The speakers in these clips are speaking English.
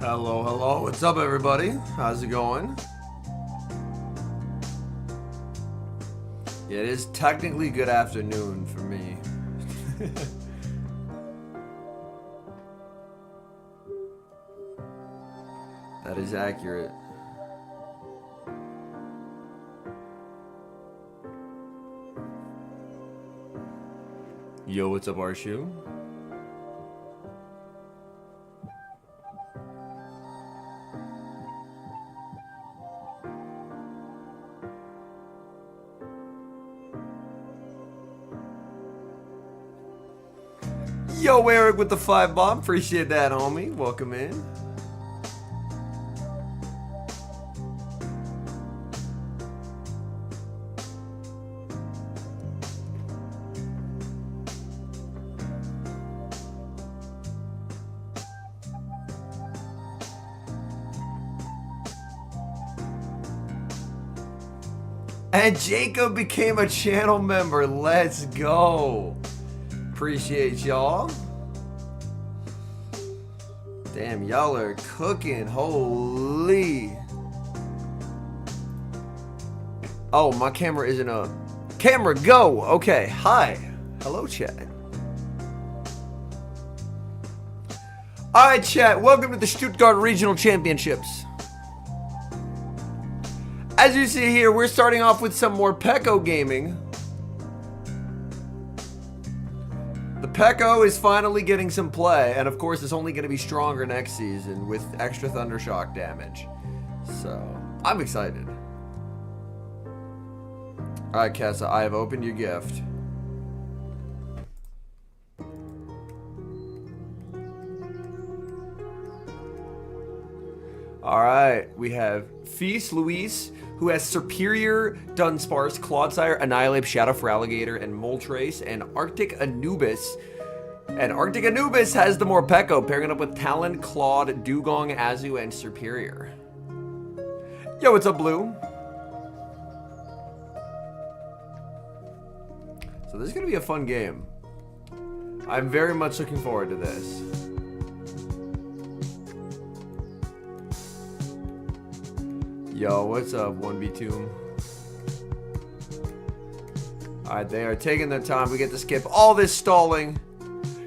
Hello, hello. What's up, everybody? How's it going? Yeah, it is technically good afternoon for me. That is accurate. Yo, what's up, Arshu? Yo, Eric with the 5 bomb. Appreciate that, homie. Welcome in. And Jacob became a channel member. Let's go. Appreciate y'all. Damn, y'all are cooking. Holy. Oh, my camera isn't up. Camera, go. Okay, hi. Hello, chat. Alright, chat. Welcome to the Stuttgart Regional Championships. As you see here, we're starting off with some more Pecco gaming. The Pecco is finally getting some play, and of course it's only going to be stronger next season with extra Thundershock damage. So, I'm excited. Alright, Kessa, I have opened your gift. Alright, we have Feast Luis, who has Superior, Dunsparce, Clodsire, Annihilate, Shadow for Alligator, and Moltres, and Arctic Anubis. And Arctic Anubis has the Morpeko, pairing it up with Talon, Claude, Dugong, Azu, and Superior. Yo, what's up, Blue? So this is going to be a fun game. I'm very much looking forward to this. Yo, what's up, 1B2? Alright, they are taking their time. We get to skip all this stalling.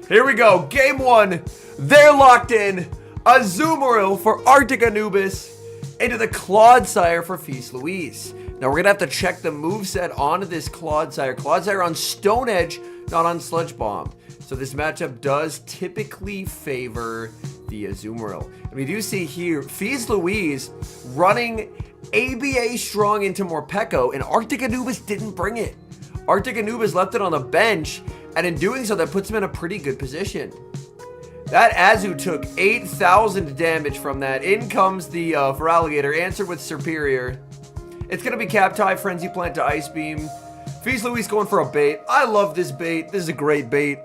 Here we go. Game 1. They're locked in. Azumarill for Arctic Anubis into the Clodsire for Feast Louise. Now, we're going to have to check the moveset onto this Clodsire. Clodsire on Stone Edge, not on Sludge Bomb. So this matchup does typically favor the Azumarill. And we do see here, Feast Louise running ABA strong into Morpeko, and Arctic Anubis didn't bring it. Arctic Anubis left it on the bench, and in doing so, that puts him in a pretty good position. That Azu took 8,000 damage from that. In comes the Feraligatr, answered with Superior. It's going to be Captai, Frenzy Plant to Ice Beam. Feast Louise going for a bait. I love this bait. This is a great bait.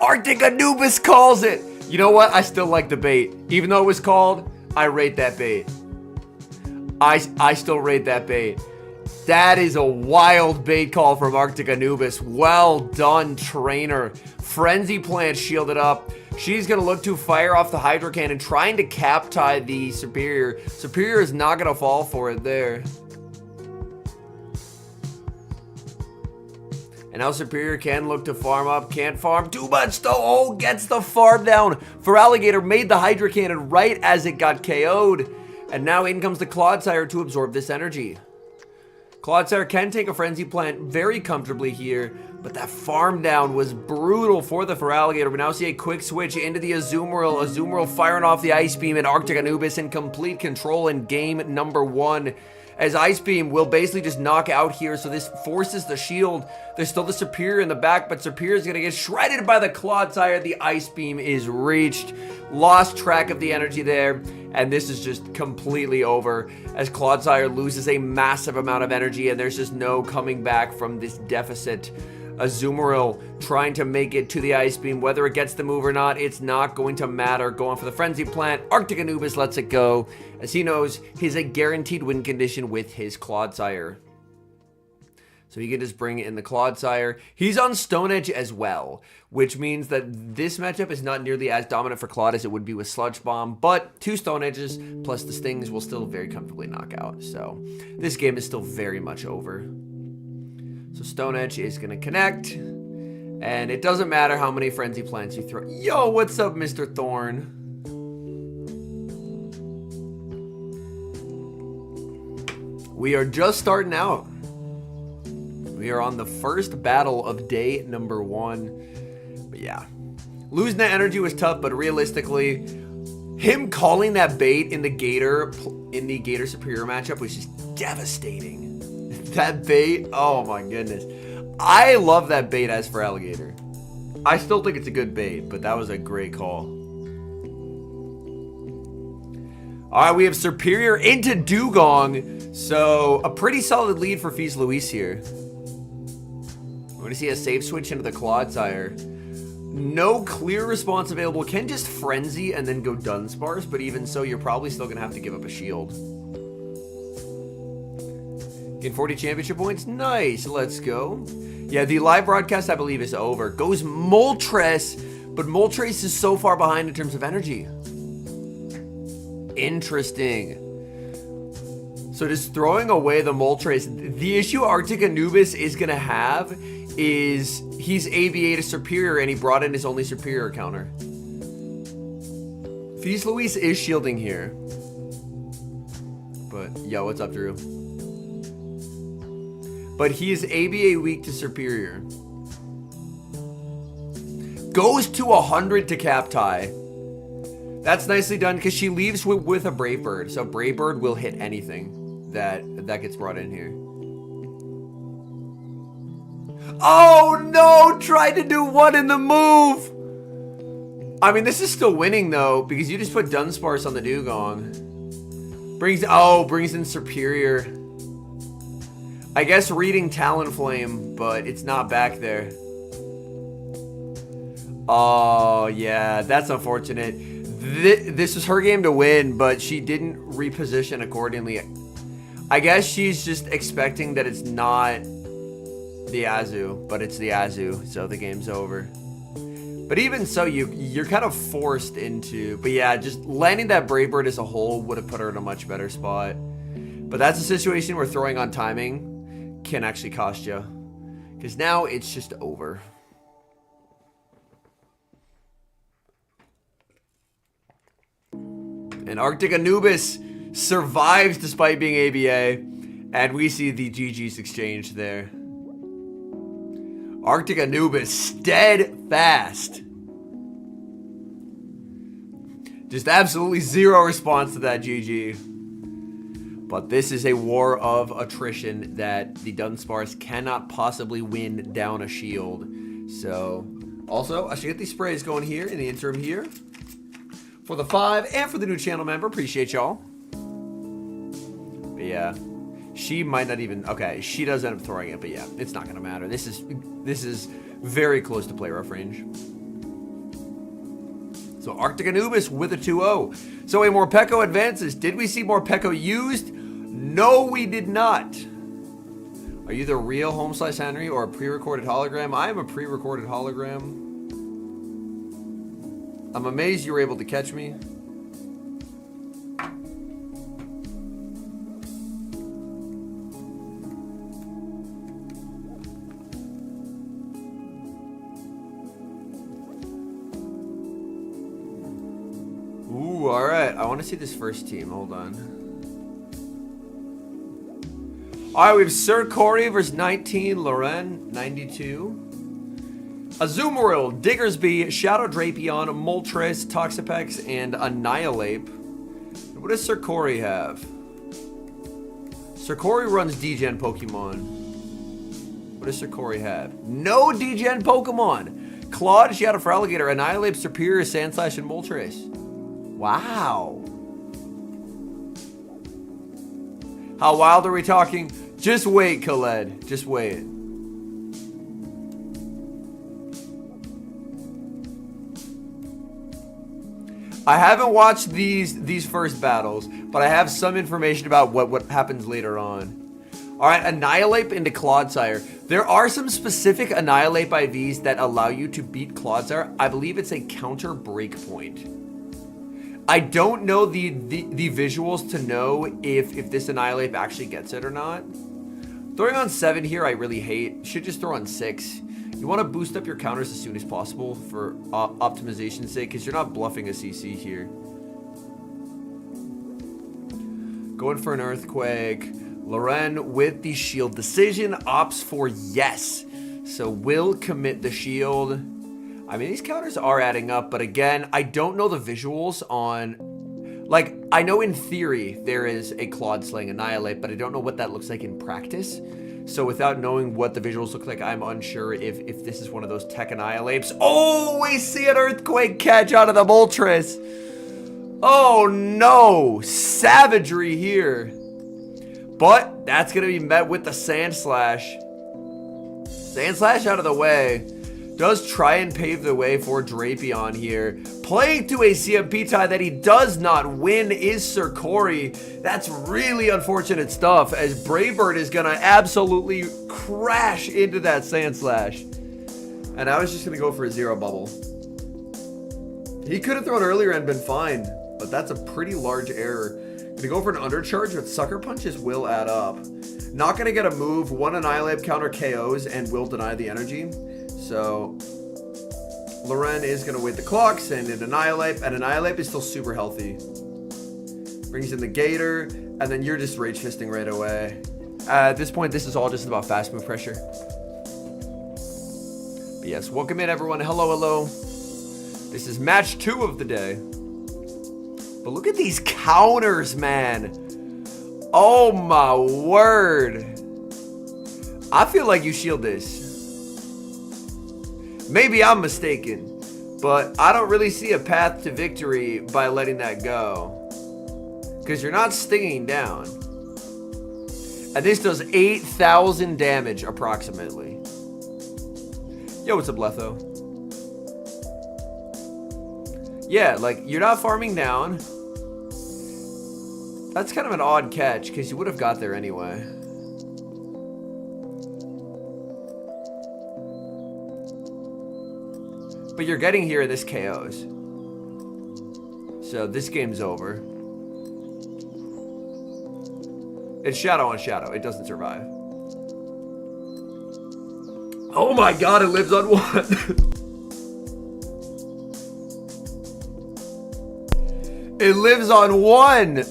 Arctic Anubis calls it. You know what? I still like the bait. Even though it was called, I rate that bait. I still rate that bait. That is a wild bait call from Arctic Anubis. Well done, trainer. Frenzy Plant shielded up. She's going to look to fire off the Hydro Cannon, trying to cap tie the Superior. Superior is not going to fall for it there. And now Superior can look to farm up. Can't farm too much though. Oh, gets the farm down. Feraligatr made the Hydro Cannon right as it got KO'd. And now in comes the Clodsire to absorb this energy. Clodsire can take a Frenzy Plant very comfortably here, but that farm down was brutal for the Feraligatr. We now see a quick switch into the Azumarill. Azumarill firing off the Ice Beam, and Arctic Anubis in complete control in game number 1. As Ice Beam will basically just knock out here, so this forces the shield. There's still the Superior in the back, but Superior is going to get shredded by the Clodsire. The Ice Beam is reached. Lost track of the energy there, and this is just completely over as Clodsire loses a massive amount of energy, and there's just no coming back from this deficit. Azumarill trying to make it to the Ice Beam. Whether it gets the move or not, it's not going to matter. Going for the Frenzy Plant. Arctic Anubis lets it go, as he knows he's a guaranteed win condition with his Clodsire. So he can just bring in the Clodsire. He's on Stone Edge as well, which means that this matchup is not nearly as dominant for Claude as it would be with Sludge Bomb, but 2 Stone Edges plus the Stings will still very comfortably knock out. So this game is still very much over. So Stone Edge is going to connect, and it doesn't matter how many Frenzy Plants you throw. Yo, what's up, Mr. Thorn? We are just starting out. We are on the first battle of day number 1. But yeah, losing that energy was tough, but realistically, him calling that bait in the Gator Superior matchup was just devastating. That bait, oh my goodness. I love that bait as for Alligator. I still think it's a good bait, but that was a great call. All right, we have Superior into Dugong. So a pretty solid lead for Fils Luis here. We're going to see a safe switch into the Clodsire. No clear response available. Can just Frenzy and then go Dunsparce, but even so, you're probably still going to have to give up a shield. Get 40 championship points. Nice. Let's go. Yeah, the live broadcast, I believe, is over. Goes Moltres, but Moltres is so far behind in terms of energy. Interesting. So just throwing away the Moltres. The issue Arctic Anubis is going to have is he's ABA to Superior, and he brought in his only Superior counter. Fils Luis is shielding here. But, yo, what's up, Drew? But he is ABA weak to Superior. Goes to 100 to cap tie. That's nicely done because she leaves with a Brave Bird. So Brave Bird will hit anything that gets brought in here. Oh no! Tried to do one in the move! I mean, this is still winning though, because you just put Dunsparce on the Dugong. Brings in Superior. I guess reading Talonflame, but it's not back there. Oh yeah, that's unfortunate. This was her game to win, but she didn't reposition accordingly. I guess she's just expecting that it's not the Azu, but it's the Azu, so the game's over. But even so, you're kind of forced into... But yeah, just landing that Brave Bird as a whole would have put her in a much better spot. But that's a situation where throwing on timing can actually cost you. Because now it's just over. And Arctic Anubis survives despite being ABA. And we see the GG's exchange there. Arctic Anubis steadfast. Just absolutely zero response to that GG. But this is a war of attrition that the Dunsparce cannot possibly win down a shield. So, also, I should get these sprays going here in the interim here. For the 5 and for the new channel member. Appreciate y'all. But yeah. She might not even... Okay, she does end up throwing it, but yeah, it's not going to matter. This is very close to play rough range. So Arctic Anubis with a 2-0. So a Morpeko advances. Did we see Morpeko used? No, we did not. Are you the real Home/Henry or a pre-recorded hologram? I am a pre-recorded hologram. I'm amazed you were able to catch me. Ooh, all right. I want to see this first team. Hold on. All right, we have Sir Corey versus 19, Loren 92. Azumarill, Diggersby, Shadow Drapion, Moltres, Toxapex, and Annihilate. What does Sir Corey have? Sir Corey runs D-Gen Pokemon. What does Sir Corey have? No D-Gen Pokemon. Claude, Shadow for Alligator, Annihilate, Superior, Sandslash, and Moltres. Wow. How wild are we talking? Just wait, Khaled. Just wait. I haven't watched these first battles, but I have some information about what happens later on. All right, Annihilate into Clodsire. There are some specific Annihilate IVs that allow you to beat Clodsire. I believe it's a counter breakpoint. I don't know the visuals to know if this Annihilate actually gets it or not. Throwing on 7 here, I really hate. Should just throw on 6. You want to boost up your counters as soon as possible for optimization's sake, because you're not bluffing a CC here. Going for an Earthquake. Loren with the shield decision opts for yes. So will commit the shield. I mean, these counters are adding up, but again, I don't know the visuals on... Like, I know in theory there is a Claude Slaying Annihilate, but I don't know what that looks like in practice. So without knowing what the visuals look like, I'm unsure if this is one of those tech Annihilates. Oh, we see an Earthquake catch out of the Moltres. Oh no, savagery here. But that's going to be met with the Sand Slash. Sand Slash out of the way. Does try and pave the way for Drapion here. Playing to a CMP tie that he does not win is Sir Corey. That's really unfortunate stuff, as Bravebird is going to absolutely crash into that Sand Slash. And I was just going to go for a 0 bubble. He could have thrown earlier and been fine, but that's a pretty large error. Going to go for an undercharge, but Sucker Punches will add up. Not going to get a move. One Annihilate counter KOs and will deny the energy. So Loren is going to wait the clock, send in Annihilate, and Annihilate is still super healthy. Brings in the Gator, and then you're just Rage Fisting right away. At this point, this is all just about fast move pressure. But yes, welcome in everyone. Hello, hello. This is match 2 of the day. But look at these counters, man. Oh my word. I feel like you shield this. Maybe I'm mistaken, but I don't really see a path to victory by letting that go. Because you're not stinging down. And this does 8,000 damage approximately. Yo, what's up, Letho? Yeah, like, you're not farming down. That's kind of an odd catch, because you would have got there anyway. But you're getting here, this KOs. So this game's over. It's shadow on shadow. It doesn't survive. Oh my god, it lives on 1. It lives on 1.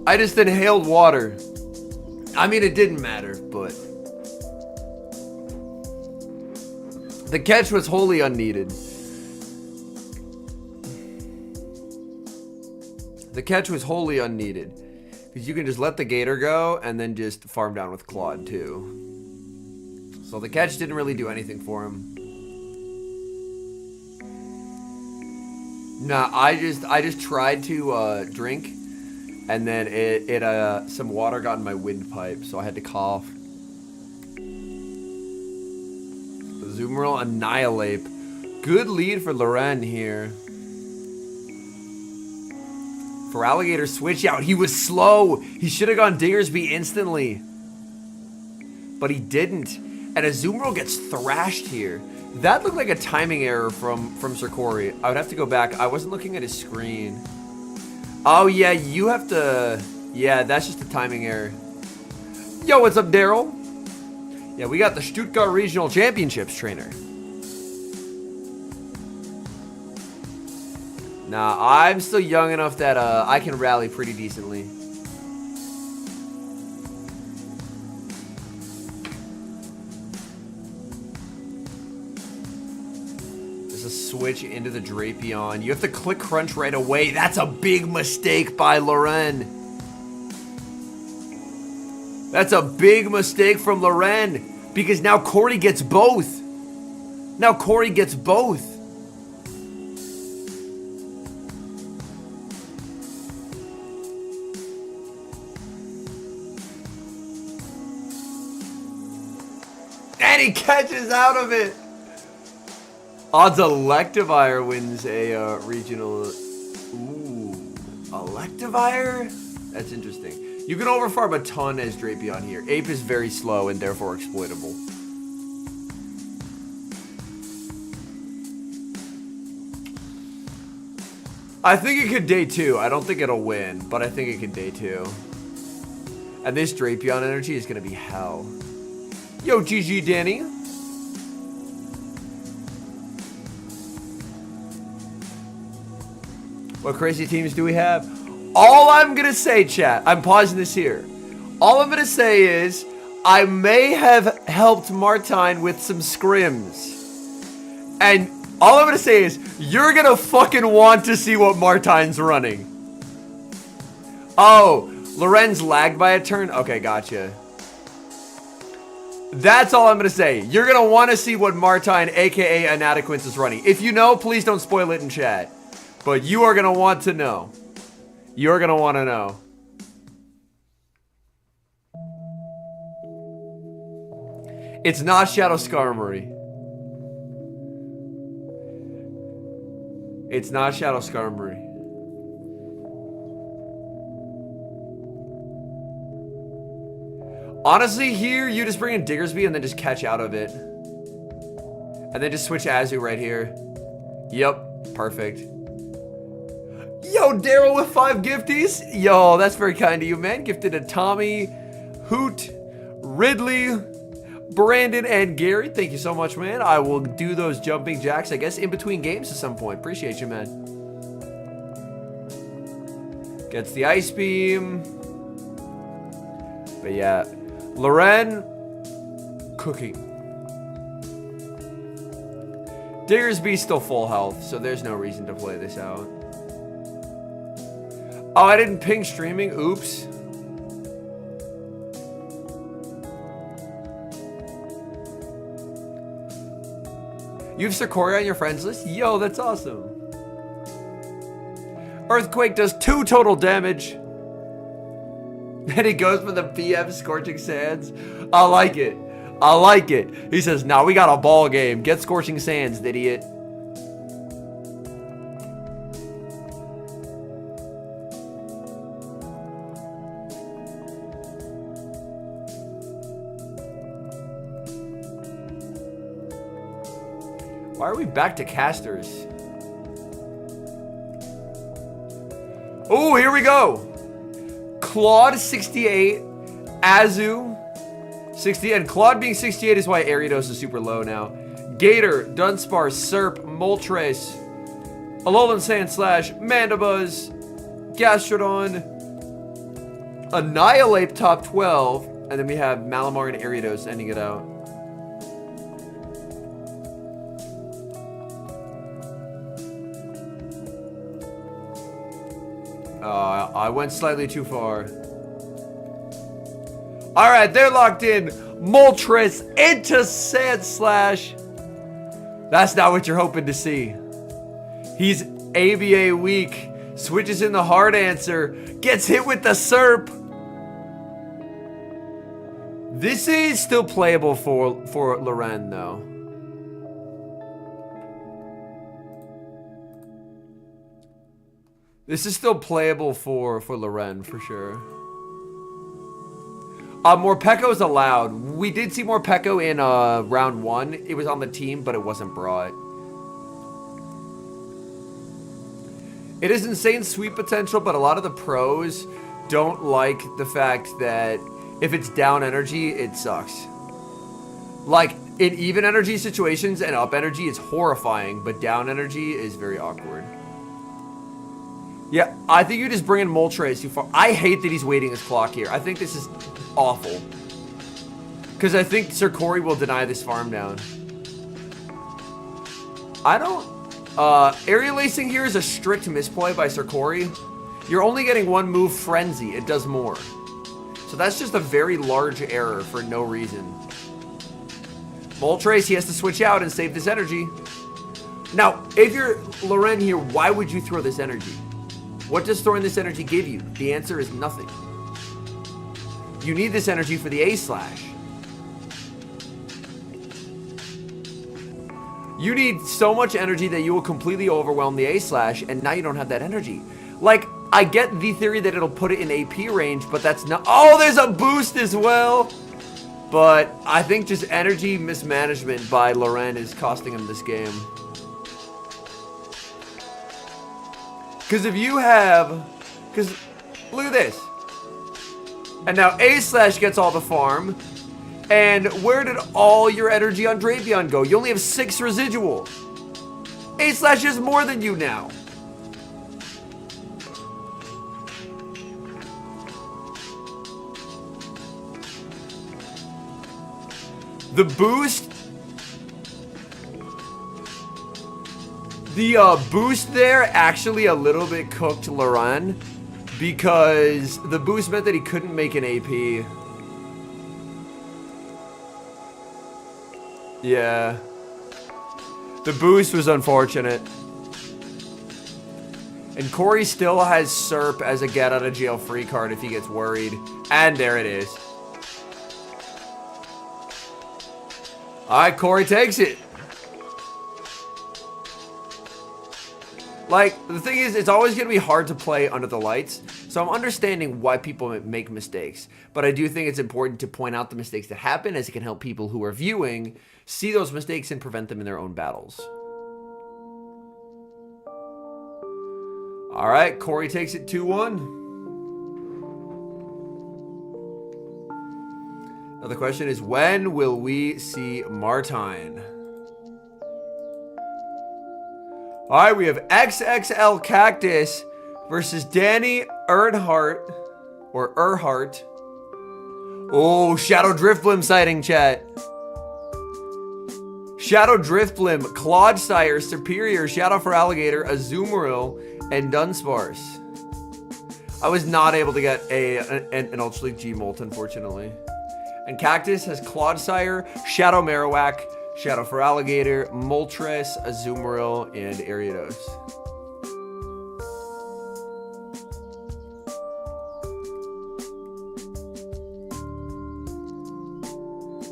I just inhaled water. I mean, it didn't matter, but the catch was wholly unneeded. The catch was wholly unneeded. Because you can just let the Gator go and then just farm down with Claude too. So the catch didn't really do anything for him. Nah, I just tried to drink, and then some water got in my windpipe, so I had to cough. Zoomerl Annihilate. Good lead for Loren here. For Alligator switch out, he was slow. He should have gone Diggersby instantly, but he didn't. And Azumarill gets thrashed here. That looked like a timing error from Sir Corey. I would have to go back. I wasn't looking at his screen. Oh, yeah, you have to... Yeah, that's just a timing error. Yo, what's up, Daryl? Yeah, we got the Stuttgart Regional Championships trainer. Nah, I'm still young enough that I can rally pretty decently. Switch into the Drapion. You have to click crunch right away. That's a big mistake by Loren. That's a big mistake from Loren, because now Corey gets both. Now Corey gets both. And he catches out of it. Odds Electivire wins a regional. Ooh. Electivire? That's interesting. You can overfarm a ton as Drapion here. Ape is very slow and therefore exploitable. I think it could day 2. I don't think it'll win, but I think it can day 2. And this Drapion energy is going to be hell. Yo, GG, Danny. What crazy teams do we have? All I'm going to say, chat, I'm pausing this here. All I'm going to say is, I may have helped Martine with some scrims. And all I'm going to say is, you're going to fucking want to see what Martine's running. Oh, Loren's lagged by a turn? Okay, gotcha. That's all I'm going to say. You're going to want to see what Martine, aka Inadequence, is running. If you know, please don't spoil it in chat. But you are going to want to know. You're going to want to know. It's not Shadow Skarmory. It's not Shadow Skarmory. Honestly, here, you just bring in Diggersby and then just catch out of it. And then just switch Azu right here. Yep, perfect. Yo, Daryl with 5 gifties. Yo, that's very kind of you, man. Gifted to Tommy, Hoot, Ridley, Brandon, and Gary. Thank you so much, man. I will do those jumping jacks, I guess, in between games at some point. Appreciate you, man. Gets the Ice Beam. But yeah, Loren, cooking. Diggersby's still full health, so there's no reason to play this out. Oh, I didn't ping streaming. Oops. You have Sarkoria on your friends list? Yo, that's awesome. Earthquake does 2 total damage. And he goes for the PM Scorching Sands. I like it. I like it. He says, nah, we got a ball game. Get Scorching Sands, idiot. Why are we back to casters? Oh, here we go. Claude 68, Azu 60, and Claude being 68 is why Ariados is super low now. Gator, Dunsparce, Serp, Moltres, Alolan Sandslash, Mandibuzz, Gastrodon, Annihilate top 12, and then we have Malamar and Ariados ending it out. I went slightly too far. Alright, they're locked in. Moltres into Sandslash. That's not what you're hoping to see. He's ABA weak. Switches in the hard answer. Gets hit with the Serp. This is still playable for Loren, though. This is still playable for Loren, for sure. Morpeko is allowed. We did see Morpeko in round 1. It was on the team, but it wasn't brought. It is insane sweep potential, but a lot of the pros don't like the fact that if it's down energy, it sucks. Like, in even energy situations and up energy, it's horrifying, but down energy is very awkward. Yeah, I think you just bring in Moltres too far. I hate that he's waiting his clock here. I think this is awful. Because I think Sarkori will deny this farm down. I don't... Area Lacing here is a strict misplay by Sarkori. You're only getting 1 move, Frenzy. It does more. So that's just a very large error for no reason. Moltres, he has to switch out and save this energy. Now, if you're Loren here, why would you throw this energy? What does storing this energy give you? The answer is nothing. You need this energy for the A-Slash. You need so much energy that you will completely overwhelm the A-Slash, and now you don't have that energy. Like, I get the theory that it'll put it in AP range, but that's not... Oh, there's a boost as well! But I think just energy mismanagement by Loren is costing him this game. Because if you have... Because, look at this. And now A/Slash gets all the farm. And where did all your energy on Drapion go? You only have 6 residual. A/Slash is more than you now. The boost... The boost there actually a little bit cooked Loren. Because the boost meant that he couldn't make an AP. Yeah. The boost was unfortunate. And Corey still has Serp as a get out of jail free card if he gets worried. And there it is. Alright, Corey takes it. Like, the thing is, it's always going to be hard to play under the lights. So I'm understanding why people make mistakes. But I do think it's important to point out the mistakes that happen, as it can help people who are viewing see those mistakes and prevent them in their own battles. Alright, Corey takes it 2-1. Now the question is, when will we see Martine? Alright, we have XXL Cactus versus Danny Earnhardt. Or Earhart. Oh, Shadow Driftblim sighting, chat. Shadow Driftblim, Clodsire, Superior, Shadow for Alligator, Azumarill, and Dunsparce. I was not able to get an Ultra League G-Molt, unfortunately. And Cactus has Clodsire, Shadow Marowak, Shadow for Alligator, Moltres, Azumarill, and Ariados.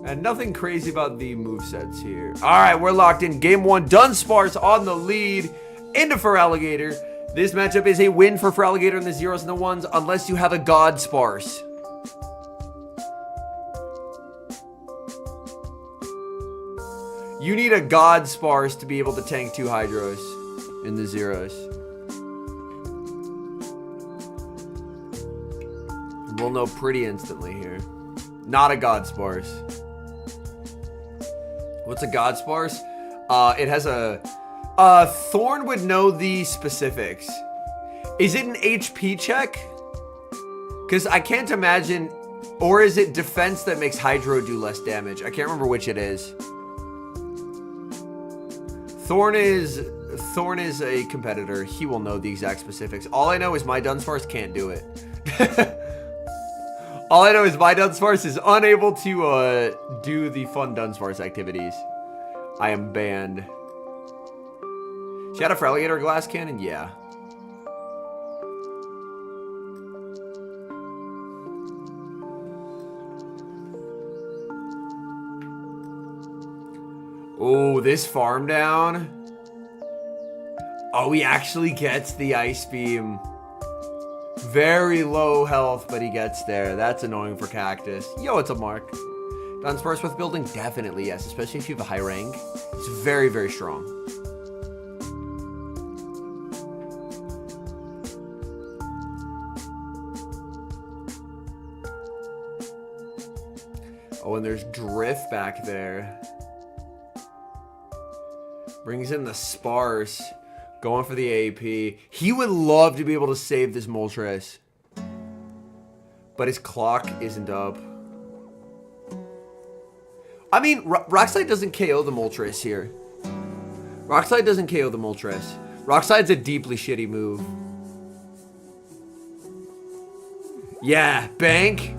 And nothing crazy about the movesets here. Alright, we're locked in. Game 1, Dunsparce on the lead into Feraligatr. This matchup is a win for Feraligatr in the 0s and the 1s, unless you have a God Sparse. You need a God Sparse to be able to tank 2 Hydros in the 0s. We'll know pretty instantly here. Not a God Sparse. What's a God Sparse? It has a... Thorn would know the specifics. Is it an HP check? Because I can't imagine... Or is it defense that makes Hydro do less damage? I can't remember which it is. Thorn is a competitor. He will know the exact specifics. All I know is my Dunsparce can't do it. All I know is my Dunsparce is unable to do the fun Dunsparce activities. I am banned. Shadow for Alligator Glass Cannon? Yeah. Oh, this farm down. Oh, he actually gets the Ice Beam. Very low health, but he gets there. That's annoying for Cactus. Yo, it's a mark. Dunsparce with building? Definitely yes, especially if you have a high rank. It's very, very strong. Oh, and there's Drift back there. Brings in the Sparse. Going for the AP. He would love to be able to save this Moltres. But his clock isn't up. I mean, Rockslide doesn't KO the Moltres here. Rockslide doesn't KO the Moltres. Rockslide's a deeply shitty move. Yeah, bank.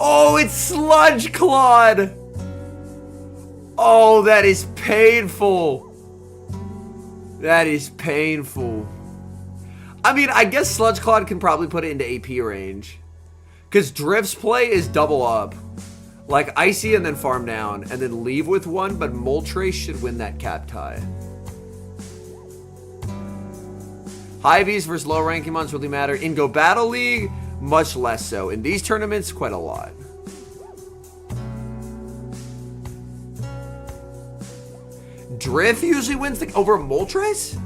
Oh, it's Sludge Clawed. Oh, that is painful. That is painful. I mean, I guess Sludge Clawed can probably put it into AP range. Because Drift's play is double up. Like Icy and then farm down. And then leave with one. But Moltres should win that cap tie. High Vs versus low ranking mons really matter. In Go Battle League, much less so. In these tournaments, quite a lot. Drift usually wins over Moltres?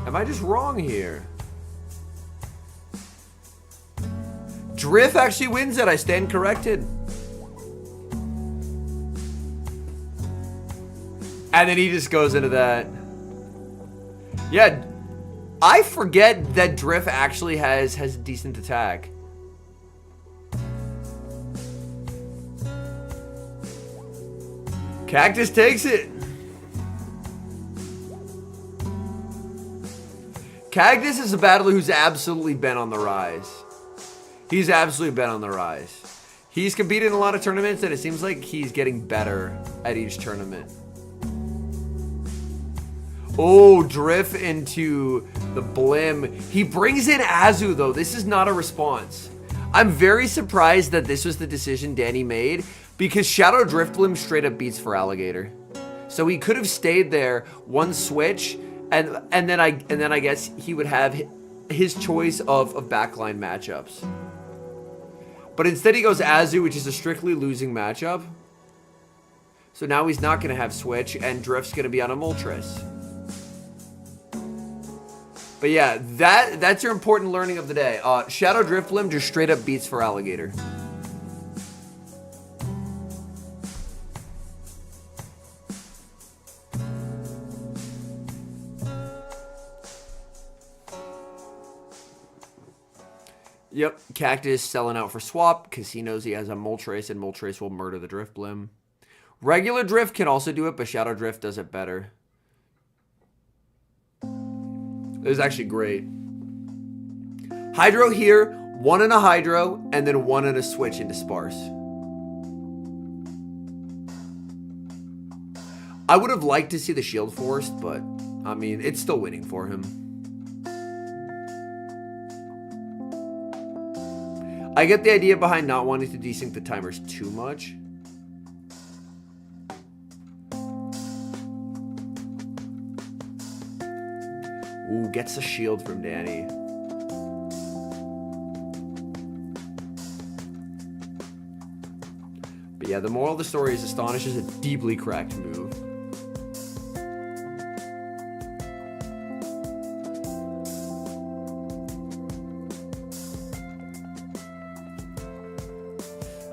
Am I just wrong here? Drift actually wins it. I stand corrected. And then he just goes into that. Yeah, I forget that Drift actually has decent attack. Cactus takes it. Cactus is a battler who's absolutely been on the rise. He's absolutely been on the rise. He's competed in a lot of tournaments, and it seems like he's getting better at each tournament. Oh, Drift into the Blim. He brings in Azu, though. This is not a response. I'm very surprised that this was the decision Danny made, because Shadow Drift Blim straight up beats for Alligator. So he could have stayed there, one switch, and then I guess he would have his choice of backline matchups. But instead he goes Azu, which is a strictly losing matchup. So now he's not going to have switch, and Drift's going to be on a Moltres. But yeah, that's your important learning of the day. Shadow Drift Blim just straight up beats for Alligator. Yep, Cactus selling out for swap because he knows he has a Moltres, and Moltres will murder the Drift Blim. Regular Drift can also do it, but Shadow Drift does it better. It was actually great. Hydro here, one in a Hydro, and then one in a switch into Sparse. I would have liked to see the shield forced, but I mean, it's still winning for him. I get the idea behind not wanting to desync the timers too much. Ooh, gets a shield from Danny. But yeah, the moral of the story is Astonish is a deeply cracked move.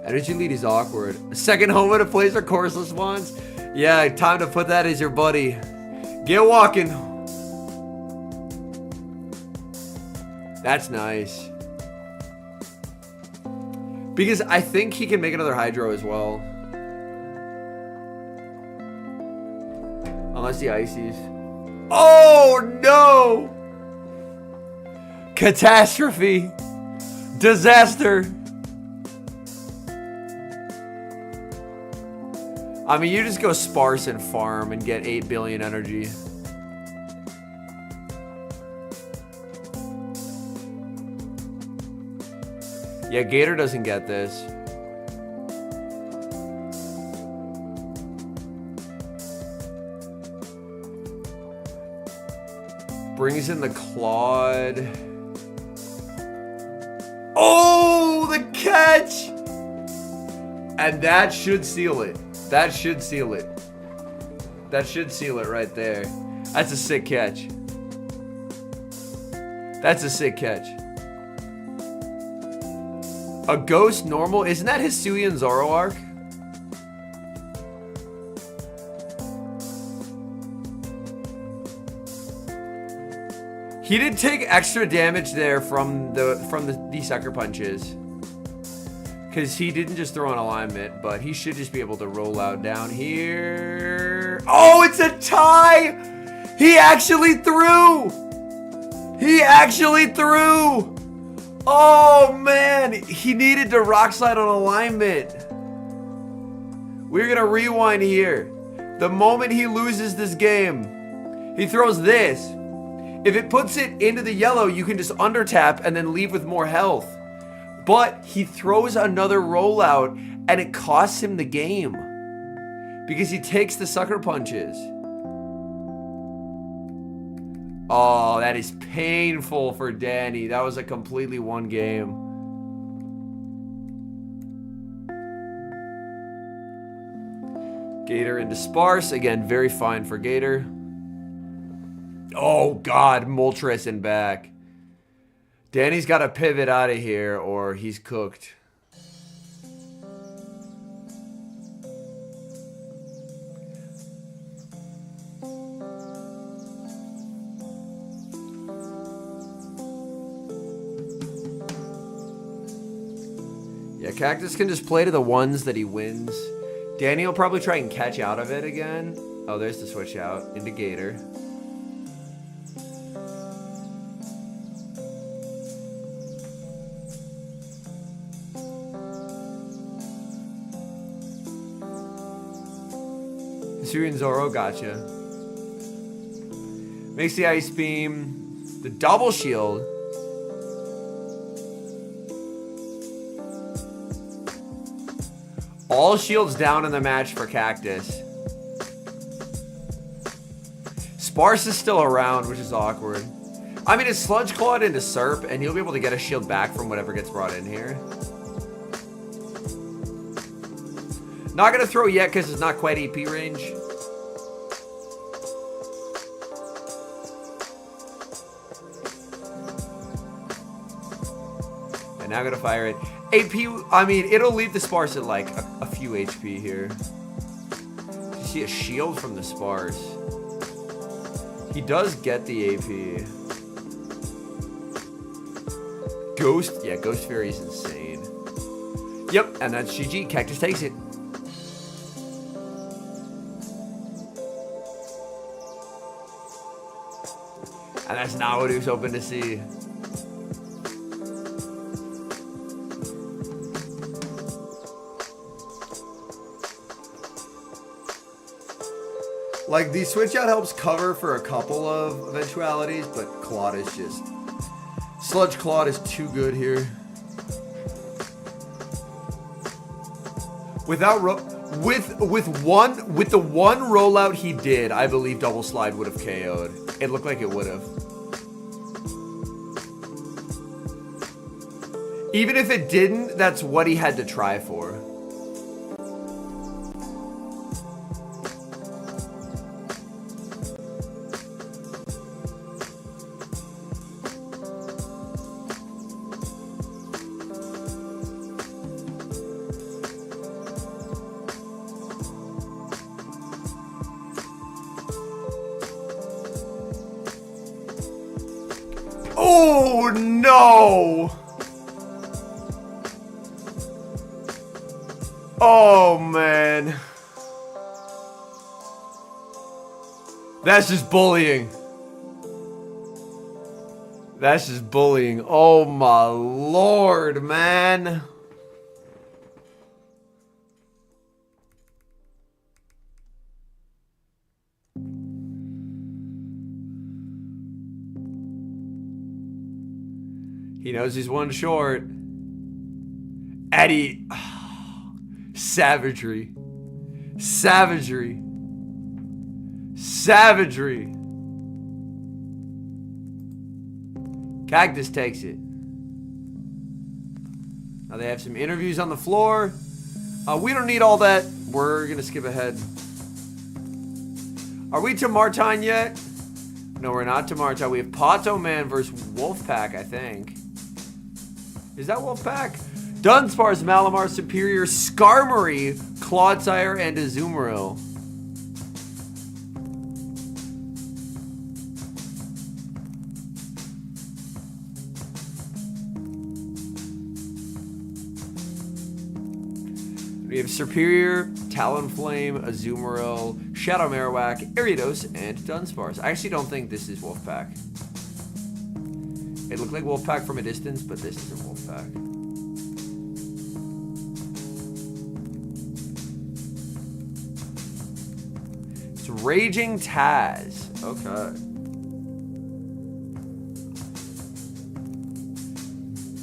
Energy lead is awkward. Second home to plays our courseless ones. Yeah, time to put that as your buddy. Get walking. That's nice. Because I think he can make another Hydro as well. Unless he ices. Oh no! Catastrophe. Disaster. I mean, you just go Sparse and farm and get 8 billion energy. Yeah, Gator doesn't get this. Brings in the Claude. Oh, the catch! And that should seal it. That should seal it. That should seal it right there. That's a sick catch. That's a sick catch. A Ghost normal? Isn't that Hisuian Zoroark? He did take extra damage there from the sucker punches. Because he didn't just throw an alignment, but he should just be able to roll out down here. Oh, it's a tie! He actually threw! He actually threw! Oh, man! He needed to rock slide on alignment. We're going to rewind here. The moment he loses this game, he throws this. If it puts it into the yellow, you can just under tap and then leave with more health. But he throws another rollout, and it costs him the game. because he takes the sucker punches. Oh, that is painful for Danny. That was a completely one game. Gator into Sparse. Again, very fine for Gator. Oh, God. Moltres in back. Danny's got to pivot out of here or he's cooked. Yeah, Cactus can just play to the ones that he wins. Danny will probably try and catch out of it again. Oh, there's the switch out into Gator. Syrian Zoro, gotcha. Makes the Ice Beam. The double shield. All shields down in the match for Cactus. Sparse is still around, which is awkward. I mean, it's Sludge Clawed into Serp, and he'll be able to get a shield back from whatever gets brought in here. Not going to throw yet because it's not quite AP range. And now going to fire it. AP, I mean, it'll leave the Sparse at like a few HP here. You see a shield from the Sparse. He does get the AP. Ghost, yeah, Ghost Fairy is insane. Yep, and that's GG. Cactus takes it. And that's not what he was hoping to see. Like, the switch out helps cover for a couple of eventualities, but Claude is just... Sludge Claude is too good here. Without... With the one rollout he did, I believe Double Slide would have KO'd. It looked like it would have. Even if it didn't, that's what he had to try for. Oh, no! Oh, man. That's just bullying. That's just bullying. Oh, my Lord, man. He knows he's one short. Eddie. Oh, savagery. Savagery. Savagery. Cactus takes it. Now they have some interviews on the floor. We don't need all that. We're going to skip ahead. Are we to Martine yet? No, we're not to Martine. We have Pato Man versus Wolfpack, I think. Is that Wolfpack? Dunsparce, Malamar, Superior, Skarmory, Clodsire, and Azumarill. We have Superior, Talonflame, Azumarill, Shadow Marowak, Ariados, and Dunsparce. I actually don't think this is Wolfpack. It looked like Wolfpack from a distance, but this isn't Wolfpack. It's Raging Taz. Okay.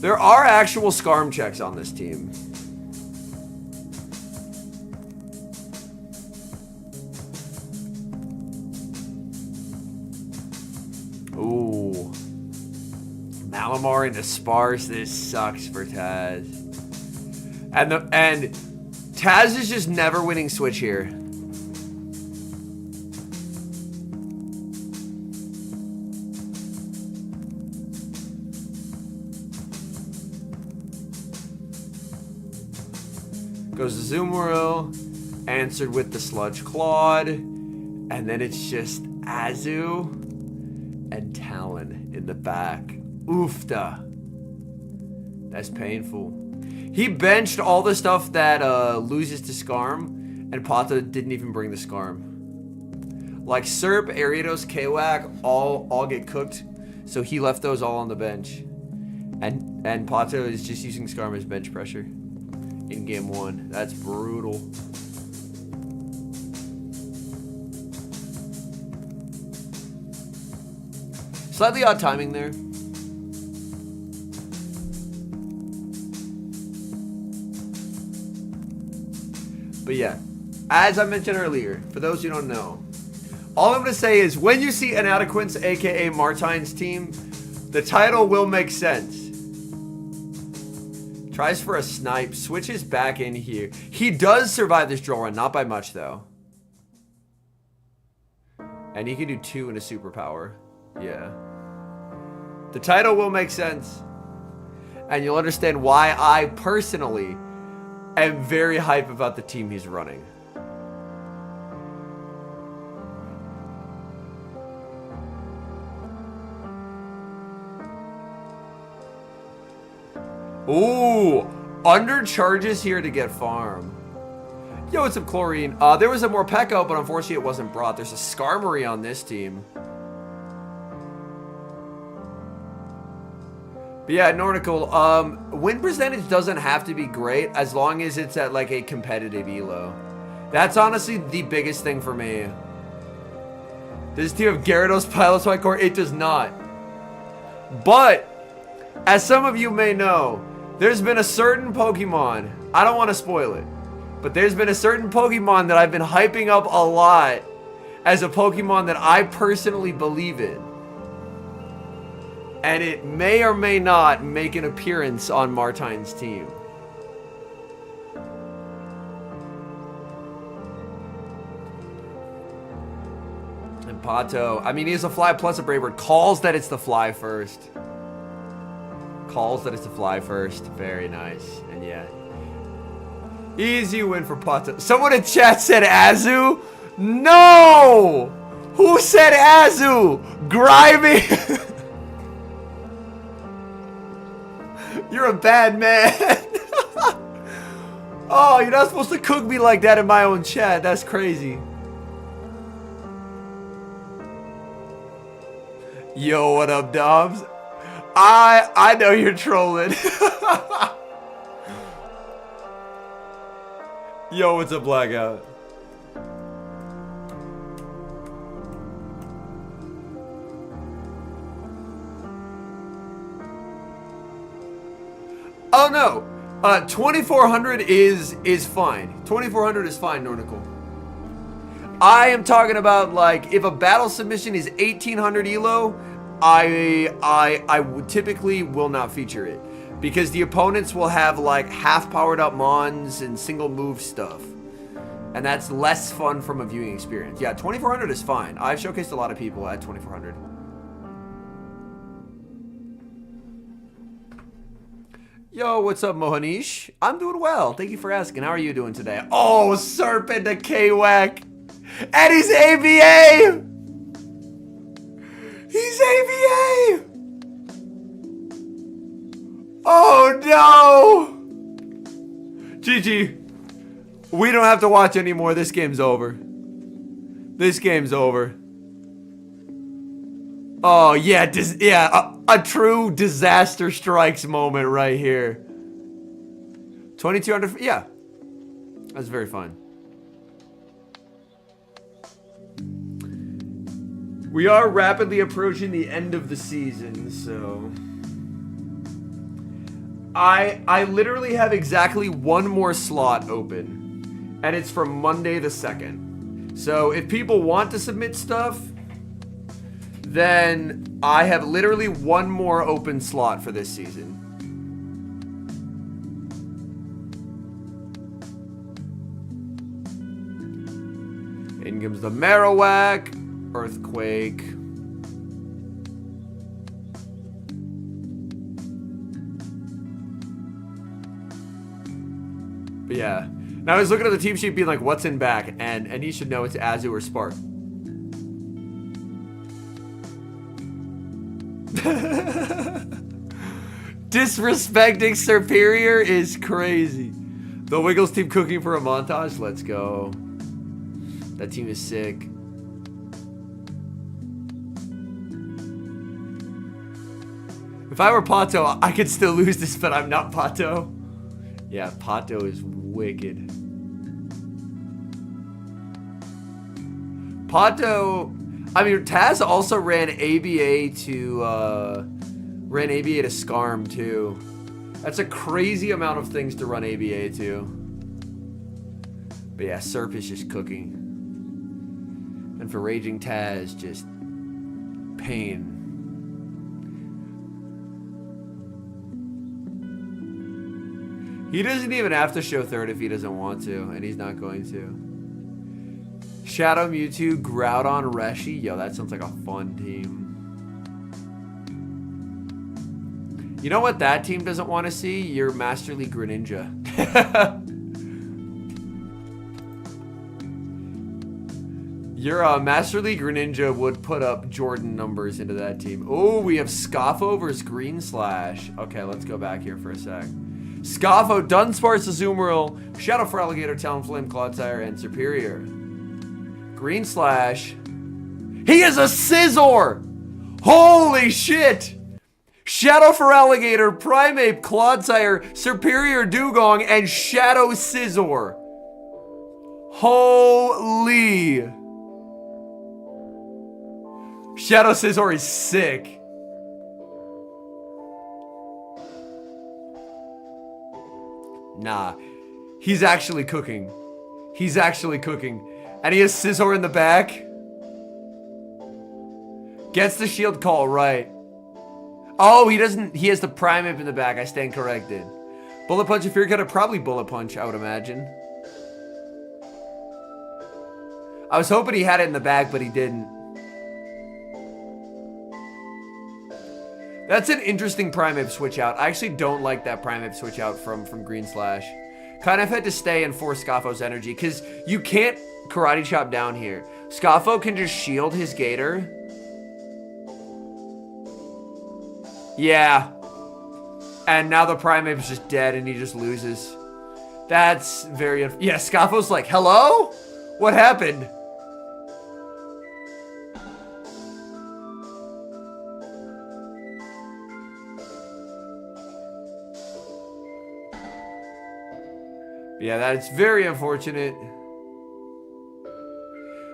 There are actual Skarm checks on this team. Malamar into Sparse. This sucks for Taz. And Taz is just never winning switch here. Goes to Azumarill, answered with the Sludge Clawed, and then it's just Azu and Talon in the back. Oofta. That's painful. He benched all the stuff that loses to Skarm, and Pata didn't even bring the Skarm. Like Serp, Ariados, Kwak, all get cooked, so he left those all on the bench. And Pata is just using Skarm as bench pressure in game 1. That's brutal. Slightly odd timing there. But yeah, as I mentioned earlier, for those who don't know, all I'm going to say is when you see Inadequence, aka Martine's team, the title will make sense. Tries for a snipe, switches back in here. He does survive this draw run, not by much though. And he can do 2 in a superpower. Yeah. The title will make sense. And you'll understand why I personally am very hype about the team he's running. Ooh, undercharges here to get farm. Yo, what's up, Chlorine? There was a Morpeko, but unfortunately it wasn't brought. There's a Skarmory on this team. But yeah, Nordical, win percentage doesn't have to be great as long as it's at like a competitive elo. That's honestly the biggest thing for me. Does this team have Gyarados, Piloswine Core? It does not. But, as some of you may know, there's been a certain Pokemon, I don't want to spoil it, but there's been a certain Pokemon that I've been hyping up a lot as a Pokemon that I personally believe in. And it may or may not make an appearance on Martine's team. And Pato, I mean, he has a Fly plus a Brave Bird. Calls that it's the Fly first. Calls that it's the Fly first. Very nice. And yeah. Easy win for Pato. Someone in chat said Azu? No! Who said Azu? Grimy! You're a bad man. Oh, you're not supposed to cook me like that in my own chat. That's crazy. Yo, what up, Dobbs? I know you're trolling. Yo, what's up, Blackout? Oh no, 2400 is fine. 2400 is fine, Nornical. I am talking about like if a battle submission is 1800 elo, I would typically will not feature it because the opponents will have like half powered up mons and single move stuff, and that's less fun from a viewing experience. Yeah, 2400 is fine. I've showcased a lot of people at 2400. Yo, what's up, Mohanish? I'm doing well. Thank you for asking. How are you doing today? Oh, Serpent to Kwak. And he's AVA! He's AVA! Oh, no! GG. We don't have to watch anymore. This game's over. This game's over. Oh, yeah, a true disaster strikes moment right here. 2200, yeah. That's very fine. We are rapidly approaching the end of the season, so... I literally have exactly one more slot open, and it's for Monday the 2nd. So if people want to submit stuff, then I have literally one more open slot for this season. In comes the Marowak, Earthquake. But yeah. Now I was looking at the team sheet being like, what's in back? And he should know it's Azu or Spark. Disrespecting Superior is crazy. The Wiggles team cooking for a montage. Let's go. That team is sick. If I were Pato, I could still lose this, but I'm not Pato. Yeah, Pato is wicked. Pato, I mean, Taz also ran ABA to Skarm too. That's a crazy amount of things to run ABA to. But yeah, Serp is just cooking. And for Raging Taz, just pain. He doesn't even have to show third if he doesn't want to, and he's not going to. Shadow Mewtwo, Groudon, Reshi. Yo, that sounds like a fun team. You know what that team doesn't want to see? Your Master League Greninja. Your Master League Greninja would put up Jordan numbers into that team. Oh, we have Scoffo versus Green Slash. Okay, let's go back here for a sec. Scoffo, Dunsparce, Azumarill, Shadow for Alligator, Talonflame, Clodsire, and Superior. Green Slash. He is a Scizor! Holy shit! Shadow for Alligator, Primeape, Clodsire, Superior Dugong, and Shadow Scizor. Holy. Shadow Scizor is sick. Nah, he's actually cooking. He's actually cooking. And he has Scizor in the back. Gets the shield call right. Oh, he doesn't. He has the Primeape in the back. I stand corrected. Bullet Punch, if you're gonna probably Bullet Punch, I would imagine. I was hoping he had it in the back, but he didn't. That's an interesting Primeape switch out. I actually don't like that Primeape switch out from Green Slash. Kind of had to stay and force Scaffo's energy, because you can't Karate Chop down here. Scoffo can just shield his Gator. Yeah. And now the Primeape's just dead and he just loses. That's very... Yeah, Scaffo's like, hello? What happened? Yeah, that's very unfortunate.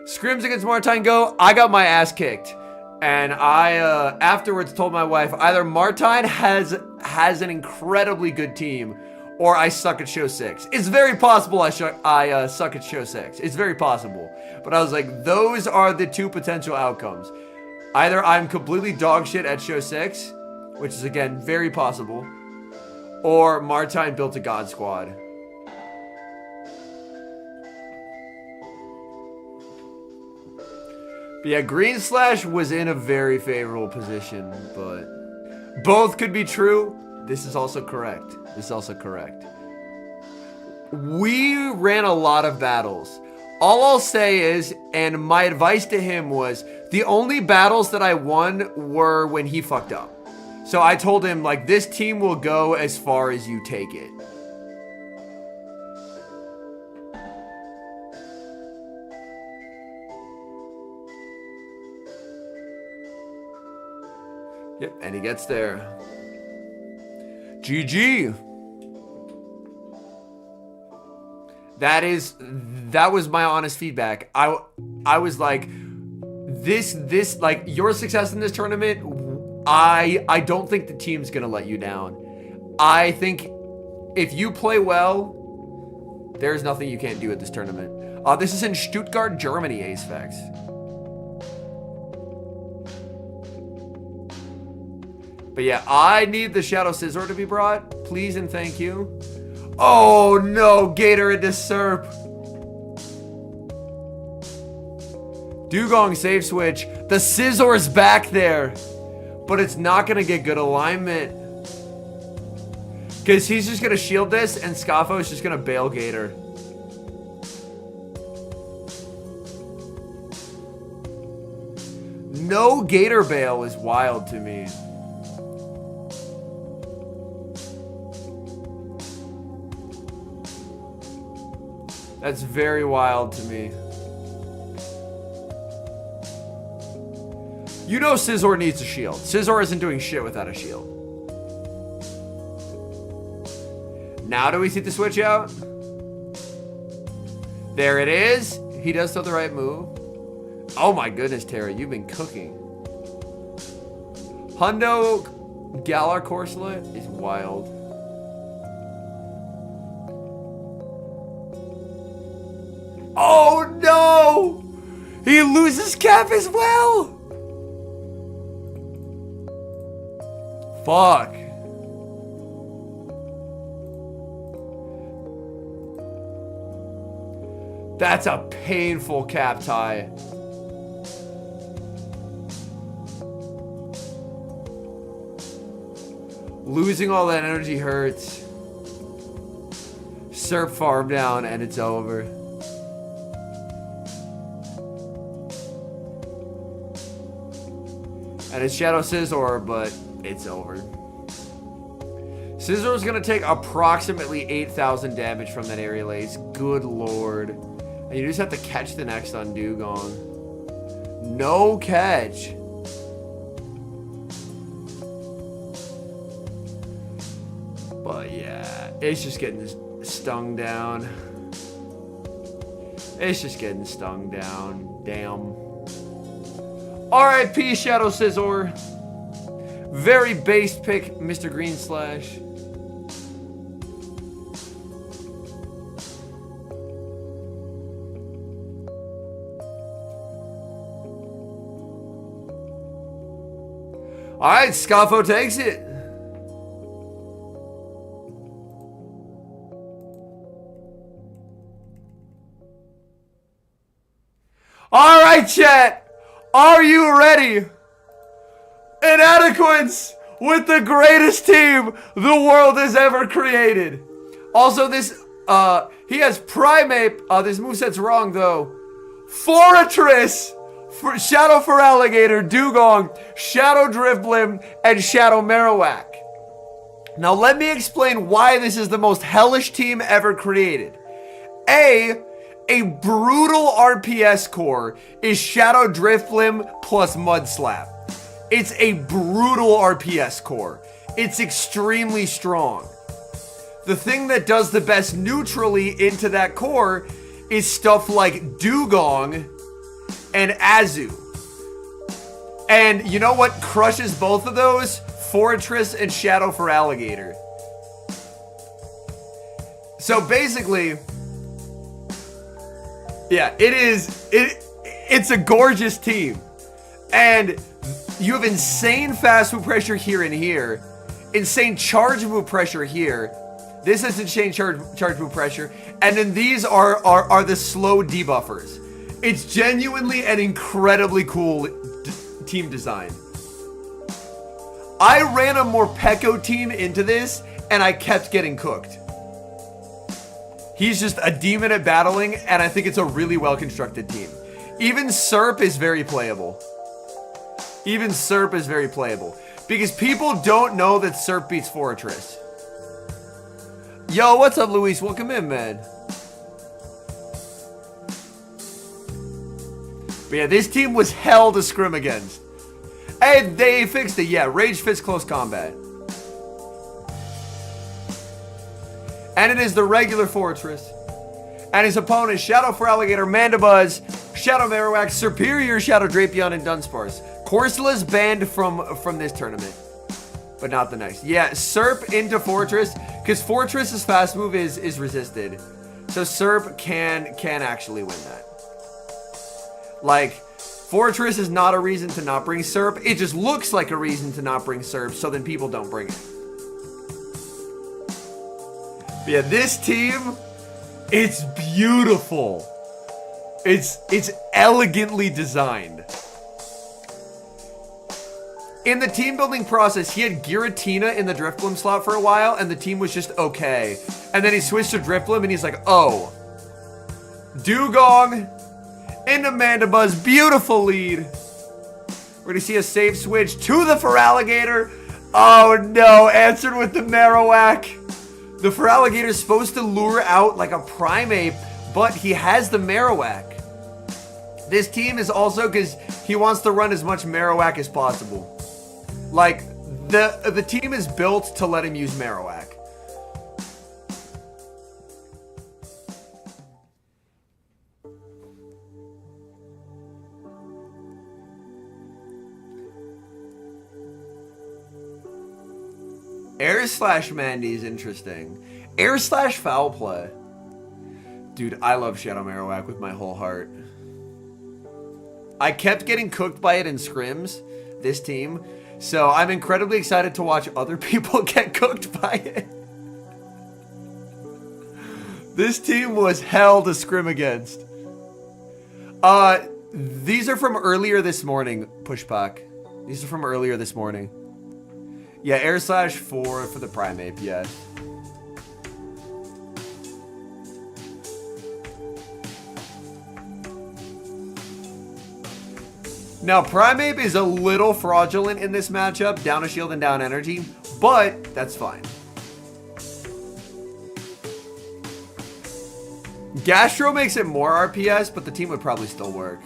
Scrims against Martine Go. I got my ass kicked. And I afterwards told my wife, either Martine has an incredibly good team, or I suck at show 6. It's very possible I suck at show 6. It's very possible. But I was like, those are the two potential outcomes. Either I'm completely dog shit at show 6, which is again very possible, or Martine built a God Squad. But yeah, Green Slash was in a very favorable position, but both could be true. This is also correct. This is also correct. We ran a lot of battles. All I'll say is, and my advice to him was, the only battles that I won were when he fucked up. So I told him, like, this team will go as far as you take it. Yep, and he gets there. GG. That was my honest feedback. I was like, this like, your success in this tournament, I don't think the team's gonna let you down. I think if you play well, there's nothing you can't do at this tournament. This is in Stuttgart, Germany, Ace Facts. But yeah, I need the Shadow Scizor to be brought. Please and thank you. Oh no, Gator into Serp. Dugong save switch. The Scizor's back there. But it's not going to get good alignment. Because he's just going to shield this and Scoffo is just going to bail Gator. No Gator bail is wild to me. That's very wild to me. You know Scizor needs a shield. Scizor isn't doing shit without a shield. Now do we see the switch out? There it is. He does still the right move. Oh my goodness, Tara, you've been cooking. Hundo Galar Corselet is wild. Oh no! He loses cap as well! Fuck. That's a painful cap tie. Losing all that energy hurts. Serp farm down and it's over. And it's Shadow Scizor, but it's over. Scizor is going to take approximately 8,000 damage from that aerial ace. Good lord. And you just have to catch the next on Dugong. No catch. But yeah, it's just getting stung down. It's just getting stung down. Damn. R.I.P. Shadow Scizor. Very based pick, Mr. Green Slash. All right, Scoffo takes it. All right, chat. Are you ready? Inadequates with the greatest team the world has ever created. Also, this, he has Primeape. This moveset's wrong, though. Fortress, Shadow Feraligatr, Dugong, Shadow Drifblim, and Shadow Marowak. Now, let me explain why this is the most hellish team ever created. A brutal RPS core is Shadow Drifblim plus Mudslap. It's a brutal RPS core. It's extremely strong. The thing that does the best neutrally into that core is stuff like Dugong and Azu. And you know what crushes both of those? Fortress and Shadow Feraligatr. So basically, yeah, it's a gorgeous team. And you have insane fast move pressure here and here. Insane charge move pressure here. This is insane charge move pressure. And then these are the slow debuffers. It's genuinely an incredibly cool team design. I ran a Morpeko team into this and I kept getting cooked. He's just a demon at battling, and I think it's a really well-constructed team. Even Serp is very playable. Even Serp is very playable. Because people don't know that Serp beats Fortress. Yo, what's up, Luis? Welcome in, man. But yeah, this team was hell to scrim against. And they fixed it, yeah. Rage fits close combat. And it is the regular Fortress. And his opponent, Shadow Feraligatr, Mandibuzz, Shadow Marowak, Superior Shadow Drapion, and Dunsparce. Corsela's banned from this tournament. But not the next. Yeah, Serp into Fortress. Because Fortress's fast move is resisted. So Serp can actually win that. Like, Fortress is not a reason to not bring Serp. It just looks like a reason to not bring Serp, so then people don't bring it. But yeah, this team, it's beautiful. It's elegantly designed. In the team building process, he had Giratina in the Drifblim slot for a while, and the team was just okay. And then he switched to Drifblim, and he's like, oh. Dugong into Mandibuzz, beautiful lead. We're gonna see a safe switch to the Feraligatr. Oh no, answered with the Marowak. The Feraligatr is supposed to lure out like a Primeape, but he has the Marowak. This team is also because he wants to run as much Marowak as possible. Like, the team is built to let him use Marowak. Air slash Mandy is interesting. Air slash foul play. Dude, I love Shadow Marowak with my whole heart. I kept getting cooked by it in scrims, this team. So I'm incredibly excited to watch other people get cooked by it. This team was hell to scrim against. These are from earlier this morning, Pushpak. These are from earlier this morning. Yeah, Air Slash 4 for the Primeape, yes. Now, Primeape is a little fraudulent in this matchup, down a shield and down energy, but that's fine. Gastro makes it more RPS, but the team would probably still work.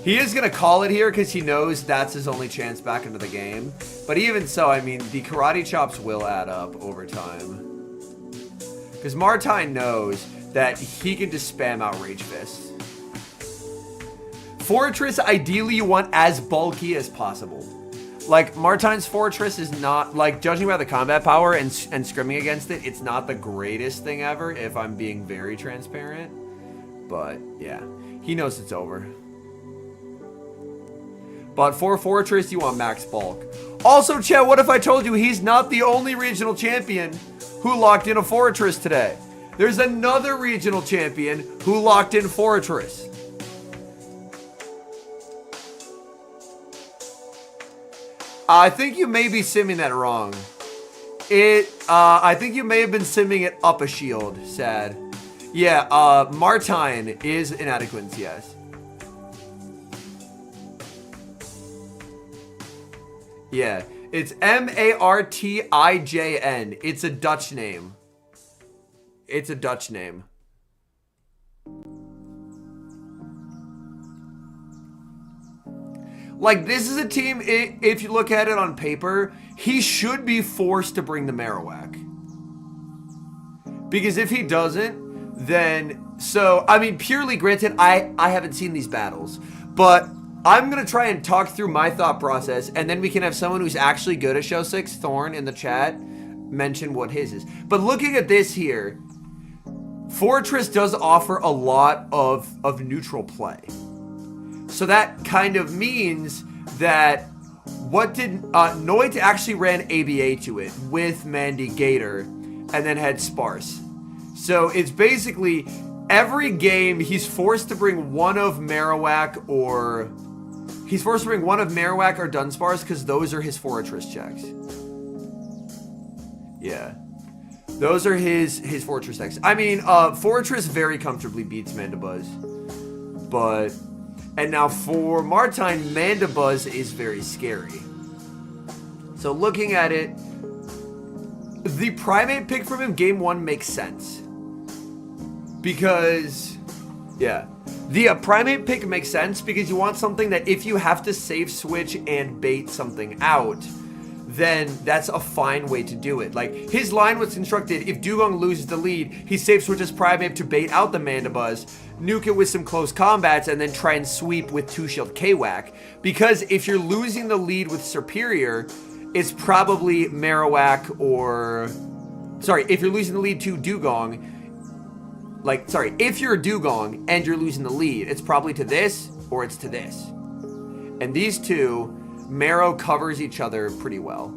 He is going to call it here because he knows that's his only chance back into the game. But even so, I mean, the karate chops will add up over time. Because Martine knows that he can just spam out Rage Fists. Fortress, ideally, you want as bulky as possible. Like, Martine's Fortress is not, like, judging by the combat power and scrimming against it, it's not the greatest thing ever, if I'm being very transparent. But, yeah, he knows it's over. But for Fortress, you want max bulk. Also, Chet, what if I told you he's not the only regional champion who locked in a Fortress today? There's another regional champion who locked in Fortress. I think you may be simming that wrong. I think you may have been simming it up a shield, sad. Yeah, Martine is inadequate, yes. Yeah, it's Martijn. It's a Dutch name. It's a Dutch name. Like, this is a team, if you look at it on paper, he should be forced to bring the Marowak. Because if he doesn't, then... So, I mean, purely granted, I haven't seen these battles. But I'm going to try and talk through my thought process, and then we can have someone who's actually good at Show 6, Thorn, in the chat, mention what his is. But looking at this here, Fortress does offer a lot of neutral play. So that kind of means that what did Noit actually ran ABA to it with Mandy Gator and then had Sparse. So it's basically every game he's forced to bring one of Marowak or Dunsparce because those are his Fortress checks. Yeah. Those are his Fortress checks. I mean, Fortress very comfortably beats Mandibuzz. But... And now for Martine, Mandibuzz is very scary. So looking at it, the Primeape pick from him game 1 makes sense. Because, yeah. The Primeape pick makes sense because you want something that if you have to save switch and bait something out, then that's a fine way to do it. Like, his line was constructed, if Dugong loses the lead, he save switches Primeape to bait out the Mandibuzz, nuke it with some close combats, and then try and sweep with 2-shield K-Whack. Because if you're losing the lead with Superior, it's probably Marowak or... Sorry, if you're losing the lead to Dugong... Like, sorry, if you're a Dugong and you're losing the lead, it's probably to this or it's to this. And these two, Marrow covers each other pretty well.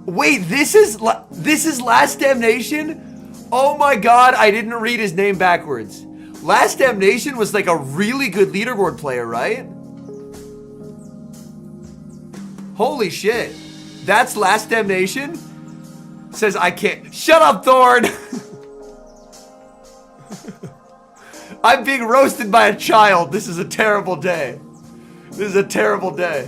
Wait, this is Last Damnation? Oh my god, I didn't read his name backwards. Last Damnation was like a really good leaderboard player, right? Holy shit. That's Last Damnation? Says I can't. Shut up, Thorn! I'm being roasted by a child. This is a terrible day. This is a terrible day.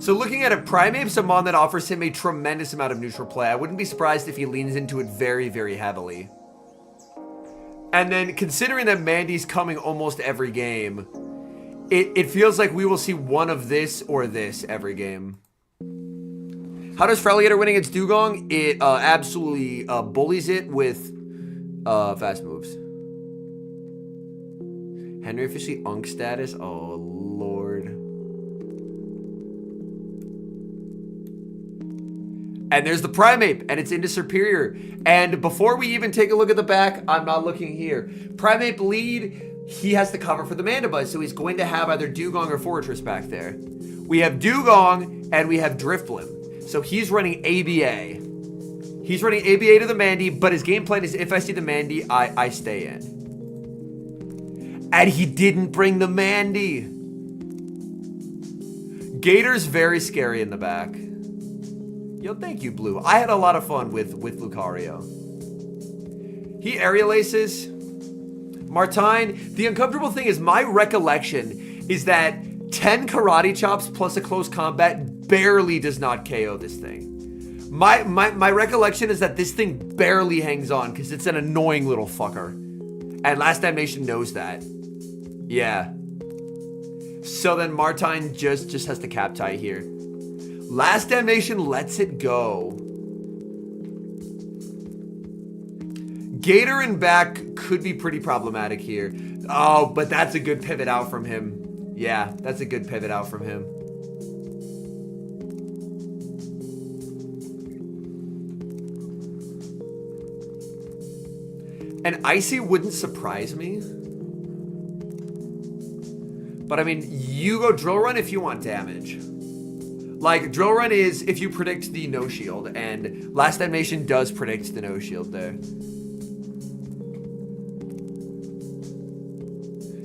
So looking at it, Primeape's a mon that offers him a tremendous amount of neutral play. I wouldn't be surprised if he leans into it very, very heavily. And then considering that Mandy's coming almost every game, it feels like we will see one of this or this every game. How does Feraligatr win against Dugong? It absolutely bullies it with fast moves. Henry officially Unk status? Oh, Lord. And there's the Primeape, and it's into Superior. And before we even take a look at the back, I'm not looking here. Primeape lead, he has to cover for the Mandibuzz, so he's going to have either Dugong or Fortress back there. We have Dugong, and we have Drifblim. So he's running ABA. He's running ABA to the Mandy, but his game plan is if I see the Mandy, I stay in. And he didn't bring the Mandy. Gator's very scary in the back. Yo, thank you, Blue. I had a lot of fun with Lucario. He Aerial Aces. Martine, the uncomfortable thing is my recollection is that 10 Karate Chops plus a close combat barely does not KO this thing. My recollection is that this thing barely hangs on because it's an annoying little fucker. And Last Damnation knows that. Yeah. So then Martine just has to cap tie here. Last Damnation lets it go. Gator in back could be pretty problematic here. Oh, but that's a good pivot out from him. Yeah, that's a good pivot out from him. And Icy wouldn't surprise me. But I mean, you go Drill Run if you want damage. Like, Drill Run is if you predict the no shield, and Last Damnation does predict the no shield there.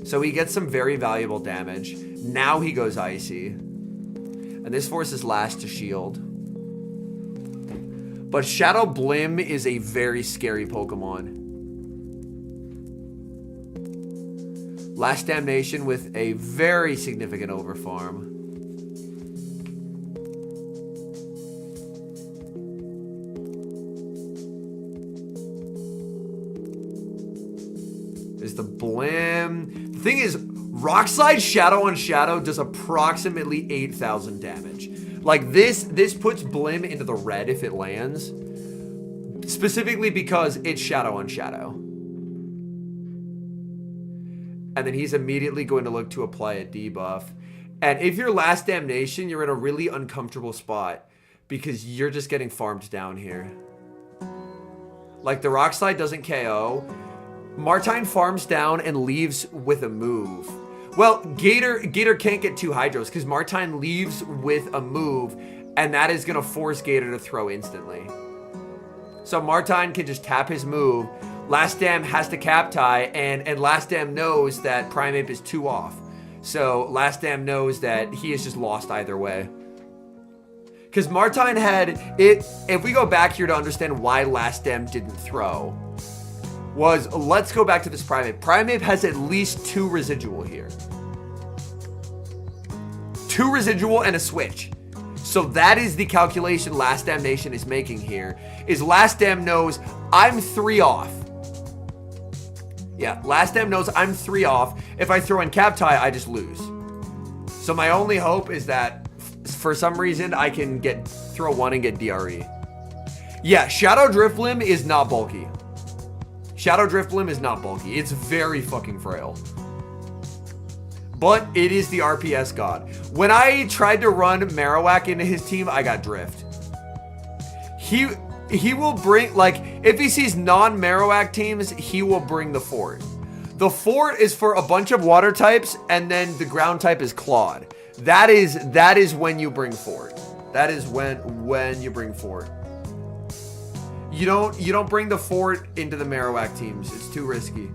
So he gets some very valuable damage. Now he goes Icy. And this forces last to shield. But Shadow Blim is a very scary Pokemon. Last Damnation with a very significant overfarm. There's the Blim. The thing is, Rock Slide Shadow on Shadow does approximately 8,000 damage. Like this puts Blim into the red if it lands. Specifically because it's Shadow on Shadow. And then he's immediately going to look to apply a debuff. And if you're Last Damnation, you're in a really uncomfortable spot because you're just getting farmed down here. Like the Rock Slide doesn't KO. Martine farms down and leaves with a move. Well, Gator can't get two Hydros because Martine leaves with a move, and that is going to force Gator to throw instantly. So Martine can just tap his move. Last Dam has to cap tie, and Last Dam knows that Primeape is 2 off. So Last Dam knows that he is just lost either way. Because Martine had it. If we go back here to understand why Last Dam didn't throw, was let's go back to this Primeape. Primeape has at least 2 residual here. 2 residual and a switch. So that is the calculation Last Damnation is making here. Is Last Dam knows I'm 3 off. Yeah, Last Dam knows I'm 3 off. If I throw in cap tie, I just lose. So my only hope is that for some reason I can throw 1 and get DRE. Yeah, Shadow Drifblim is not bulky. Shadow Drifblim is not bulky. It's very fucking frail. But it is the RPS god. When I tried to run Marowak into his team, I got drift. he will bring, like, if he sees non-Marowak teams, he will bring the fort. The fort is for a bunch of water types, and then the ground type is Claude. That is when you bring fort. That is when you bring fort. You don't bring the fort into the Marowak teams. It's too risky.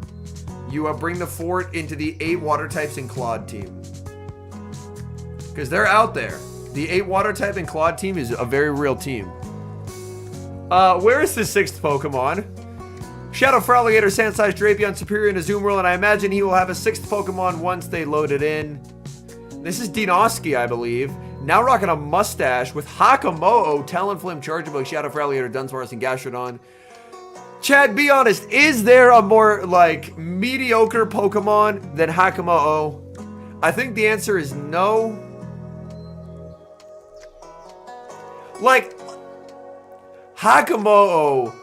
You bring the fort into the 8 water types and Claude team. Because they're out there. The 8 water type and Claude team is a very real team. Where is the 6th Pokemon? Shadow Feraligatr, Sand-sized Drapion, Superior in a Azumarill, and I imagine he will have a 6th Pokemon once they load it in. This is Dinoski, I believe. Now rocking a mustache with Hakamo'o, Talonflame, Charjabug, Shadow Feraligatr, Dunsparce, and Gastrodon. Chad, be honest, is there a more, like, mediocre Pokemon than Hakamo'o? I think the answer is no. Like, Hakamo'o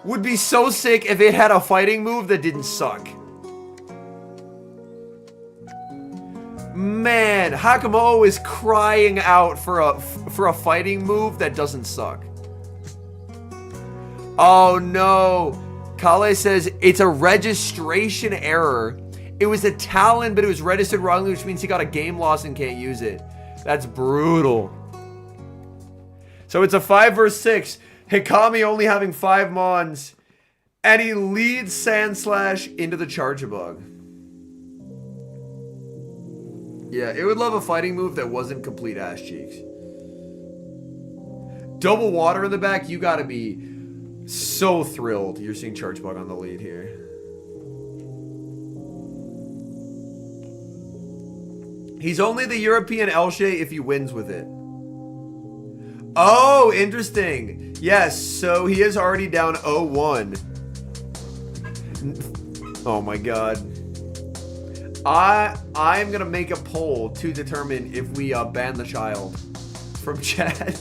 would be so sick if it had a fighting move that didn't suck. Man, Hakamo'o is crying out for a fighting move that doesn't suck. Oh no. Kale says it's a registration error. It was a Talon, but it was registered wrongly, which means he got a game loss and can't use it. That's brutal. So it's a 5 versus 6. Hikami only having 5 Mons. And he leads Sandslash into the Charjabug. Yeah, it would love a fighting move that wasn't complete ass cheeks. Double water in the back, you gotta be so thrilled you're seeing Charjabug on the lead here. He's only the European Elshe if he wins with it. Oh, interesting. Yes, so he is already down 0-1. Oh my god. I'm gonna make a poll to determine if we ban the child from chat.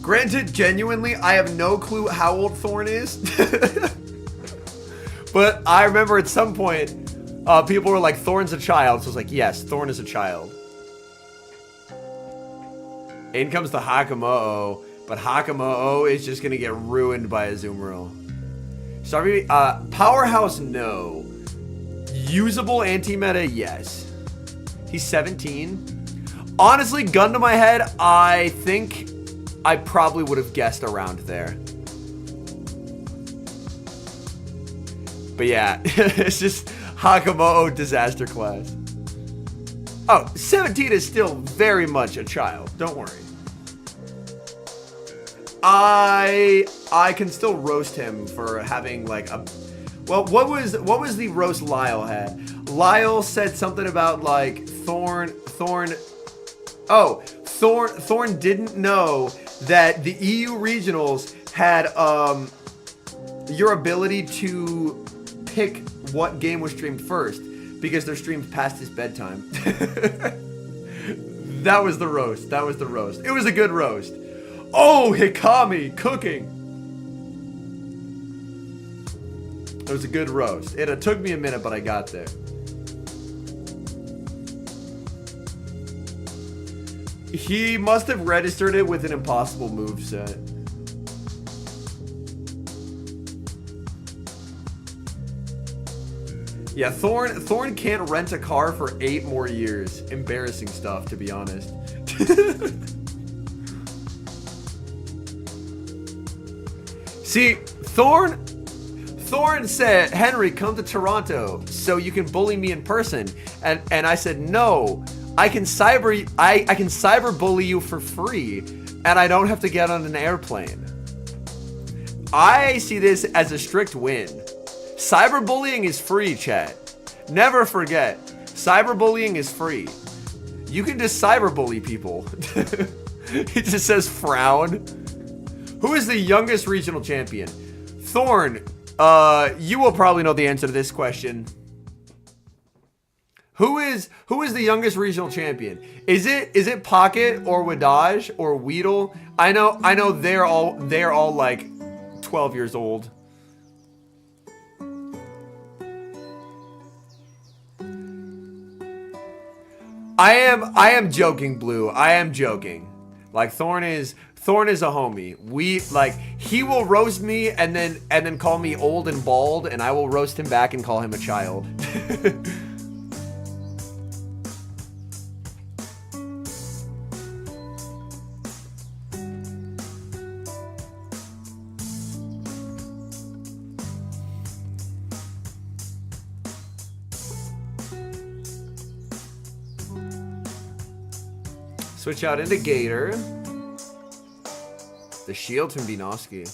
Granted, genuinely, I have no clue how old Thorn is. But I remember at some point, people were like, Thorn's a child. So I was like, yes, Thorn is a child. In comes the Hakamo'o. But Hakamo'o is just going to get ruined by Azumarill. Sorry, Powerhouse, no. Usable anti-meta, yes. He's 17. Honestly, gun to my head, I think I probably would have guessed around there. But yeah, it's just Hakamo'o disaster class. Oh, 17 is still very much a child. Don't worry. I can still roast him for having like a... Well, what was the roast Lyle had? Lyle said something about like Thorn didn't know that the EU regionals had your ability to pick what game was streamed first because they're streamed past his bedtime. That was the roast. That was the roast. It was a good roast. Oh, Hikami cooking. It was a good roast. It took me a minute, but I got there. He must have registered it with an impossible moveset. Yeah, Thorn can't rent a car for 8 more years. Embarrassing stuff, to be honest. See, Thorn said, Henry, come to Toronto so you can bully me in person. And I said, no. I can cyber bully you for free, and I don't have to get on an airplane. I see this as a strict win. Cyberbullying is free, chat. Never forget, cyberbullying is free. You can just cyberbully people. It just says frown. Who is the youngest regional champion? Thorn, you will probably know the answer to this question. Who is the youngest regional champion? Is it Pocket or Wadaj or Weedle? I know they're all like 12 years old. I am joking, Blue. I am joking. Like Thorn is a homie. He will roast me and then call me old and bald, and I will roast him back and call him a child. Switch out into Gator. The shield from Binoski.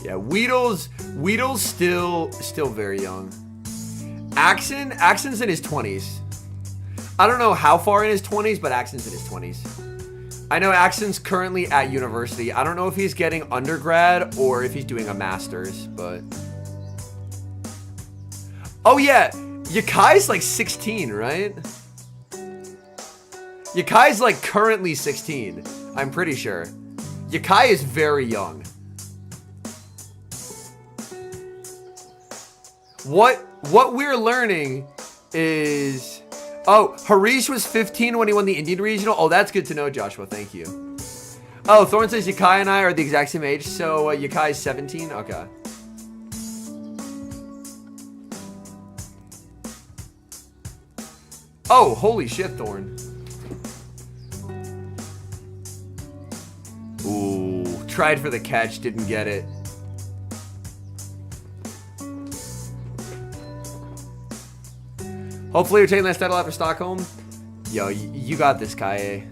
Yeah, Weedle's still very young. Axon's in his 20s. I don't know how far in his 20s, but Axon's in his 20s. I know Axon's currently at university. I don't know if he's getting undergrad or if he's doing a master's, but... Oh yeah, Yakai's like 16, right? Yakai's like currently 16. I'm pretty sure. Yakai is very young. What we're learning is... Oh, Harish was 15 when he won the Indian Regional. Oh, that's good to know, Joshua. Thank you. Oh, Thorn says Yakai and I are the exact same age. So Yakai's 17? Okay. Oh, holy shit, Thorn. Ooh, tried for the catch, didn't get it. Hopefully you're taking that title after Stockholm. Yo, you got this, Kaye.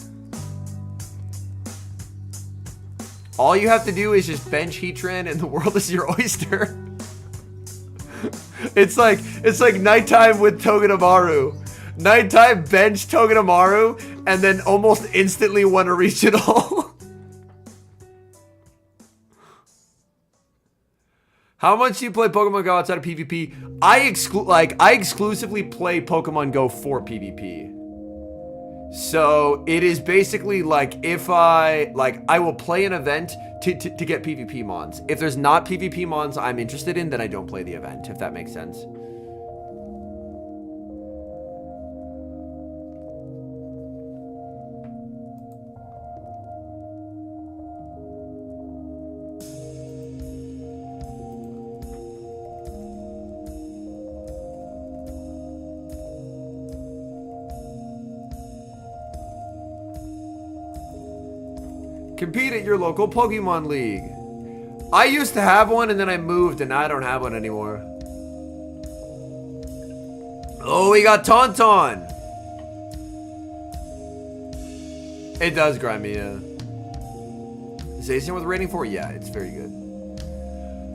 All you have to do is just bench Heatran and the world is your oyster. It's like nighttime with Togedemaru. Nighttime bench Togedemaru and then almost instantly won a regional. How much do you play Pokemon Go outside of PvP? I exclusively play Pokemon Go for PvP. So it is basically like if I will play an event to get PvP mons. If there's not PvP mons I'm interested in, then I don't play the event, if that makes sense. Compete at your local Pokemon League. I used to have one and then I moved and now I don't have one anymore. Oh, we got Tauntaun. It does grind me, yeah. Is Asian with rating 4? Yeah, it's very good.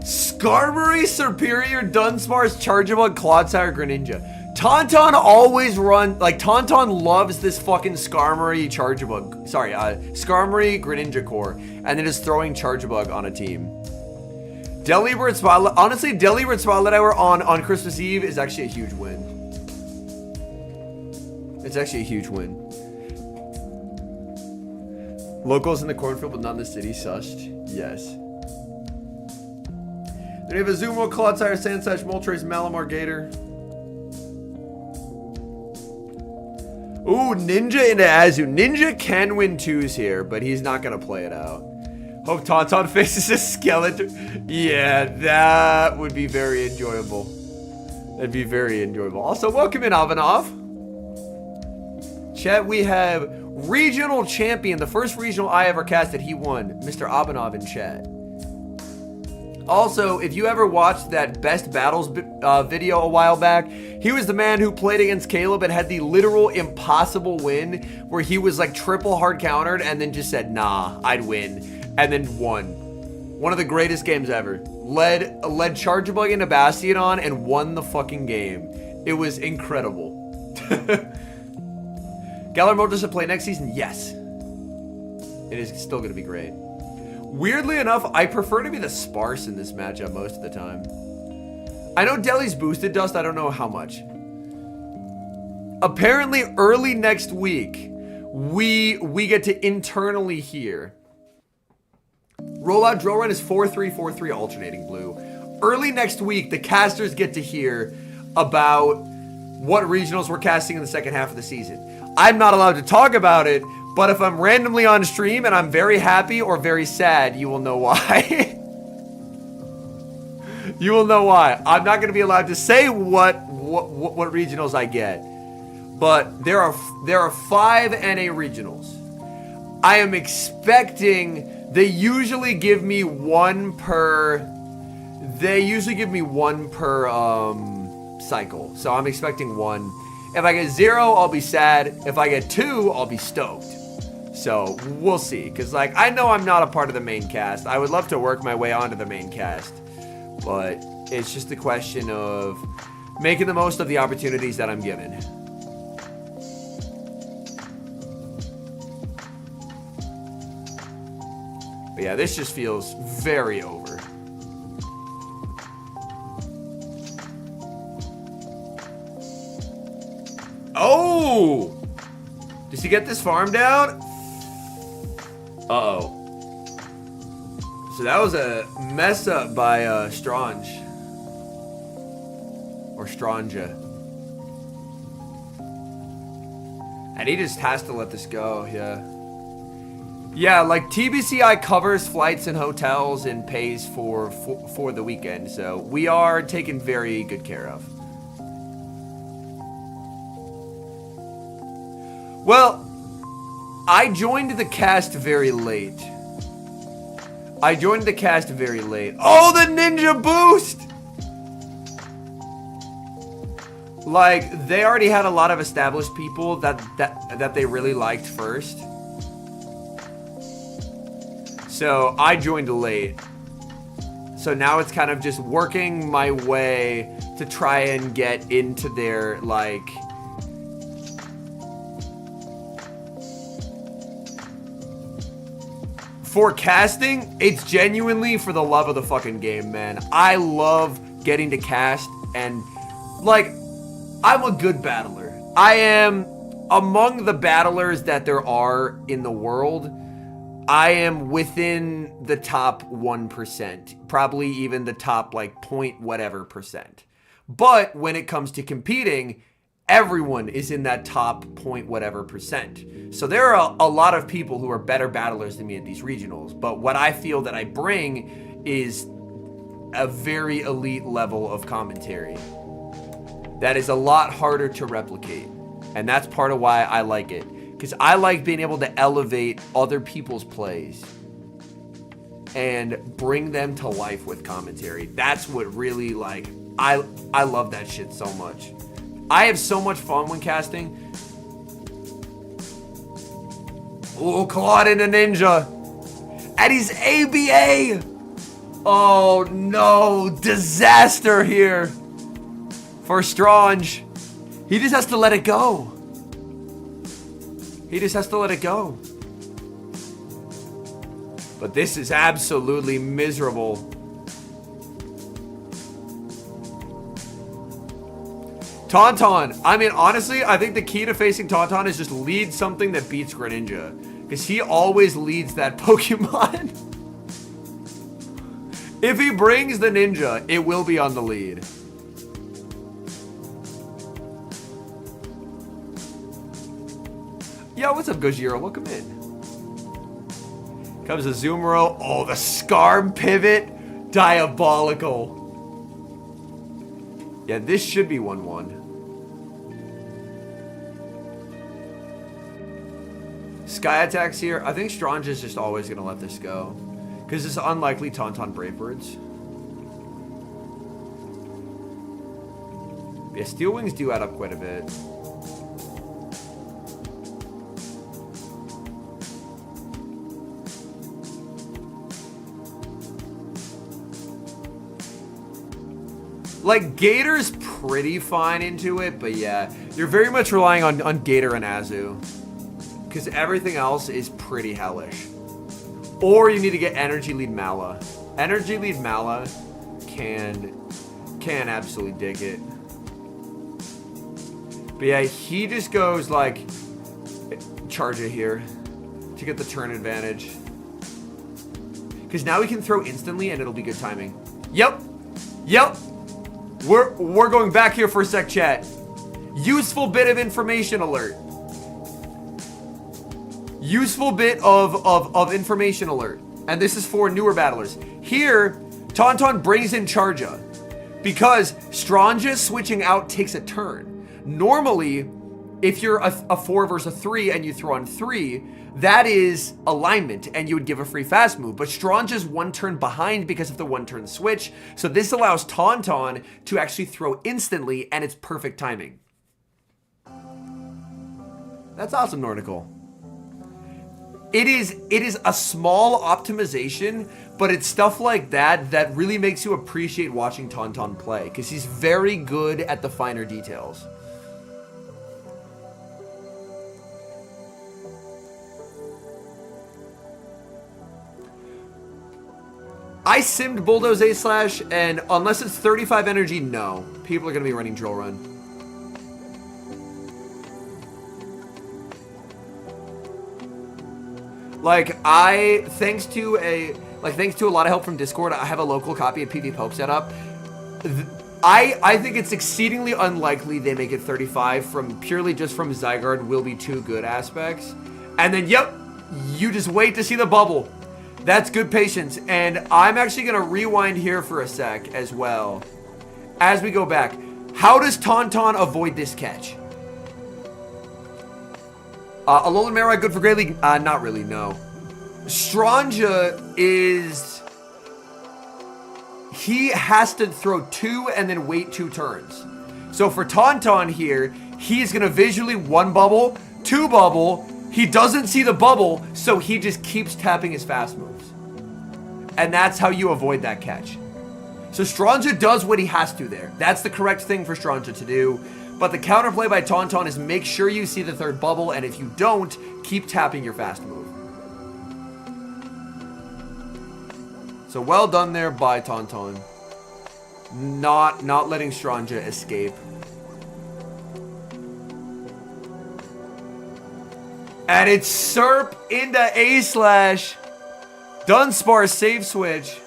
Skarmory, Superior, Dunsparce, Charjabug, Clodsire, Greninja. Tauntaun always Tauntaun loves this fucking Skarmory Charjabug. Sorry, Skarmory Greninja core. And then is throwing Charjabug on a team. Delibird Spotlight. Honestly, Delibird Spotlight Hour on Christmas Eve is actually a huge win. It's actually a huge win. Locals in the cornfield, but not in the city, sussed. Yes. Then we have Azumo, Clodsire, Sandslash, Moltres, Malamar, Gator. Ooh, Ninja into Azu. Ninja can win 2s here, but he's not going to play it out. Hope Tauntaun faces a skeleton. Yeah, that would be very enjoyable. That'd be very enjoyable. Also, welcome in, Avanov. Chat, we have regional champion. The first regional I ever casted, he won. Mr. Abanov in chat. Also, if you ever watched that Best Battles video a while back, he was the man who played against Caleb and had the literal impossible win where he was like triple hard countered and then just said, nah, I'd win. And then won. One of the greatest games ever. Led Charjabug into Bastion and won the fucking game. It was incredible. Galar does it play next season? Yes. It is still going to be great. Weirdly enough, I prefer to be the sparse in this matchup most of the time. I know Delhi's boosted dust. I don't know how much. Apparently, early next week, we get to internally hear. Rollout drill run is 4-3-4-3 alternating blue. Early next week, the casters get to hear about what regionals we're casting in the second half of the season. I'm not allowed to talk about it, but if I'm randomly on stream and I'm very happy or very sad, you will know why. You will know why. I'm not going to be allowed to say what regionals I get, but there are 5 NA regionals. I am expecting. They usually give me one per. Cycle. So I'm expecting 1. If I get 0, I'll be sad. If I get 2, I'll be stoked. So we'll see. Because like I know I'm not a part of the main cast. I would love to work my way onto the main cast, but it's just a question of making the most of the opportunities that I'm given. But yeah, this just feels very over. Oh! Does he get this farm down? Uh-oh. So that was a mess up by Strange. Or Stranja. And he just has to let this go, yeah. Yeah, like TBCI covers flights and hotels and pays for the weekend. So we are taken very good care of. Well, I joined the cast very late. Oh, the ninja boost! Like, they already had a lot of established people that they really liked first. So I joined late. So now it's kind of just working my way to try and get into their, like... For casting, it's genuinely for the love of the fucking game, man. I love getting to cast, and, like, I'm a good battler. I am, among the battlers that there are in the world, I am within the top 1%. Probably even the top, like, point whatever percent. But when it comes to competing, everyone is in that top point whatever percent. So there are a lot of people who are better battlers than me at these regionals. But what I feel that I bring is a very elite level of commentary that is a lot harder to replicate. And that's part of why I like it. Because I like being able to elevate other people's plays and bring them to life with commentary. That's what really, like, I love that shit so much. I have so much fun when casting. Oh, Claude and a ninja. And he's ABA. Oh, no. Disaster here for Strange. He just has to let it go. But this is absolutely miserable. Tauntaun. I mean, honestly, I think the key to facing Tauntaun is just lead something that beats Greninja. Because he always leads that Pokemon. If he brings the ninja, it will be on the lead. Yo, what's up, Gojiro? Welcome in. Comes a Azumarill. Oh, the Scarm pivot. Diabolical. Yeah, this should be 1-1. Sky attacks here. I think Strange is just always going to let this go. Because it's unlikely Tauntaun Brave Birds. Yeah, Steel Wings do add up quite a bit. Like, Gator's pretty fine into it, but yeah, you're very much relying on Gator and Azu. Because everything else is pretty hellish. Or you need to get Energy Lead Mala. Energy Lead Mala can Can absolutely dig it. But yeah, he just goes like charge it here to get the turn advantage. Because now we can throw instantly and it'll be good timing. Yep. Yep. We're going back here for a sec, chat. Useful bit of information alert. Useful bit of information alert. And this is for newer battlers. Here, Tauntaun brings in Charja. Because Stranja switching out takes a turn. Normally, if you're a 4 versus a 3 and you throw on 3, that is alignment and you would give a free fast move. But Stranja's 1 turn behind because of the 1 turn switch. So this allows Tauntaun to actually throw instantly and it's perfect timing. That's awesome, Nordical. It is a small optimization, but it's stuff like that that really makes you appreciate watching Tauntaun play, because he's very good at the finer details. I simmed Bulldoze A/, and unless it's 35 energy, no. People are going to be running Drill Run. Like, thanks to a lot of help from Discord, I have a local copy of PV Poke set up. I think it's exceedingly unlikely they make it 35 from purely just from Zygarde will be too good aspects. And then, yep, you just wait to see the bubble. That's good patience. And I'm actually going to rewind here for a sec as well as we go back. How does Tauntaun avoid this catch? Alolan Marowak good for Great League? Not really, no. Stranja is... He has to throw 2 and then wait 2 turns. So for Tauntaun here, he's going to visually 1 bubble, 2 bubble. He doesn't see the bubble, so he just keeps tapping his fast moves. And that's how you avoid that catch. So Stranja does what he has to there. That's the correct thing for Stranja to do. But the counterplay by Tauntaun is make sure you see the 3rd bubble, and if you don't, keep tapping your fast move. So well done there by Tauntaun. Not letting Stranja escape. And it's Serp into A/. Dunsparce save switch.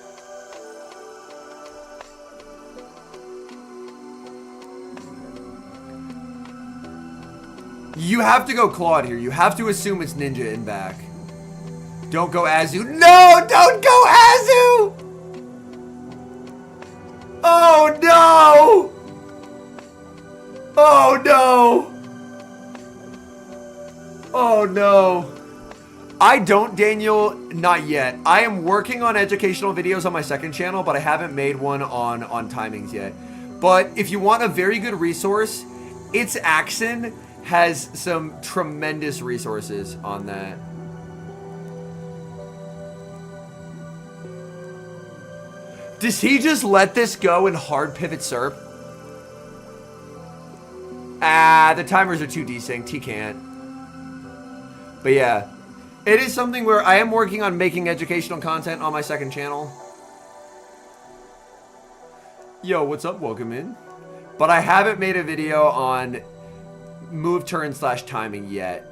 You have to go Claude here. You have to assume it's Ninja in back. Don't go Azu. No, don't go Azu! Oh no! Oh no! Oh no. I don't, Daniel, not yet. I am working on educational videos on my 2nd channel, but I haven't made one on timings yet. But if you want a very good resource, It's Axon has some tremendous resources on that. Does he just let this go and hard pivot Serp? Ah, the timers are too desynced. He can't. But yeah, it is something where I am working on making educational content on my 2nd channel. Yo, what's up? Welcome in. But I haven't made a video on move turn / timing yet.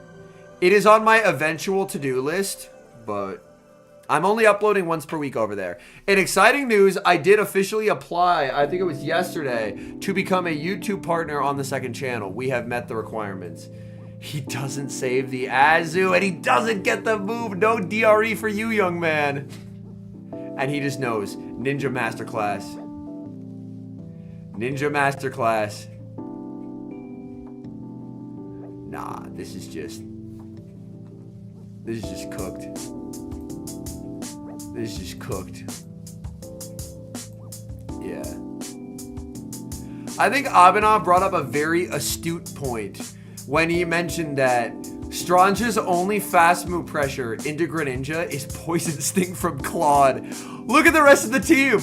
It is on my eventual to-do list, but I'm only uploading once per week over there. In exciting news, I did officially apply, I think it was yesterday, to become a YouTube partner on the 2nd channel. We have met the requirements. He doesn't save the Azu, and he doesn't get the move. No DRE for you, young man. And he just knows. Ninja Masterclass. Ninja Masterclass. Nah, this is just cooked. This is just cooked. Yeah. I think Abhinav brought up a very astute point when he mentioned that Strange's only fast move pressure into Greninja is Poison Sting from Claude. Look at the rest of the team.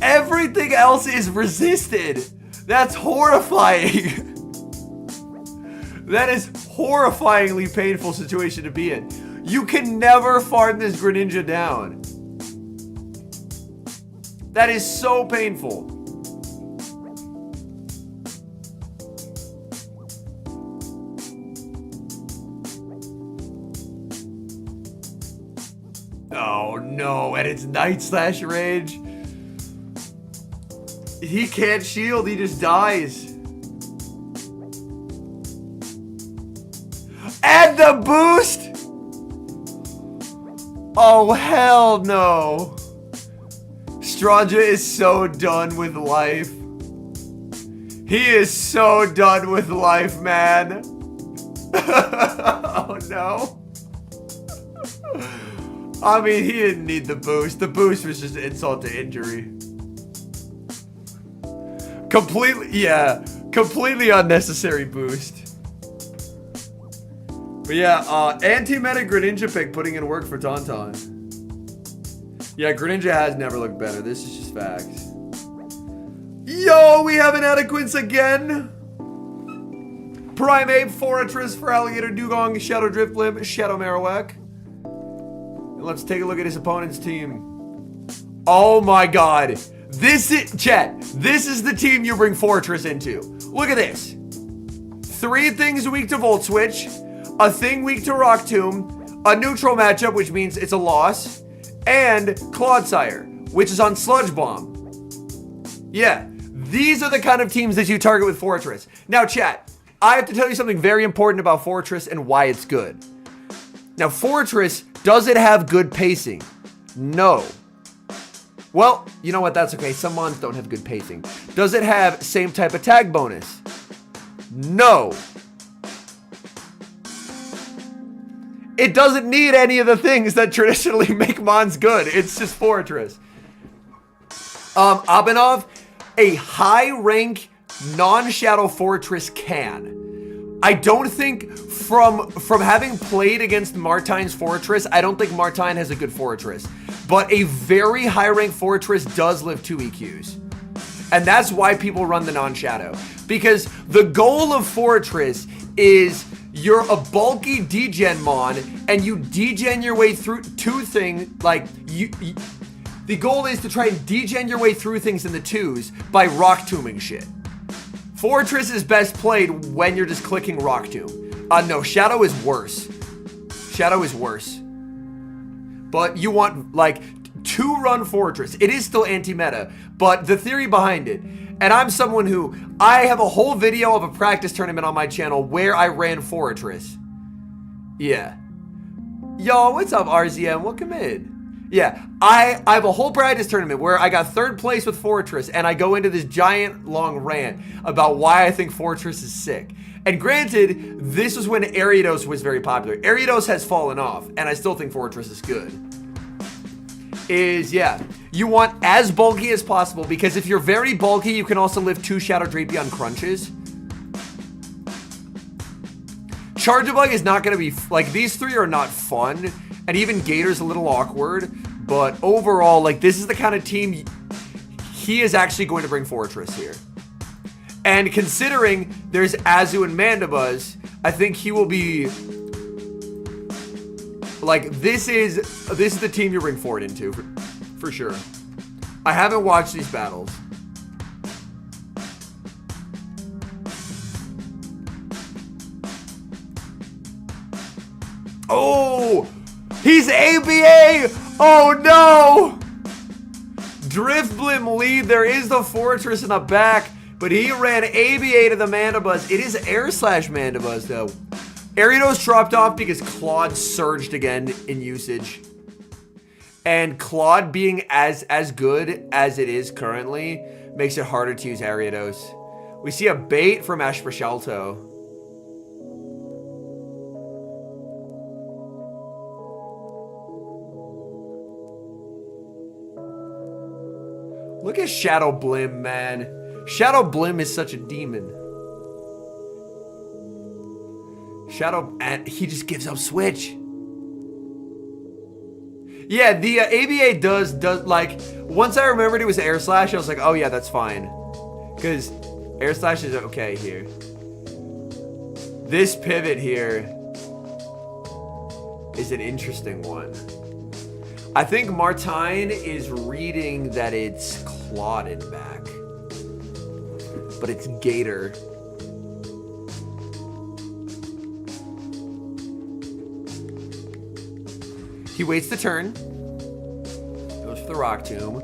Everything else is resisted. That's horrifying. That is horrifyingly painful situation to be in. You can never farm this Greninja down. That is so painful. Oh no, and it's Night Slash Rage. He can't shield, he just dies. And the boost! Oh hell no. Straja is so done with life. He is so done with life, man. Oh no. I mean, he didn't need the boost. The boost was just insult to injury. Completely unnecessary boost. But yeah, anti-meta Greninja pick putting in work for Tauntaun. Yeah, Greninja has never looked better. This is just facts. Yo, we have an Adequince again. Primeape, Fortress, Feraligatr, Dugong, Shadow Drifblim, Shadow Marowak. And let's take a look at his opponent's team. Oh my god. This is, chat, this is the team you bring Fortress into. Look at this. 3 things weak to Volt Switch, a thing weak to Rock Tomb, a neutral matchup, which means it's a loss, and Clodsire, which is on Sludge Bomb. Yeah, these are the kind of teams that you target with Fortress. Now, chat, I have to tell you something very important about Fortress and why it's good. Now, Fortress, does it have good pacing? No. Well, you know what? That's okay. Some mons don't have good pacing. Does it have same type of tag bonus? No. It doesn't need any of the things that traditionally make mons good. It's just Fortress. Abhinav, a high rank non-Shadow Fortress can. I don't think from having played against Martine's Fortress, I don't think Martine has a good Fortress. But a very high rank Fortress does live 2 EQs. And that's why people run the non-Shadow. Because the goal of Fortress is you're a bulky degen mon and you degen your way through 2 things, like the goal is to try and degen your way through things in the 2s by rock tombing shit. Fortress is best played when you're just clicking rock tomb. No, Shadow is worse. Shadow is worse. But you want like 2-run Fortress. It is still anti-meta, but the theory behind it, and I'm someone who, I have a whole video of a practice tournament on my channel where I ran Fortress. Yeah. Yo, what's up, RZM? Welcome in. Yeah, I have a whole practice tournament where I got 3rd place with Fortress, and I go into this giant long rant about why I think Fortress is sick. And granted, this was when Ariados was very popular. Ariados has fallen off, and I still think Fortress is good. Yeah, you want as bulky as possible, because if you're very bulky, you can also live 2 Shadow Drapion crunches. Charjabug is not going to be, like, these 3 are not fun, and even Gator's a little awkward, but overall, like, this is the kind of team he is actually going to bring Fortress here. And considering there's Azu and Mandibuzz, I think he will be, like, this is the team you bring forward into, for sure. I haven't watched these battles. Oh, he's ABA. Oh no. Drifblim lead. There is the Fortress in the back, but he ran ABA to the Mandibuzz. It is Air Slash Mandibuzz though. Ariados dropped off because Claude surged again in usage. And Claude being as good as it is currently makes it harder to use Ariados. We see a bait from Ashprashalto. Look at Shadow Blim, man. Shadow Blim is such a demon. And he just gives up switch. Yeah, the ABA does like, once I remembered it was Air Slash, I was like, oh yeah, that's fine. Because Air Slash is okay here. This pivot here is an interesting one. I think Martine is reading that it's Claudin back. But it's Gator. He waits the turn. the Rock Tomb.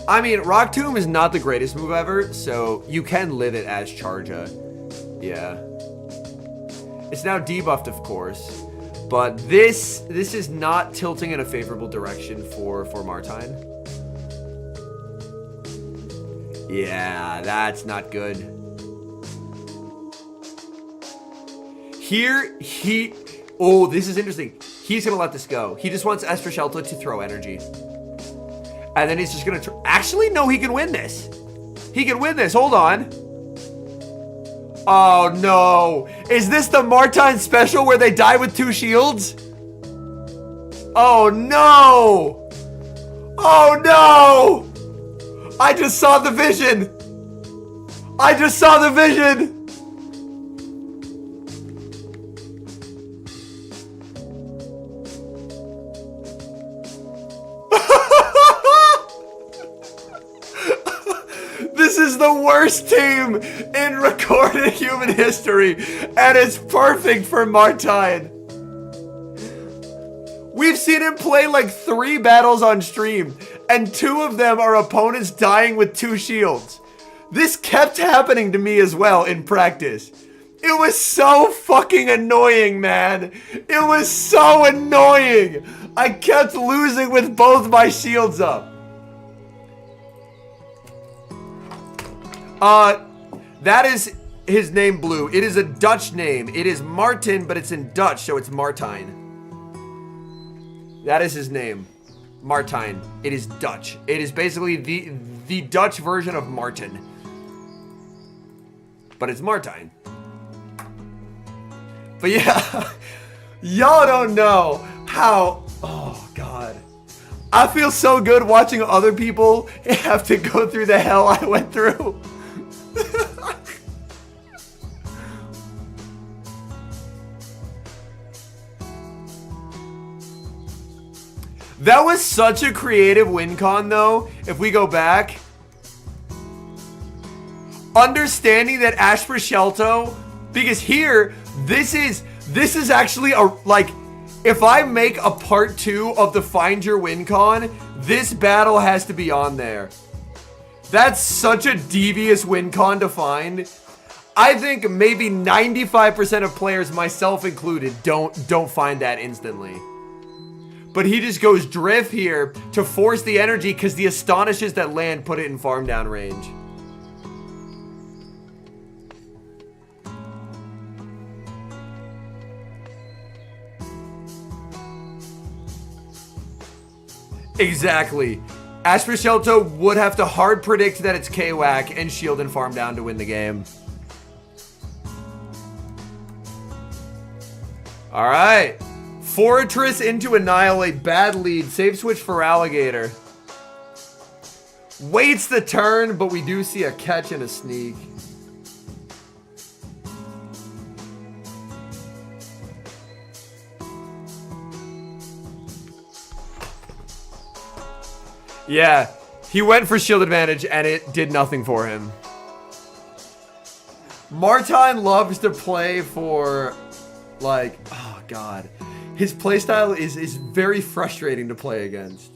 I mean, Rock Tomb is not the greatest move ever, so you can live it as Charja. Yeah. It's now debuffed, of course. But this is not tilting in a favorable direction for Martine. Yeah, that's not good. Here, oh, this is interesting. He's gonna let this go. He just wants Estrashelta to throw energy. And then he's just gonna, actually, no, he can win this. He can win this, hold on. Oh no. Is this the Martine special where they die with 2 shields? Oh no. Oh no. I just saw the vision. I just saw the vision. This is the worst team in recorded human history, and it's perfect for Martine. We've seen him play like 3 battles on stream, and 2 of them are opponents dying with 2 shields. This kept happening to me as well in practice. It was so fucking annoying, man. It was so annoying. I kept losing with both my shields up. That is his name, Blue. It is a Dutch name. It is Martin, but it's in Dutch, so it's Martine. That is his name. Martine. It is Dutch. It is basically the Dutch version of Martin. But it's Martine. But yeah, y'all don't know how, oh God. I feel so good watching other people have to go through the hell I went through. That was such a creative win con though, if we go back. Understanding that Asprashelto, because here, this is actually a, like, if I make a part 2 of the Find Your Win con, this battle has to be on there. That's such a devious win con to find. I think maybe 95% of players, myself included, don't find that instantly. But he just goes drift here to force the energy because the Astonishes that land put it in farm down range. Exactly. Asprashelto would have to hard predict that it's K-Whack and shield and farm down to win the game. Alright. Fortress into Annihilate. Bad lead. Save switch for Alligator. Waits the turn, but we do see a catch and a sneak. Yeah, he went for shield advantage and it did nothing for him. Martine loves to play for, like, oh God. His playstyle is very frustrating to play against.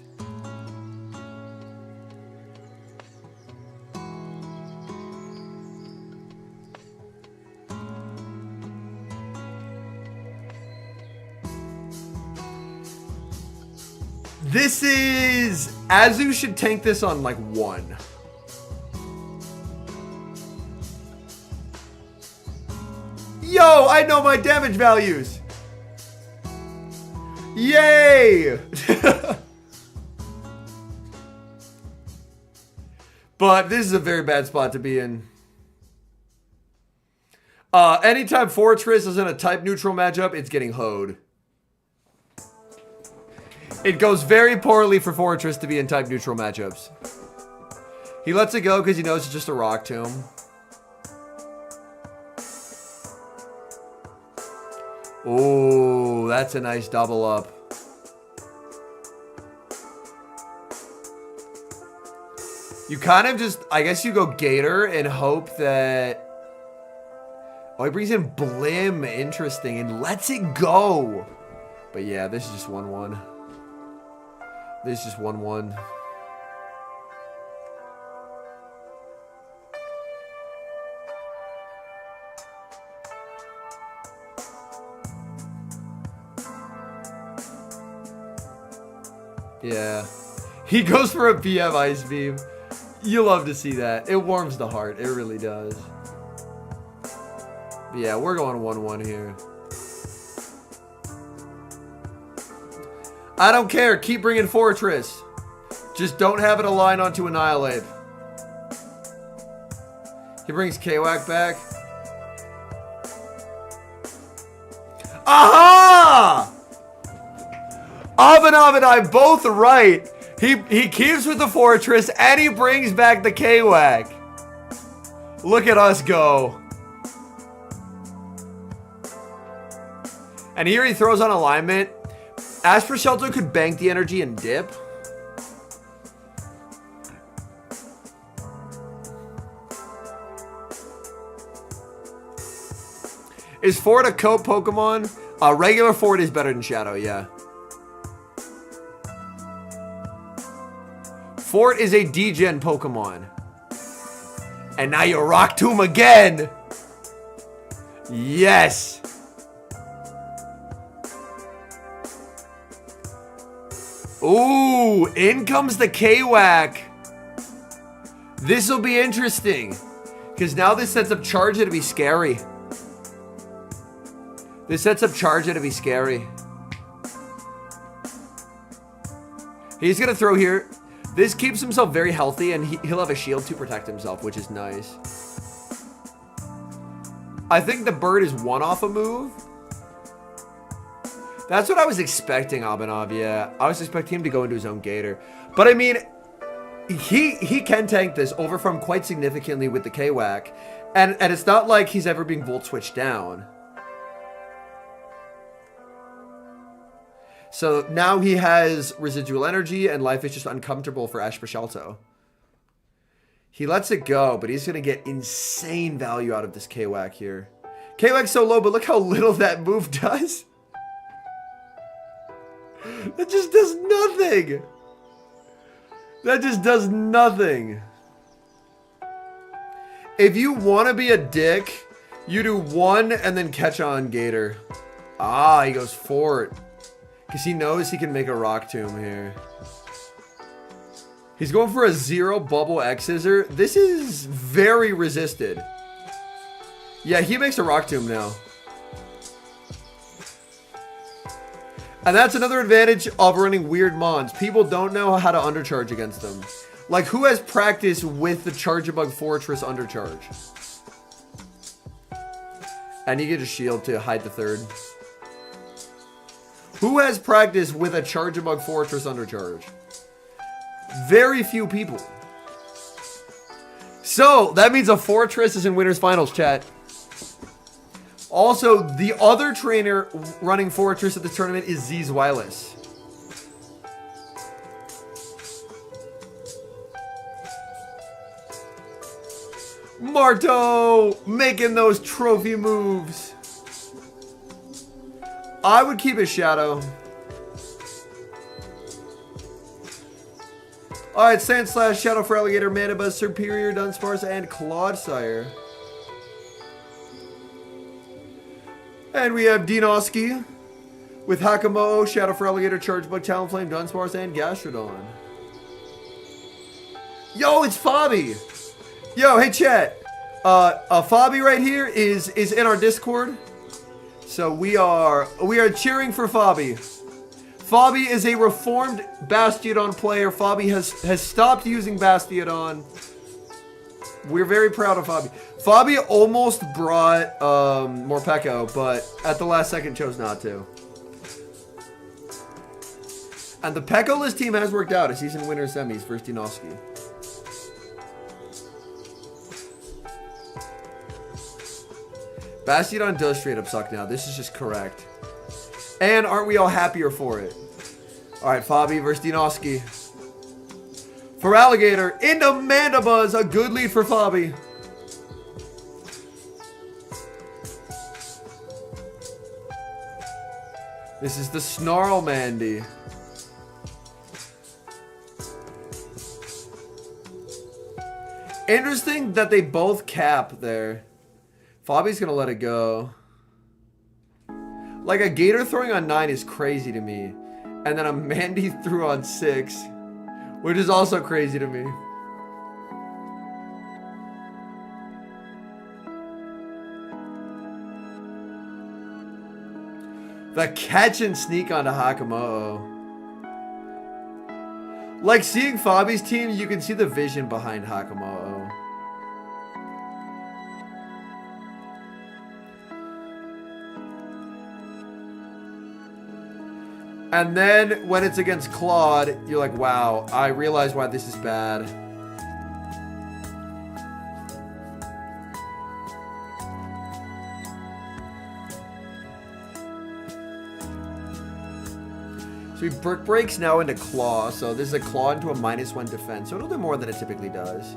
This is... Azu should tank this on, like, 1. Yo, I know my damage values! Yay! But this is a very bad spot to be in. Anytime Fortress is in a type neutral matchup, it's getting hoed. It goes very poorly for Fortress to be in type neutral matchups. He lets it go because he knows it's just a Rock Tomb. Oh, that's a nice double up. You kind of just, I guess you go Gator and hope that... Oh, he brings in Blim, interesting, and lets it go. But yeah, this is just 1-1. This is just 1-1. Yeah. He goes for a PM Ice Beam. You love to see that. It warms the heart. It really does. But yeah, we're going 1-1 here. I don't care. Keep bringing Fortress. Just don't have it align onto Annihilate. He brings K-Wack back. Aha! Abhinav and I both right. He keeps with the Fortress and he brings back the K-Wack. Look at us go. And here he throws on alignment. Asper Shelter could bank the energy and dip. Is Fort a cope Pokemon? Regular Fort is better than Shadow, yeah. Fort is a D-Gen Pokemon. And now you Rock Tomb again. Yes. Ooh, in comes the K-Wack. This will be interesting. Because now this sets up Charger to be scary. This sets up Charger to be scary. He's going to throw here. This keeps himself very healthy, and he'll have a shield to protect himself, which is nice. I think the bird is one off a move. That's what I was expecting, Abhinav, yeah. I was expecting him to go into his own Gator. But, I mean, he can tank this over from quite significantly with the K-Wack. And it's not like he's ever being Volt Switched down. So now he has residual energy, and life is just uncomfortable for Ash Shelto. He lets it go, but he's going to get insane value out of this K-Wack here. K-Wack's so low, but look how little that move does. That just does nothing. That just does nothing. If you want to be a dick, you do one and then catch on Gator. Ah, he goes for it. Because he knows he can make a Rock Tomb here. He's going for a 0 Bubble X Scissor. This is very resisted. Yeah, he makes a Rock Tomb now. And that's another advantage of running weird Mons. People don't know how to undercharge against them. Like, who has practice with the Charjabug Fortress undercharge? And you get a shield to hide the third. Who has practice with a Charjabug Fortress undercharge? Very few people. So, that means a Fortress is in Winners Finals, chat. Also, the other trainer running Fortress at the tournament is Z's Wireless. Marto making those trophy moves. I would keep his Shadow. Alright, Sandslash, Shadow for Alligator, Manabuzz, Superior, Dunsparce, and Clodsire. And we have Dinoski with Hakamo, Shadow for Alligator, Chargebug, Talonflame, Dunsparce, and Gastrodon. Yo, it's Fabi! Yo, hey chat. Fabi right here is in our Discord. So we are cheering for Fabi. Fabi is a reformed Bastiodon player. Fabi has stopped using Bastiodon. We're very proud of Fabi. Fabi almost brought Morpeko, but at the last second chose not to. And the Peckoless team has worked out as he's in winner semis for Dinoski. Bastiodon does straight up suck now. This is just correct. And aren't we all happier for it? Alright, Fabi versus Dinoski. For Alligator, into Mandibuzz. A good lead for Fabi. This is the Snarl Mandy. Interesting that they both cap there. Fabi's gonna let it go. Like, a Gator throwing on 9 is crazy to me. And then a Mandy threw on 6, which is also crazy to me. The catch and sneak onto Hakamoto. Like, seeing Fabi's team, you can see the vision behind Hakamoto. And then, when it's against Claude, you're like, wow, I realize why this is bad. So he breaks now into Claw. So this is a Claw into a -1 defense. So it'll do more than it typically does.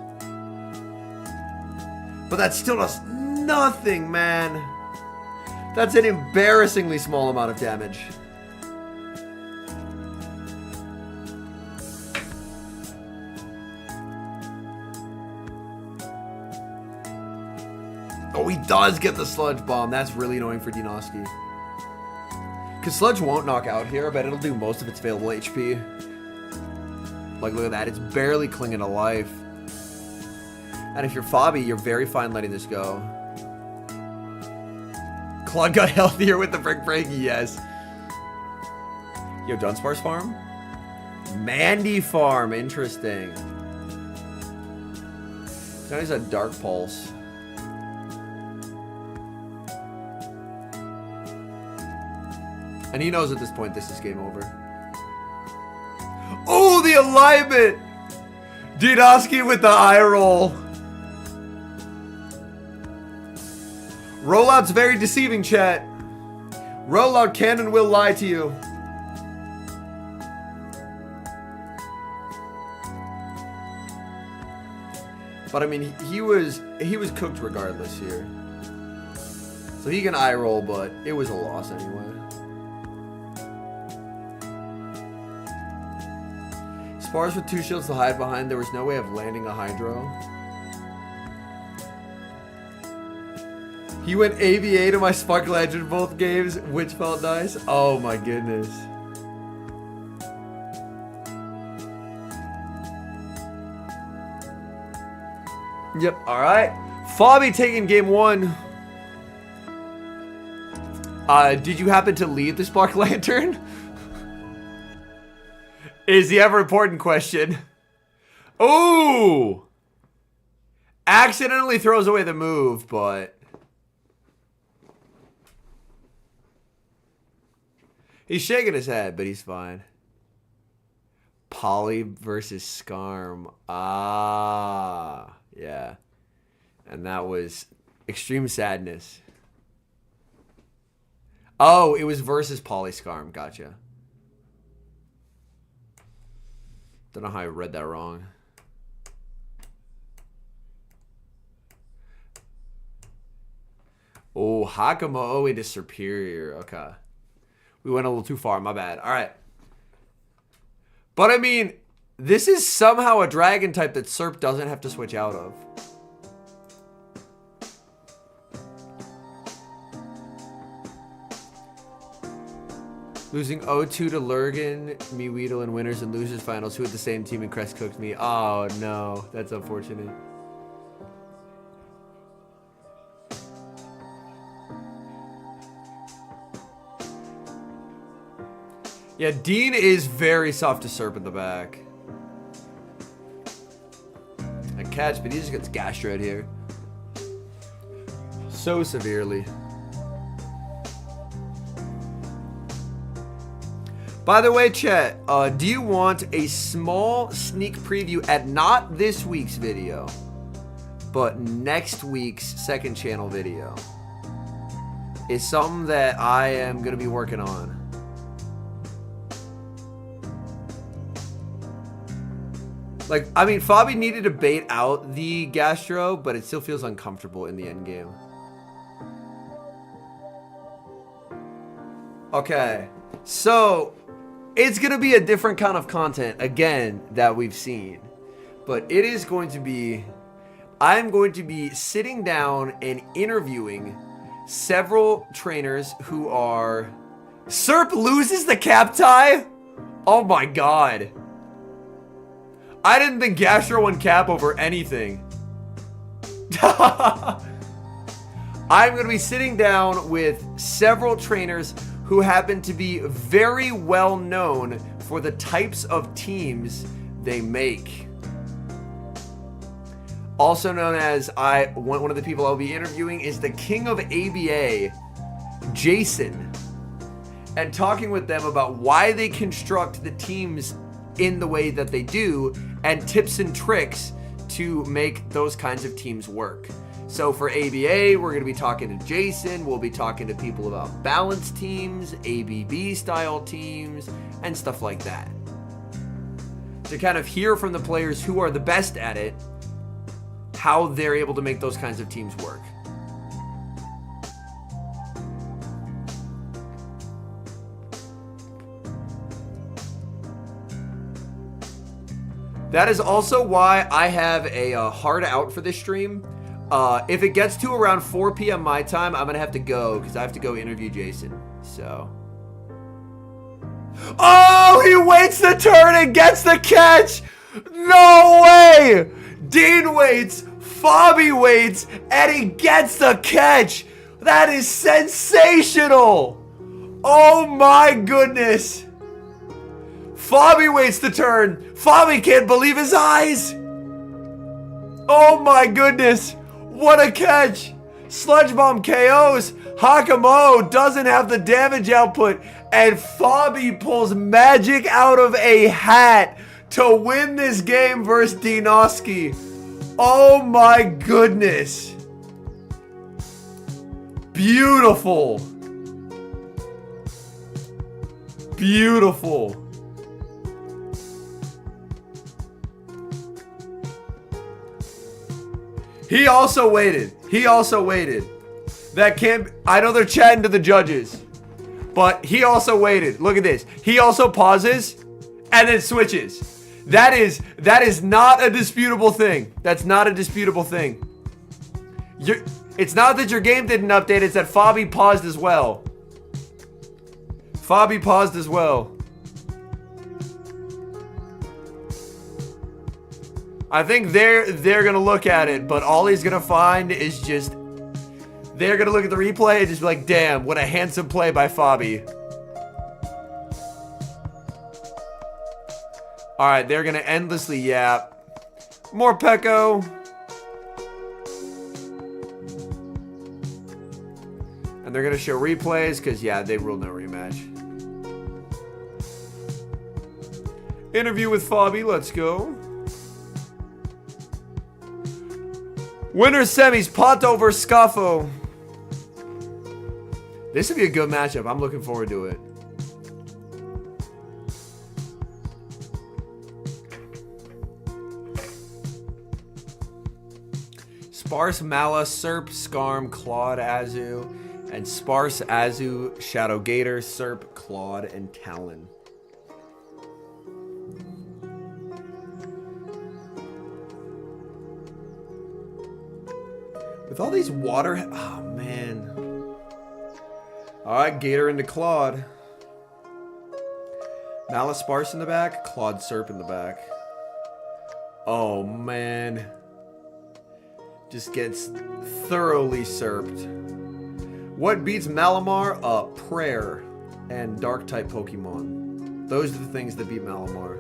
But that still does nothing, man. That's an embarrassingly small amount of damage. Oh, he does get the Sludge Bomb. That's really annoying for Dinoski. Because Sludge won't knock out here, but it'll do most of its available HP. Like, look at that. It's barely clinging to life. And if you're Fabi, you're very fine letting this go. Claude got healthier with the Brick Break? Yes. Yo, Dunsparce farm? Mandy farm. Interesting. So now he's a Dark Pulse. And he knows at this point this is game over. Oh, the alignment! Dinoski with the eye roll. Rollout's very deceiving, chat. Rollout can and will lie to you. But I mean, he was cooked regardless here. So he can eye roll, but it was a loss anyway. Spars with 2 shields to hide behind. There was no way of landing a Hydro. He went AVA to my Sparkle Edge in both games, which felt nice. Oh my goodness. Yep, alright. Fabi taking game 1. Did you happen to lead the Spark Lantern? Is the ever important question. Ooh! Accidentally throws away the move, but he's shaking his head, but he's fine. Poly versus Skarm. Ah, yeah. And that was extreme sadness. Oh, it was versus Poly Skarm. Gotcha. Don't know how I read that wrong. Oh, Hakamoto into Superior. Okay. We went a little too far. My bad. All right. But I mean, this is somehow a dragon type that Serp doesn't have to switch out of. Losing 0-2 to Lurgan, me, Weedle, and winners and losers finals. Who had the same team and Crest cooked me? Oh, no. That's unfortunate. Yeah, Dean is very soft to Serp in the back. And catch, but he just gets gashed right here. So severely. By the way, chat, do you want a small sneak preview at not this week's video, but next week's second channel video? It's something that I am going to be working on. Like, I mean, Fabi needed to bait out the Gastro, but it still feels uncomfortable in the end game. Okay, so it's going to be a different kind of content, again, that we've seen. But it is going to be, I'm going to be sitting down and interviewing several trainers who are... Serp loses the cap tie? Oh my god. I didn't think Gastro won cap over anything. I'm going to be sitting down with several trainers who happen to be very well known for the types of teams they make. Also known as, one of the people I'll be interviewing is the king of ABA, Jason, and talking with them about why they construct the teams in the way that they do and tips and tricks to make those kinds of teams work. So for ABA, we're going to be talking to Jason. We'll be talking to people about balanced teams, ABB style teams, and stuff like that. To kind of hear from the players who are the best at it, how they're able to make those kinds of teams work. That is also why I have a hard out for this stream. If it gets to around 4 p.m. my time, I'm going to have to go because I have to go interview Jason. So. Oh, he waits the turn and gets the catch. No way. Dean waits, Fabi waits, and he gets the catch. That is sensational. Oh my goodness. Fabi waits the turn. Fabi can't believe his eyes. Oh my goodness. What a catch. Sludge Bomb KOs. Hakamo doesn't have the damage output. And Fabi pulls magic out of a hat to win this game versus Dinoski. Oh my goodness. Beautiful. Beautiful. He also waited. He also waited. That can't... I know they're chatting to the judges. But he also waited. Look at this. He also pauses and then switches. That is not a disputable thing. That's not a disputable thing. It's not that your game didn't update. It's that Fabi paused as well. Fabi paused as well. I think they're gonna look at it, but all he's gonna find is just they're gonna look at the replay and just be like, damn, what a handsome play by Fabi. Alright, they're gonna endlessly yap. More Pecco. And they're gonna show replays, because yeah, they ruled no rematch. Interview with Fabi, let's go. Winner semis, Pato versus Scafo. This would be a good matchup. I'm looking forward to it. Sparse, Mala, Serp, Skarm, Claude, Azu, and Sparse, Azu, Shadow Gator, Serp, Claude, and Talon. With all these water... Oh, man. Alright, Gator into Claude. Malice Sparse in the back. Claude Serp in the back. Oh, man. Just gets thoroughly serped. What beats Malamar? Prayer and Dark-type Pokemon. Those are the things that beat Malamar.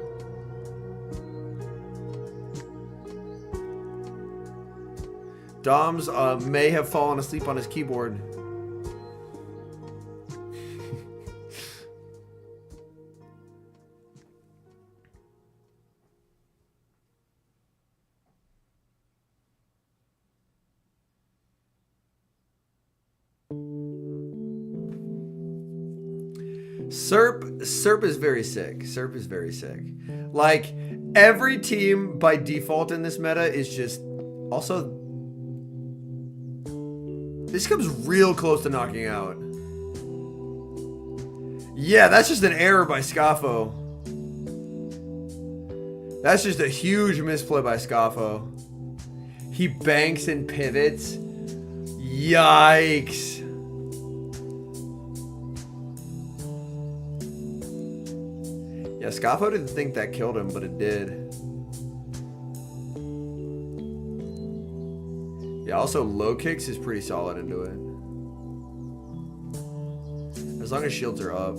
Doms may have fallen asleep on his keyboard. Serp is very sick. Serp is very sick. Like, every team by default in this meta is just... Also... This comes real close to knocking out. Yeah, that's just an error by Scafo. That's just a huge misplay by Scafo. He banks and pivots. Yikes. Yeah, Scoffo didn't think that killed him, but it did. Yeah, also low kicks is pretty solid into it. As long as shields are up.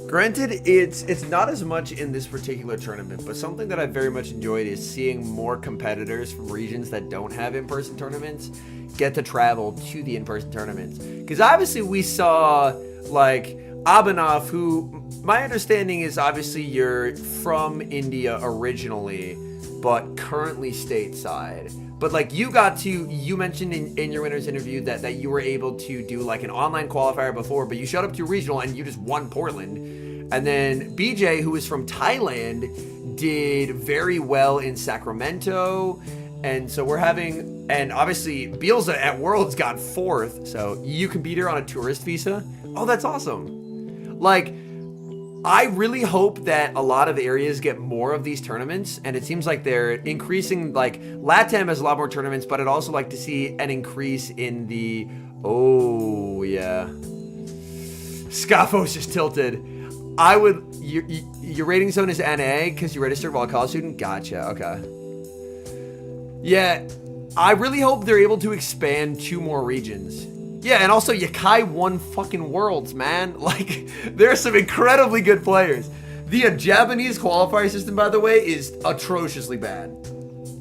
Granted, it's not as much in this particular tournament, but something that I very much enjoyed is seeing more competitors from regions that don't have in-person tournaments get to travel to the in-person tournaments. Because obviously we saw, like, Abhinav, who, my understanding is obviously you're from India originally, but currently stateside. But like you mentioned in your winner's interview that you were able to do like an online qualifier before, but you showed up to regional and you just won Portland. And then BJ, who is from Thailand, did very well in Sacramento. And so we're having, and obviously Bielsa at Worlds got 4th. So you can beat her on a tourist visa. Oh, that's awesome. Like, I really hope that a lot of areas get more of these tournaments, and it seems like they're increasing. Like LATAM has a lot more tournaments, but I'd also like to see an increase in the, oh yeah, Scafo's just tilted. I would, your rating zone is NA because you registered while a college student? Gotcha, okay. Yeah, I really hope they're able to expand 2 more regions. Yeah, and also Yakai won fucking Worlds, man. Like, there are some incredibly good players. The Japanese qualifier system, by the way, is atrociously bad.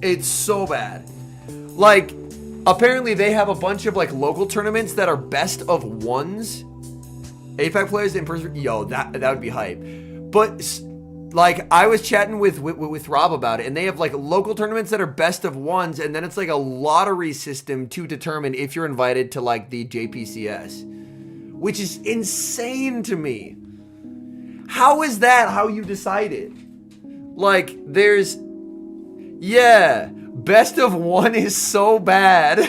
It's so bad. Like, apparently they have a bunch of, like, local tournaments that are best of 1s. APAC players in person, yo, that would be hype. But, like, I was chatting with Rob about it, and they have, like, local tournaments that are best of 1s, and then it's, like, a lottery system to determine if you're invited to, like, the JPCS, which is insane to me. How is that how you decided? Like, there's, yeah, best of 1 is so bad.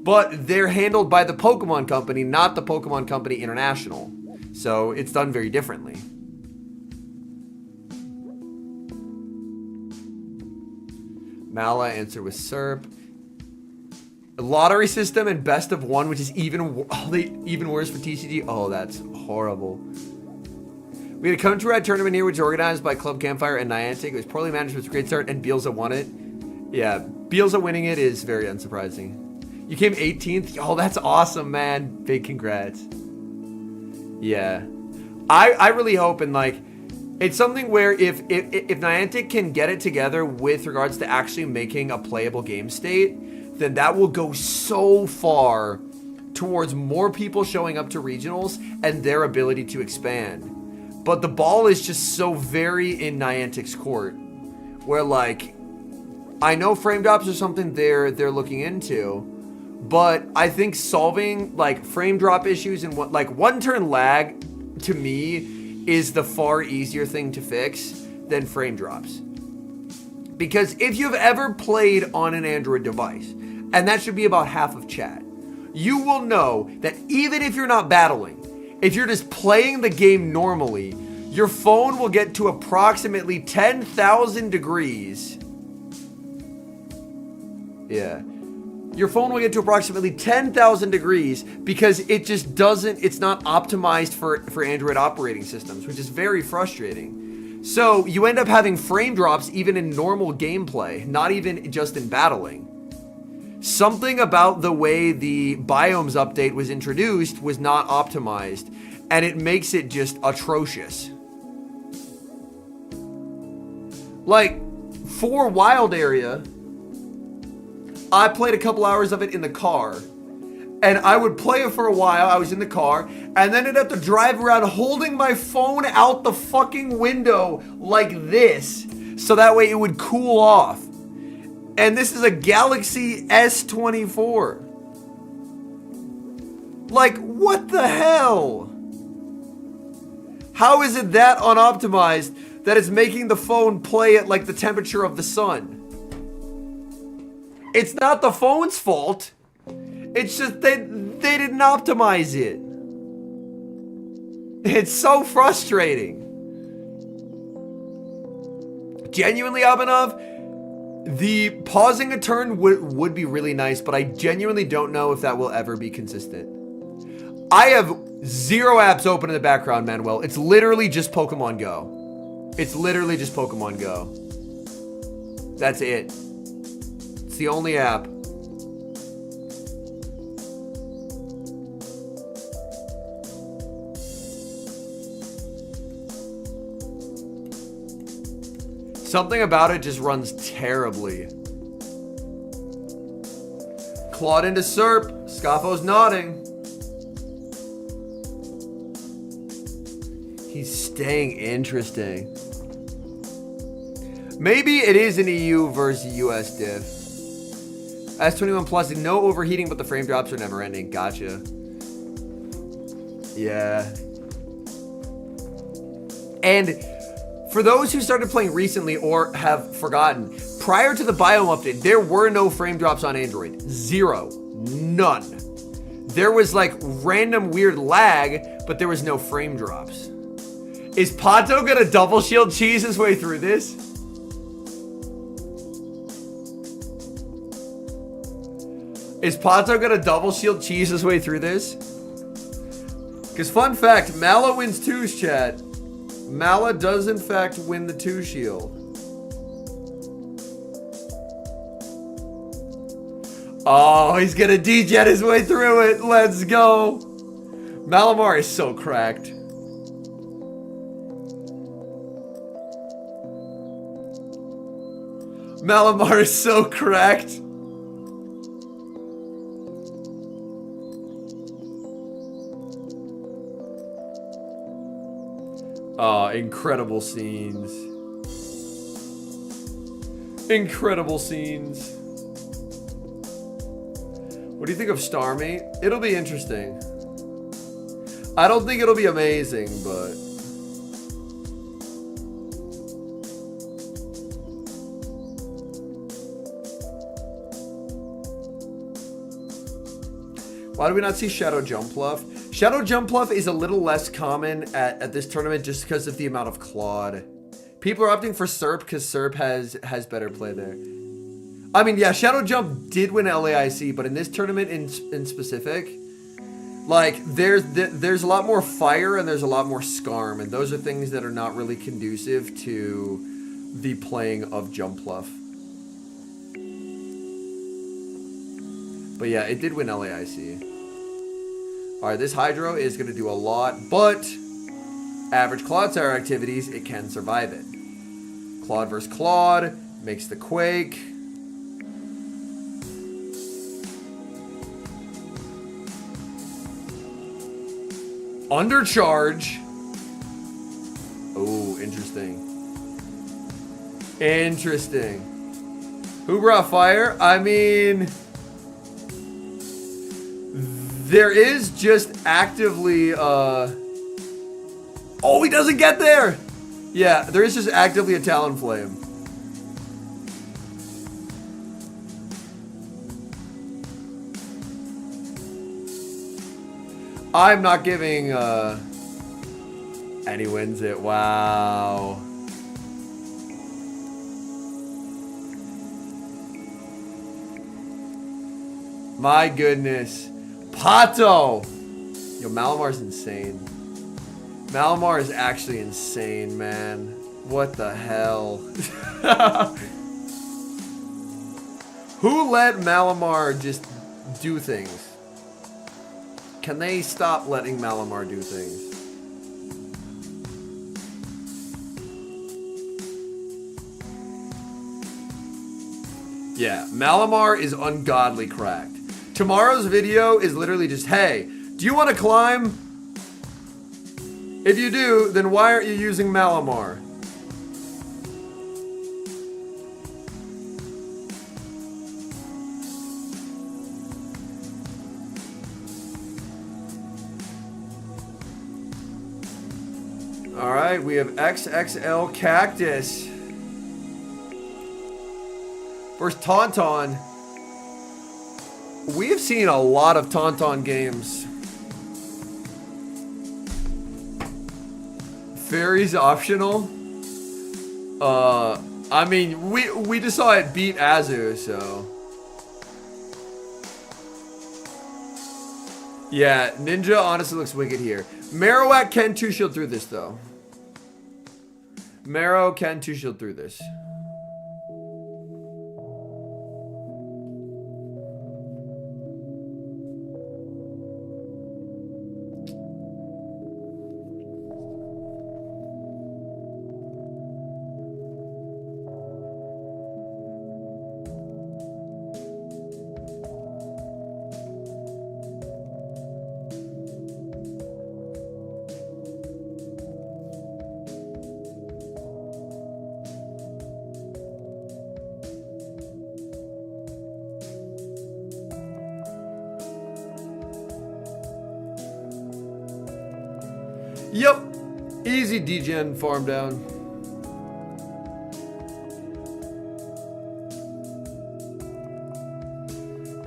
But they're handled by the Pokemon Company, not the Pokemon Company International. So it's done very differently. Mala answer was SERP. Lottery system and best of 1, which is even worse for TCG. Oh, that's horrible. We had a countrywide tournament here, which was organized by Club Campfire and Niantic. It was poorly managed, with a great start, and Bielsa won it. Yeah, Bielsa winning it is very unsurprising. You came 18th? Oh, that's awesome, man. Big congrats. Yeah. I really hope, and like, it's something where if Niantic can get it together with regards to actually making a playable game state, then that will go so far towards more people showing up to regionals and their ability to expand. But the ball is just so very in Niantic's court, where like, I know frame drops are something they're looking into, but I think solving like frame drop issues and what, like, 1-turn lag to me is the far easier thing to fix than frame drops. Because if you've ever played on an Android device, and that should be about half of chat, you will know that even if you're not battling, if you're just playing the game normally, your phone will get to approximately 10,000 degrees. Yeah. Your phone will get to approximately 10,000 degrees because it just doesn't, it's not optimized for Android operating systems, which is very frustrating. So you end up having frame drops even in normal gameplay, not even just in battling. Something about the way the biomes update was introduced was not optimized, and it makes it just atrocious. Like, for Wild Area, I played a couple hours of it in the car, and I would play it for a while. I was in the car, and then I'd have to drive around holding my phone out the fucking window like this, so that way it would cool off. And this is a Galaxy S24. Like, what the hell? How is it that unoptimized that it's making the phone play at like the temperature of the sun? It's not the phone's fault. It's just they didn't optimize it. It's so frustrating. Genuinely, Abanov, the pausing a turn would be really nice, but I genuinely don't know if that will ever be consistent. I have 0 apps open in the background, Manuel. It's literally just Pokemon Go. It's literally just Pokemon Go. That's it. It's the only app. Something about it just runs terribly. Clawed into Serp. Scafo's nodding. He's staying interesting. Maybe it is an EU versus US diff. S21 Plus, no overheating, but the frame drops are never ending. Gotcha. Yeah. And for those who started playing recently or have forgotten, prior to the biome update, there were no frame drops on Android. 0. None. There was like random weird lag, but there was no frame drops. Is Pato gonna double shield cheese his way through this? Is Pato gonna double shield cheese his way through this? Because fun fact, Mala wins 2s, chat. Mala does in fact win the 2 shield. Oh, he's gonna degen his way through it. Let's go. Malamar is so cracked. Malamar is so cracked. Oh, incredible scenes. Incredible scenes. What do you think of Starmie? It'll be interesting. I don't think it'll be amazing, but... Why do we not see Shadow Jumpluff? Shadow Jumpluff is a little less common at this tournament just because of the amount of Claude. People are opting for Serp because Serp has better play there. I mean, yeah, Shadow Jump did win LAIC, but in this tournament in specific, like, there's a lot more fire and there's a lot more Scarm, and those are things that are not really conducive to the playing of Jumpluff. But yeah, it did win LAIC. Alright, this Hydro is going to do a lot, but average Clodsire activities, it can survive it. Claude versus Claude, makes the Quake. Undercharge. Oh, interesting. Interesting. Who brought fire? I mean... There is just actively, Oh, he doesn't get there! Yeah, there is just actively a Talonflame. I'm not giving, And he wins it. Wow. My goodness. Pato! Yo, Malamar's insane. Malamar is actually insane, man. What the hell? Who let Malamar just do things? Can they stop letting Malamar do things? Yeah, Malamar is ungodly cracked. Tomorrow's video is literally just, hey, do you want to climb? If you do, then why aren't you using Malamar? Alright, we have XXL Cactus versus Tauntaun. We have seen a lot of Tauntaun games. Fairy's optional. I mean, we just saw it beat Azu, so. Yeah, Ninja honestly looks wicked here. Marowak can 2-shield through this, though. Marrow can 2-shield through this. Yep. Easy degen farm down.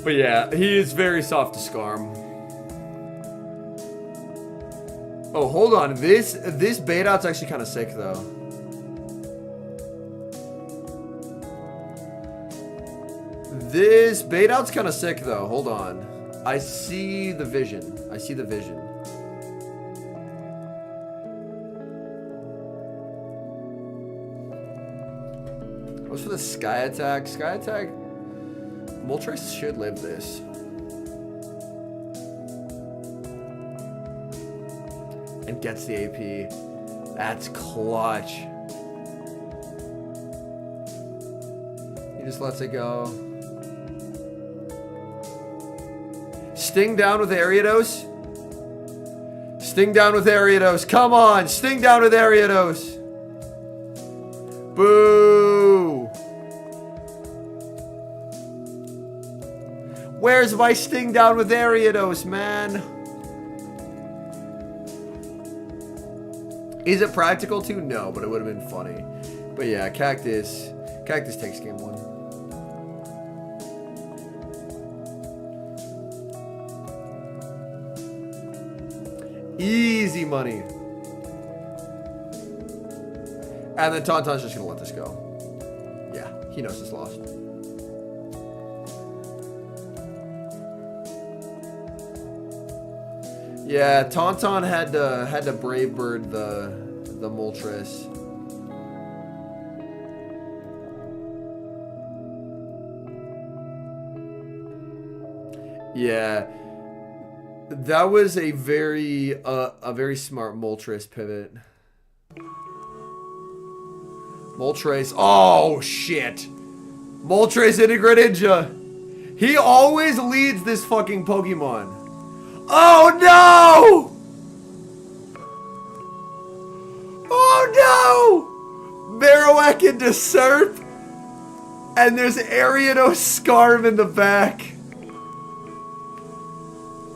But yeah, he is very soft to scarm. Oh, hold on. This bait out's actually kind of sick though. This bait out's kind of sick though. Hold on. I see the vision. I see the vision. What's for the sky attack? Sky attack. Moltres should live this. And gets the AP. That's clutch. He just lets it go. Sting down with Ariados. Sting down with Ariados. Come on. Sting down with Ariados. Boo. Where's my Sting down with Ariados, man? Is it practical to? No, but it would have been funny. But yeah, Cactus takes game 1. Easy money. And then Tauntaun's just gonna let this go. Yeah, he knows it's lost. Yeah, Tauntaun had to Brave Bird the Moltres. Yeah, that was a very smart Moltres pivot. Moltres. Oh shit! Moltres Integra Ninja. He always leads this fucking Pokemon. Oh no! Oh no! Marowak into Surf. And there's Ariados Scarf in the back.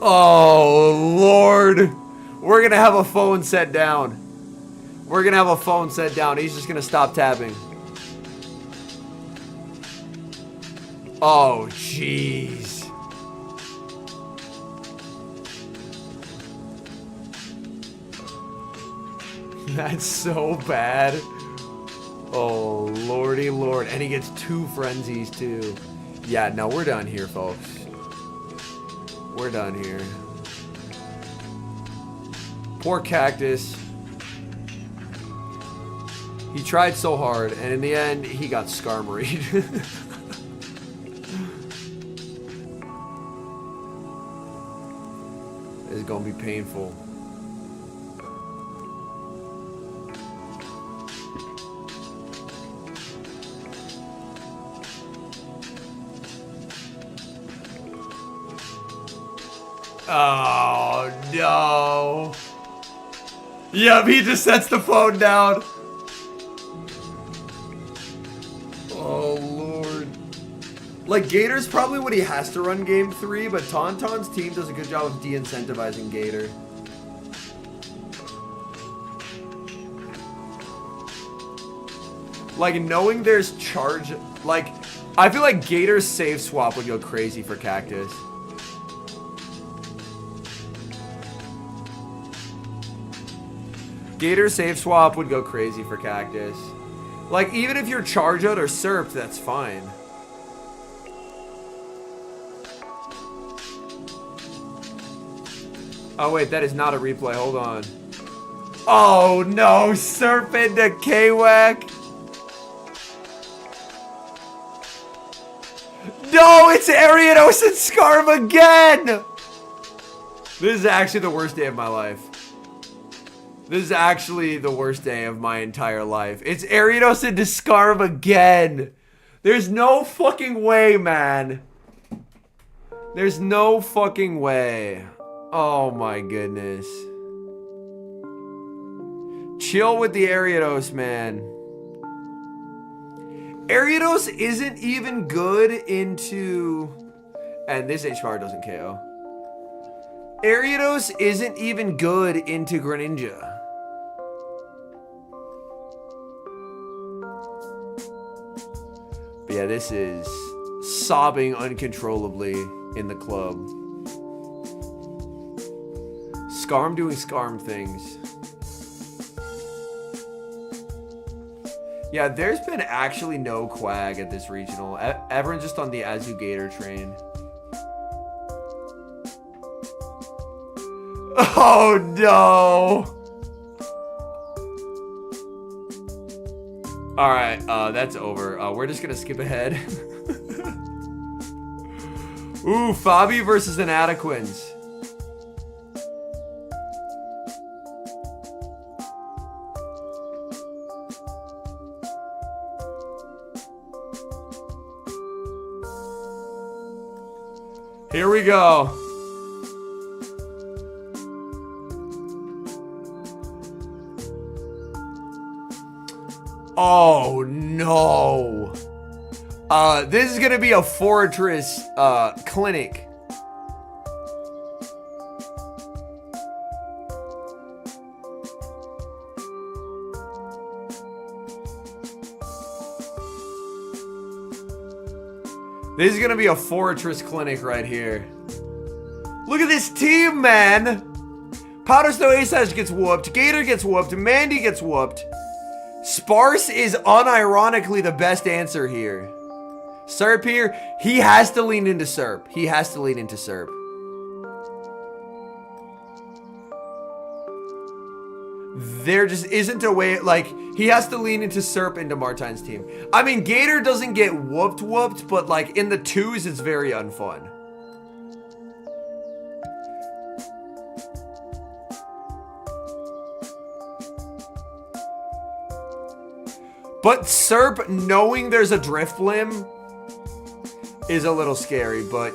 Oh Lord. We're gonna have a phone set down. We're gonna have a phone set down. He's just gonna stop tapping. Oh jeez. That's so bad. Oh, lordy lord. And he gets 2 frenzies, too. Yeah, no, we're done here, folks. We're done here. Poor Cactus. He tried so hard, and in the end, he got Skarmoried. It's gonna be painful. Oh, no. Yep, he just sets the phone down. Oh, Lord. Like, Gator's probably what he has to run game 3, but Tauntaun's team does a good job of de-incentivizing Gator. Like, knowing there's charge... Like, I feel like Gator's save swap would go crazy for Cactus. Gator save swap would go crazy for Cactus. Like, even if you're charge out or SERPed, that's fine. Oh, wait, that is not a replay. Hold on. Oh, no. SERP into K-Wack. No, it's Arianos and Scarm again. This is actually the worst day of my life. This is actually the worst day of my entire life. It's Arianos and Scarm again. There's no fucking way, man. There's no fucking way. Oh my goodness. Chill with the Ariados, man. Ariados isn't even good into... And this H-Power doesn't KO. Ariados isn't even good into Greninja. But yeah, this is sobbing uncontrollably in the club. Scarm doing Scarm things. Yeah, there's been actually no Quag at this regional. Everyone's just on the Azugator train. Oh no! Alright, that's over. We're just gonna skip ahead. Ooh, Fabi versus an Adequins. Here we go. Oh no. This is gonna be a Fortress clinic. This is gonna be a Fortress clinic right here. Look at this team, man. Powder Snow Ace Ash gets whooped. Gator gets whooped. Mandy gets whooped. Sparse is unironically the best answer here. SERP here, he has to lean into SERP. He has to lean into SERP. There just isn't a way, like, he has to lean into SERP into Martine's team. I mean, Gator doesn't get whooped, but like in the twos, it's very unfun. But SERP, knowing there's a Drift Limb is a little scary, but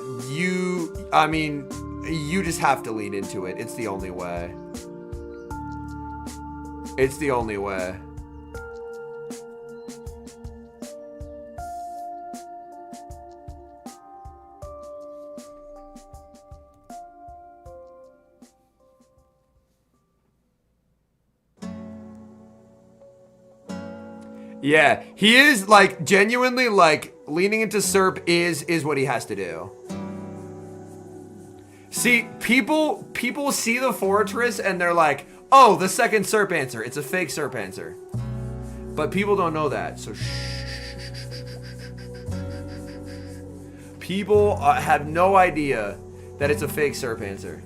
I mean, you just have to lean into it. It's the only way. It's the only way. Yeah, he is like genuinely like leaning into SERP is what he has to do. See, people see the Fortress and they're like, oh, the second SERP answer. It's a fake SERP answer. But people don't know that, so shh. People have no idea that it's a fake SERP answer.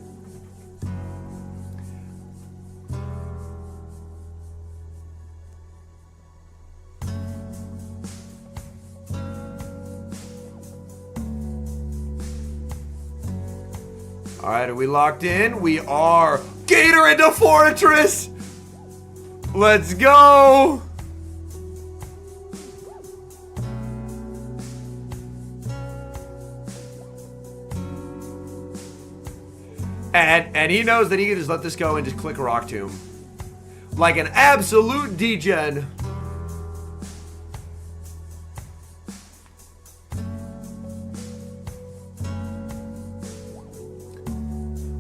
All right, are we locked in? We are. Gator into Fortress! Let's go! And he knows that he can just let this go and just click Rock Tomb. Like an absolute degen.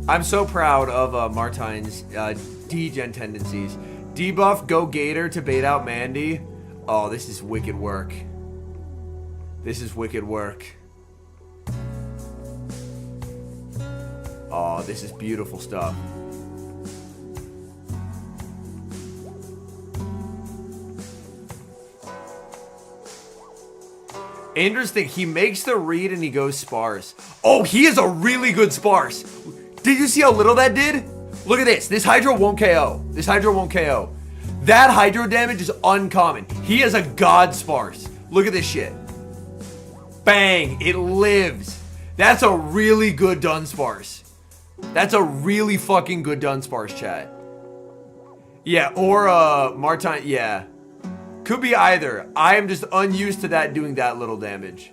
I'm so proud of Martine's degen tendencies. Debuff, go Gator to bait out Mandy. Oh, this is wicked work. This is wicked work. Oh, this is beautiful stuff. Interesting. He makes the read and he goes sparse. Oh, he is a really good sparse. Did you see how little that did? Look at this. This Hydro won't KO. This Hydro won't KO. That Hydro damage is uncommon. He is a god sparse. Look at this shit. Bang. It lives. That's a really good Dunsparce. That's a really fucking good Dunsparce, chat. Yeah, or Martine. Yeah. Could be either. I am just unused to that doing that little damage.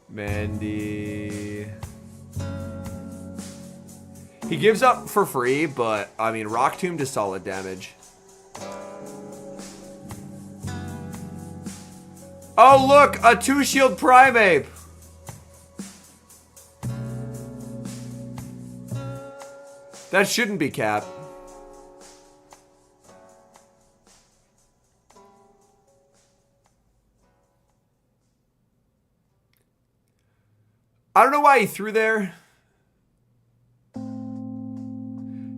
Mandy. He gives up for free, but I mean, Rock Tomb does solid damage. Oh, look, a 2-shield Primeape. That shouldn't be Cap. I don't know why he threw there.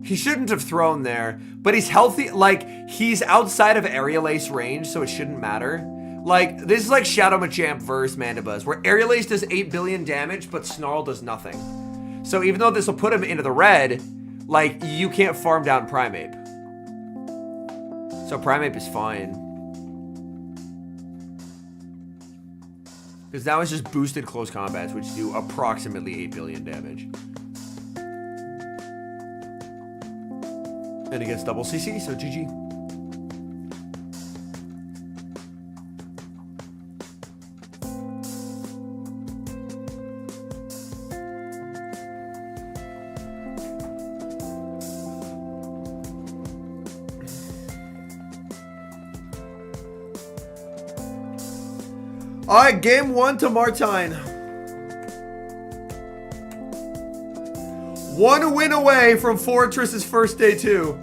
He shouldn't have thrown there, but he's healthy. Like, he's outside of Aerial Ace range, so it shouldn't matter. Like, this is like Shadow Machamp versus Mandibuzz, where Aerial Ace does 8 billion damage, but Snarl does nothing. So even though this will put him into the red, like, you can't farm down Primeape. So Primeape is fine. Because now it's just boosted close combats, which do approximately 8 billion damage. And he gets double CC, so GG. All right, game 1 to Martine. 1 win away from Fortress's first day 2.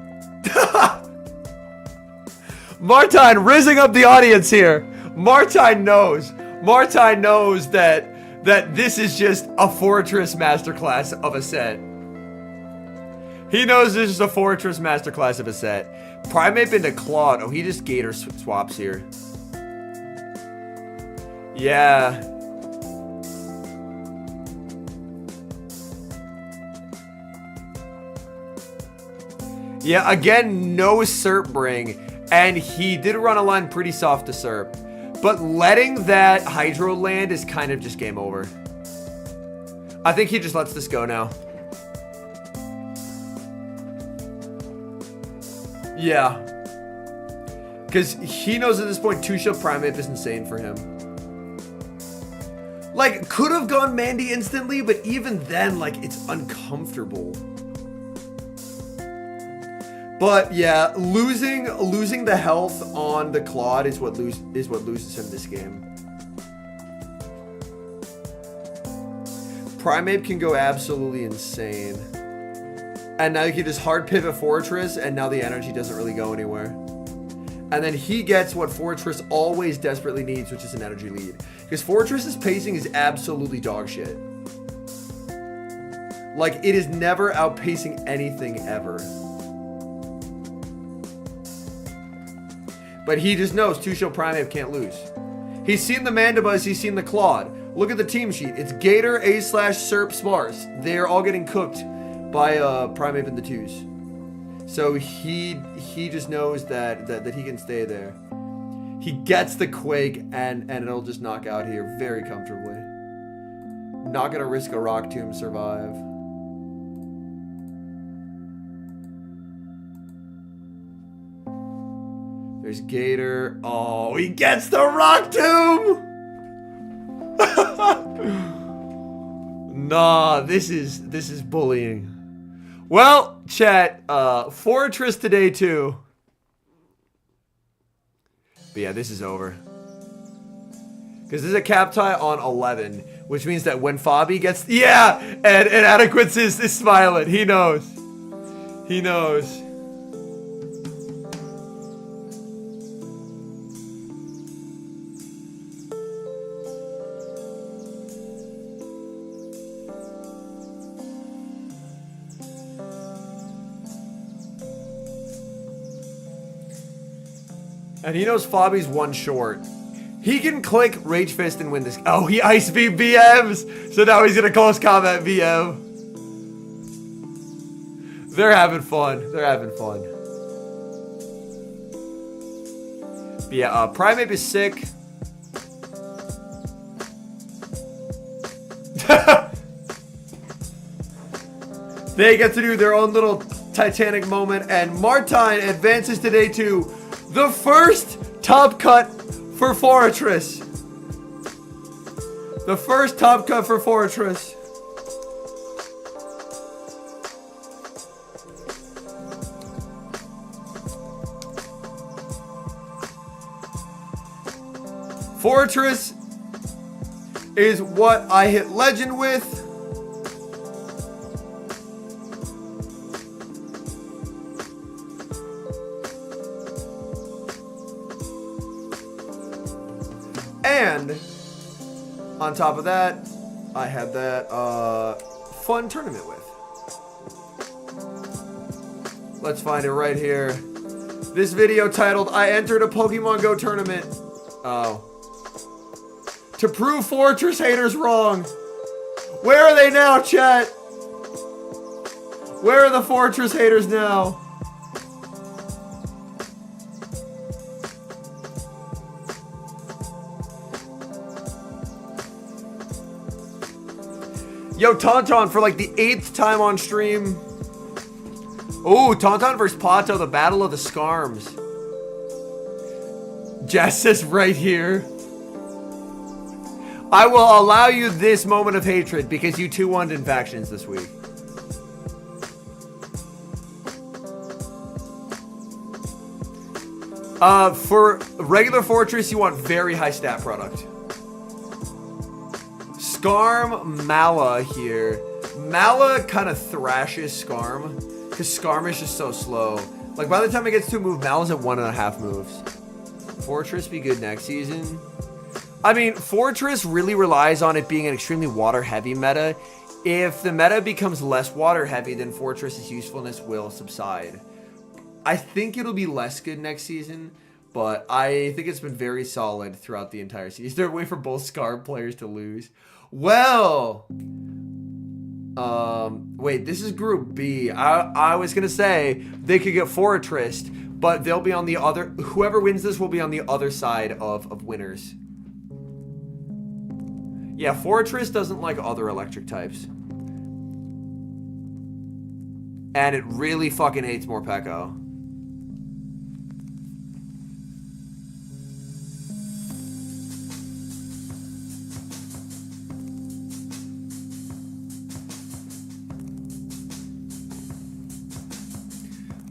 Martine rizzing up the audience here. Martine knows. Martine knows that this is just a Fortress masterclass of a set. He knows this is a Fortress masterclass of a set. Primeape into Claude. Oh, he just Gator swaps here. Yeah. Yeah, again, no Serp bring. And he did run a line pretty soft to Serp. But letting that Hydro land is kind of just game over. I think he just lets this go now. Yeah. Because he knows at this point 2-shield Primeape is insane for him. Like, could have gone Mandy instantly, but even then, like, it's uncomfortable. But yeah, losing the health on the Claude is what loses him this game. Primeape can go absolutely insane. And now you can just hard pivot Fortress, and now the energy doesn't really go anywhere. And then he gets what Fortress always desperately needs, which is an energy lead. Because Fortress's pacing is absolutely dog shit. Like, it is never outpacing anything ever. But he just knows 2-shield Primeape can't lose. He's seen the Mandibuzz, he's seen the Claude. Look at the team sheet. It's Gator, A/Serp, Sparse. They're all getting cooked by Primeape in the 2s. So he just knows that he can stay there. He gets the Quake and it'll just knock out here very comfortably. Not gonna risk a Rock Tomb survive. There's Gator. Oh, he gets the Rock Tomb! Nah, this is bullying. Well, chat, Fortress today too. But yeah, this is over. Because this is a cap tie on 11, which means that when Fabi gets... Yeah! And Adequates is smiling. He knows. He knows. And he knows Fabi's one short. He can click Rage Fist and win this. Oh, he Ice Beam BMs. So now he's going to close combat BM. They're having fun. They're having fun. But yeah, Primeape is sick. They get to do their own little Titanic moment, and Martine advances today to the first top cut for Fortress. The first top cut for Fortress. Fortress is what I hit legend with. And on top of that, I had that fun tournament with. Let's find it right here. This video titled, I entered a Pokemon Go tournament. Oh. To prove Fortress haters wrong. Where are they now, chat? Where are the Fortress haters now? Yo, Tauntaun for like the 8th time on stream. Ooh, Tauntaun versus Pato, the battle of the Scarms. Jess says right here. I will allow you this moment of hatred because you 2-1'd in factions this week. For regular Fortress, you want very high stat product. Scarm Mala here. Mala kind of thrashes Scarm because Scarm is just so slow. Like by the time it gets to a move, Mala's at 1.5 moves. Fortress be good next season. I mean, Fortress really relies on it being an extremely water heavy meta. If the meta becomes less water heavy, then Fortress's usefulness will subside. I think it'll be less good next season, but I think it's been very solid throughout the entire season. Is there a way for both Scarm players to lose? Well, wait, this is Group B. I was going to say they could get Fortress, but they'll be on the other, whoever wins this will be on the other side of winners. Yeah, Fortress doesn't like other electric types. And it really fucking hates Morpeko.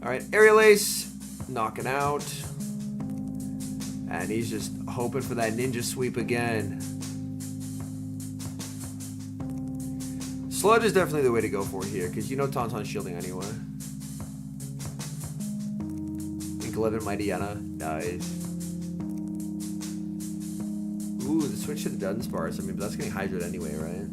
Alright, Aerial Ace, knocking out. And he's just hoping for that ninja sweep again. Sludge is definitely the way to go for here, because you know Tauntaun's shielding anyway. Ink 11 Mighty Yana. Nice. Ooh, the switch to the Dunsparce. I mean, but that's getting Hydrate anyway, right?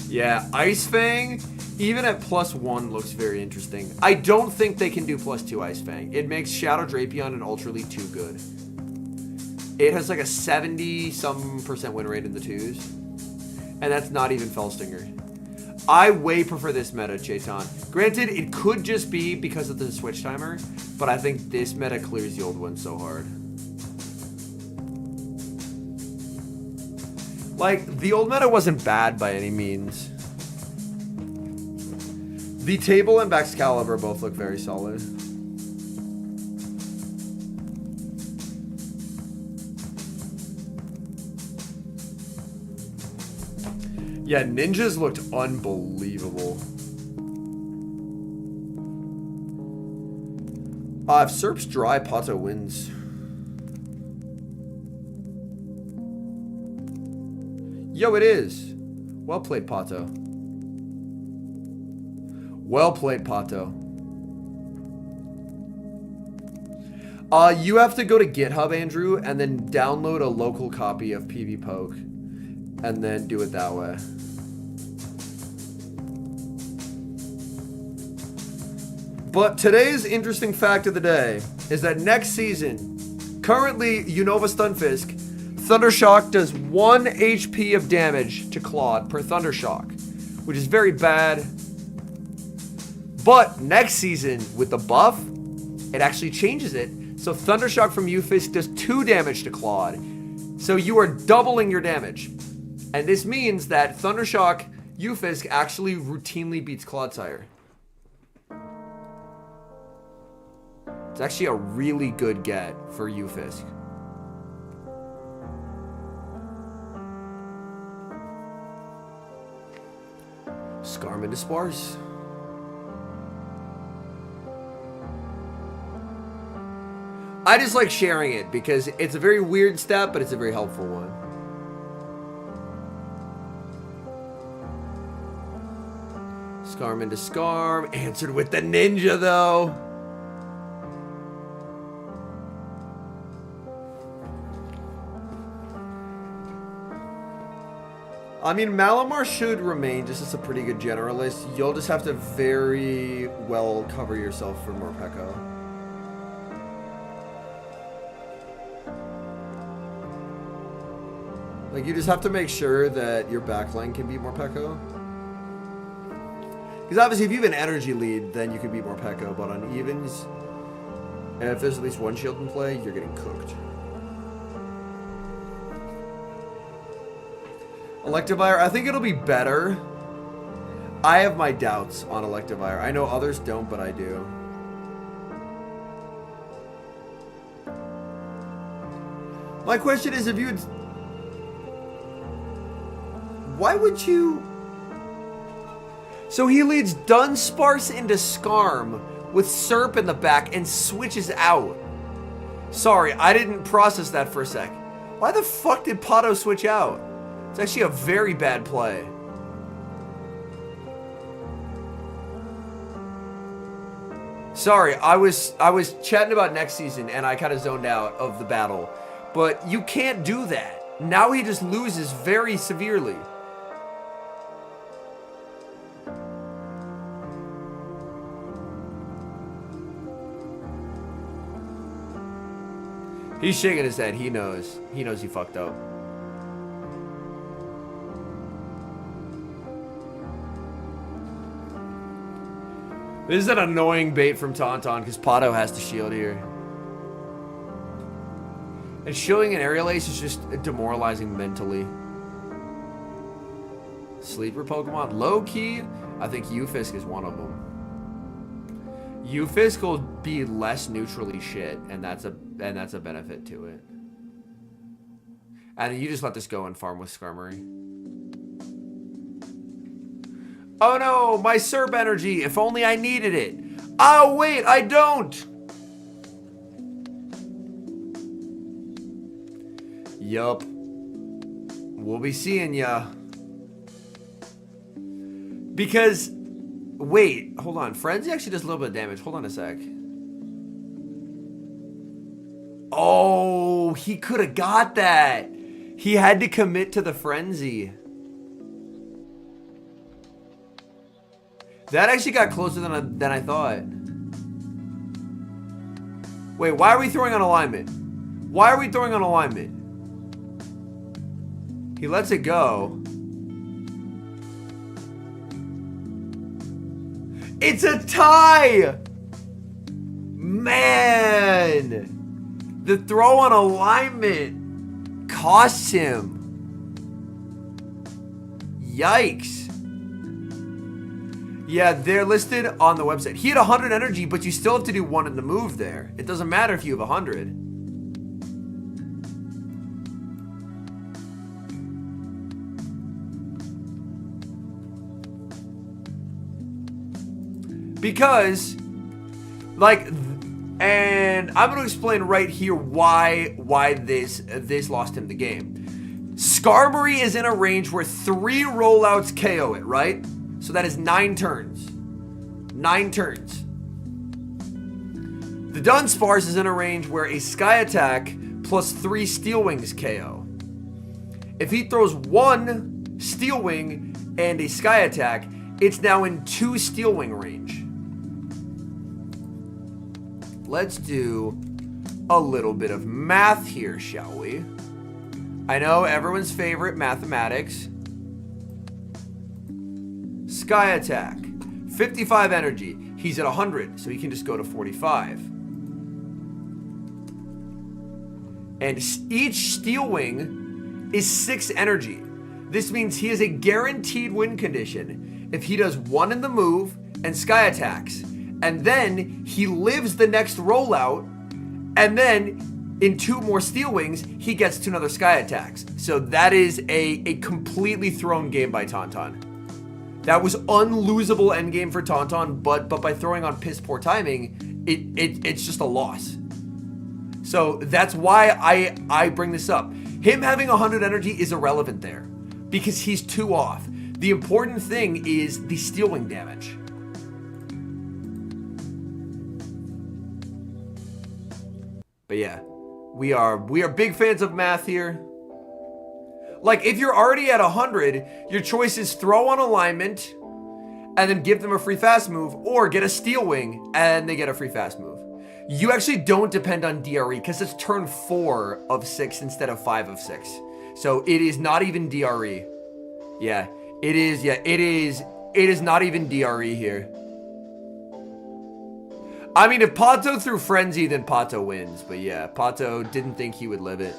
Yeah, Ice Fang, even at +1, looks very interesting. I don't think they can do +2 Ice Fang. It makes Shadow Drapion and Ultra Leaf too good. It has like a 70-some% win rate in the 2s. And that's not even Fellstinger. I way prefer this meta, Chaitan. Granted, it could just be because of the switch timer, but I think this meta clears the old one so hard. Like, the old meta wasn't bad by any means. The Table and Baxcalibur both look very solid. Yeah, Ninjas looked unbelievable. If Serp's dry, Pato wins. Yo, it is. Well played, Pato. Well played, Pato. You have to go to GitHub, Andrew, and then download a local copy of PvPoke. and then do it that way. But today's interesting fact of the day is that next season, currently Unova Stunfisk, Thundershock does 1 HP of damage to Claude per Thundershock, which is very bad. But next season, with the buff, it actually changes it. So Thundershock from Ufisk does 2 damage to Claude. So you are doubling your damage. And this means that Thundershock Ufisk actually routinely beats Clodsire. It's actually a really good get for Ufisk. Scarm into Sparse. I just like sharing it because it's a very weird step, but it's a very helpful one. Scarm into Scarm. Answered with the ninja, though. I mean, Malamar should remain just as a pretty good generalist. You'll just have to very well cover yourself for Morpeko. Like, you just have to make sure that your backline can beat Morpeko. Because obviously, if you have an energy lead, then you can beat Morpeko. But on evens, and if there's at least one shield in play, you're getting cooked. Electivire, I think it'll be better. I have my doubts on Electivire. I know others don't, but I do. My question is, if you'd... Why would you... So he leads Dunsparce into Scarm with Serp in the back and switches out. Sorry, I didn't process that for a sec. Why the fuck did Pato switch out? It's actually a very bad play. Sorry, I was chatting about next season and I kind of zoned out of the battle. But you can't do that. Now he just loses very severely. He's shaking his head. He knows. He knows he fucked up. This is an annoying bait from Tauntaun because Pato has to shield here. And shielding an Aerial Ace is just demoralizing mentally. Sleeper Pokemon. Low key, I think Ufisk is one of them. Ufisk will be less neutrally shit, and that's a benefit to it. And you just let this go and farm with Skarmory. Oh no, my Serp energy, if only I needed it. Oh wait, I don't. Yup. We'll be seeing ya. Because, wait, hold on. Frenzy actually does a little bit of damage. Hold on a sec. Oh, he could have got that. He had to commit to the Frenzy. That actually got closer than I thought. Wait, why are we throwing on alignment? Why are we throwing on alignment? He lets it go. It's a tie! Man! The throw on alignment costs him. Yikes. Yeah, they're listed on the website. He had 100 energy, but you still have to do one in the move there. It doesn't matter if you have 100. Because, like, and I'm going to explain right here why this lost him the game. Skarmory is in a range where 3 rollouts KO it, right? So that is 9 turns. 9 turns. The Dunsparce is in a range where a Sky Attack plus 3 Steel Wings KO. If he throws 1 Steel Wing and a Sky Attack, it's now in 2 Steel Wing range. Let's do a little bit of math here, shall we? I know everyone's favorite, mathematics. Sky Attack, 55 energy. He's at 100, so he can just go to 45. And each Steel Wing is 6 energy. This means he has a guaranteed win condition if he does 1 in the move and Sky Attacks. And then he lives the next rollout, and then in 2 more Steel Wings, he gets to another Sky Attacks. So that is a completely thrown game by Tauntaun. That was unlosable endgame for Tauntaun, but by throwing on piss poor timing, it's just a loss. So that's why I bring this up. Him having 100 energy is irrelevant there, because he's 2 off. The important thing is the Steel Wing damage. But yeah, we are big fans of math here. Like, if you're already at 100, your choice is throw on alignment and then give them a free fast move, or get a Steel Wing and they get a free fast move. You actually don't depend on DRE because it's turn 4 of 6 instead of 5 of 6. So it is not even DRE. Yeah, it is. Yeah, it is not even DRE here. I mean, if Pato threw Frenzy, then Pato wins. But yeah, Pato didn't think he would live it.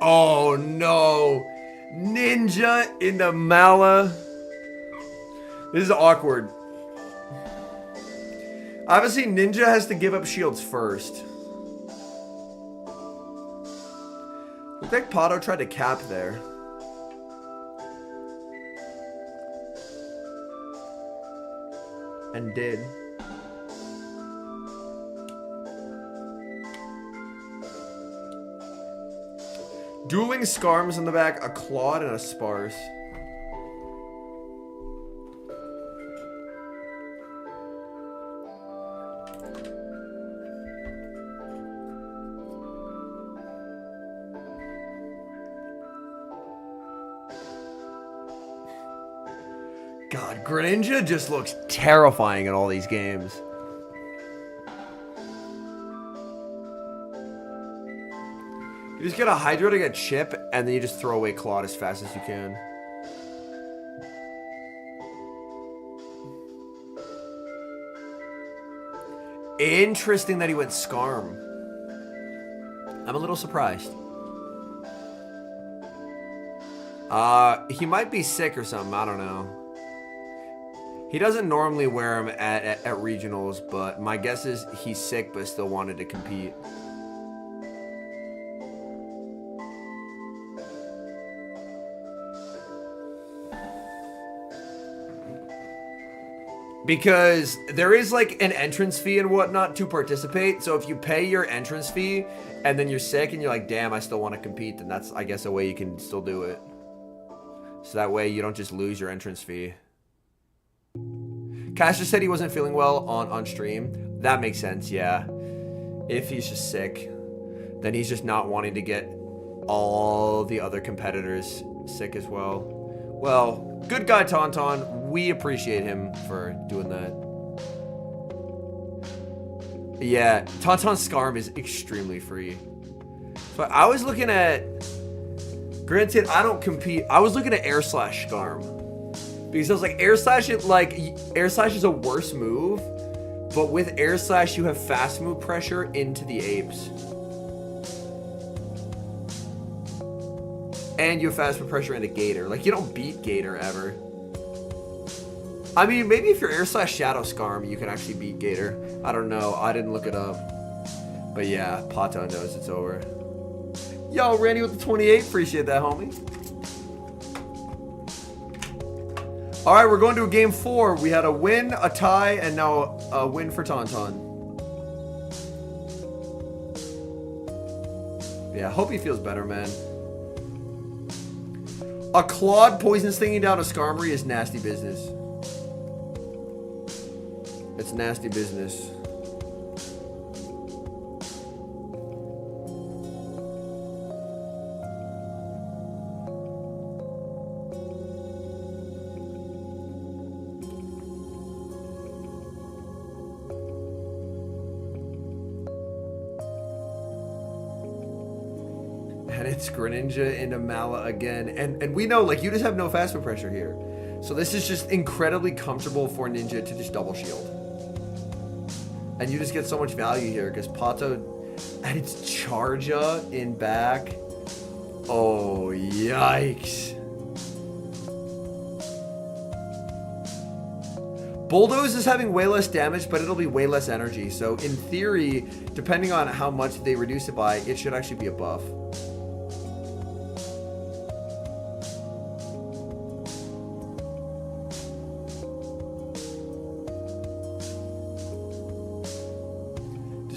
Oh no. Ninja into Mala. This is awkward. Obviously, Ninja has to give up shields first. Looks like Pato tried to cap there. And did. Dueling Skarms in the back, a Claude and a Sparse. God, Greninja just looks terrifying in all these games. You just get a Hydro to get Chip, and then you just throw away Claude as fast as you can. Interesting that he went Skarm. I'm a little surprised. He might be sick or something, I don't know. He doesn't normally wear them at regionals, but my guess is he's sick but still wanted to compete. Because there is like an entrance fee and whatnot to participate. So if you pay your entrance fee and then you're sick and you're like, damn, I still want to compete, then that's, I guess, a way you can still do it. So that way you don't just lose your entrance fee. Cash just said he wasn't feeling well on stream. That makes sense, yeah. If he's just sick, then he's just not wanting to get all the other competitors sick as well. Well, good guy Tauntaun. We appreciate him for doing that. Yeah, Tauntaun's Skarm is extremely free. So I was looking at... Granted, I don't compete. I was looking at Air Slash Skarm. Because I was like, Air Slash is a worse move. But with Air Slash, you have fast move pressure into the apes. And you have fast move pressure into Gator. Like, you don't beat Gator ever. I mean, maybe if you're Air Slash Shadow Skarm, you can actually beat Gator. I don't know. I didn't look it up. But yeah, Pato knows it's over. Yo, Randy with the 28. Appreciate that, homie. All right, we're going to a game 4. We had a win, a tie, and now a win for Tauntaun. Yeah, hope he feels better, man. A Claude poison stinging down a Skarmory is nasty business. It's nasty business. And it's Greninja into Mala again. And we know, like, you just have no fast move pressure here. So this is just incredibly comfortable for Ninja to just double shield. And you just get so much value here because Pato and it's Charja in back. Oh, yikes. Bulldoze is having way less damage, but it'll be way less energy. So in theory, depending on how much they reduce it by, it should actually be a buff.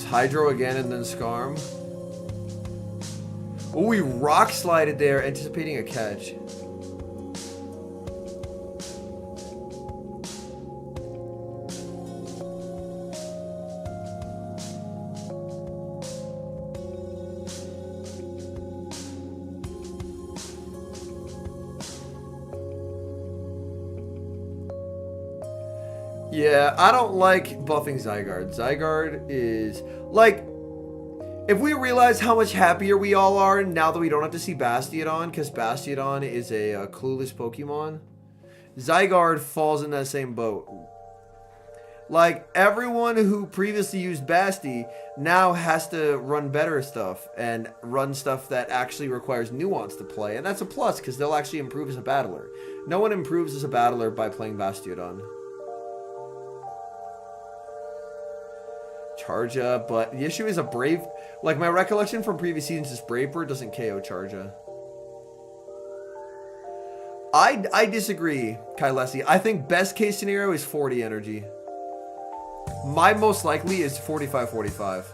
Hydro again and then Skarm. Oh, we rock slided there, anticipating a catch. Yeah, I don't like buffing Zygarde. Zygarde is, like, if we realize how much happier we all are now that we don't have to see Bastiodon, because Bastiodon is a clueless Pokemon, Zygarde falls in that same boat. Like, everyone who previously used Basti now has to run better stuff and run stuff that actually requires nuance to play, and that's a plus because they'll actually improve as a battler. No one improves as a battler by playing Bastiodon. Charja, but the issue is a Brave, like my recollection from previous seasons is Brave Bird doesn't KO Charja. I disagree, Kylesi. I think best case scenario is 40 energy. My most likely is 45-45.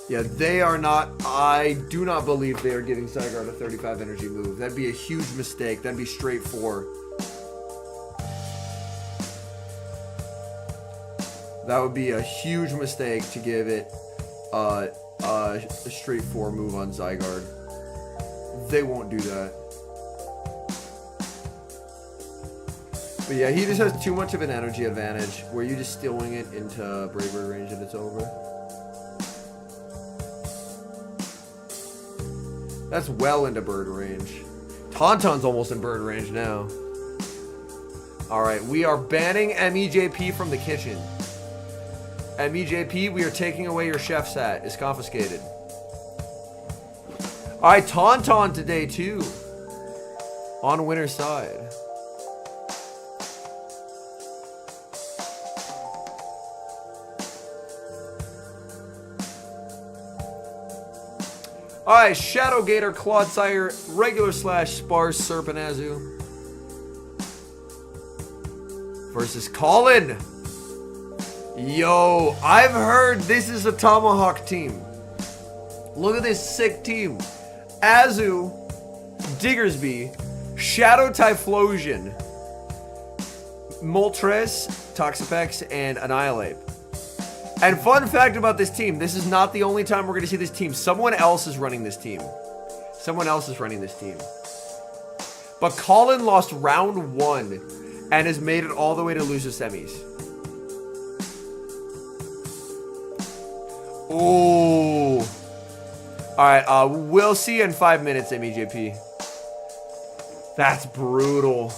Yeah, they are not, I do not believe they are giving Zygarde a 35 energy move. That'd be a huge mistake. That'd be straight 4. That would be a huge mistake to give it a straight 4 move on Zygarde. They won't do that. But yeah, he just has too much of an energy advantage where you just stealing it into Brave Bird range and it's over. That's well into bird range. Tauntaun's almost in bird range now. Alright, we are banning MEJP from the kitchen. MEJP, we are taking away your chef's hat. It's confiscated. Alright, Tauntaun today too. On winner's side. Alright, Shadow Gator, Clodsire, regular / sparse Serpanazu. Versus Colin. Yo, I've heard this is a Tomahawk team. Look at this sick team. Azu, Diggersby, Shadow Typhlosion, Moltres, Toxapex, and Annihilate. And fun fact about this team, this is not the only time we're going to see this team. Someone else is running this team. Someone else is running this team. But Colin lost round 1 and has made it all the way to loser semis. Ooh. Alright, we'll see you in 5 minutes, MEJP. That's brutal.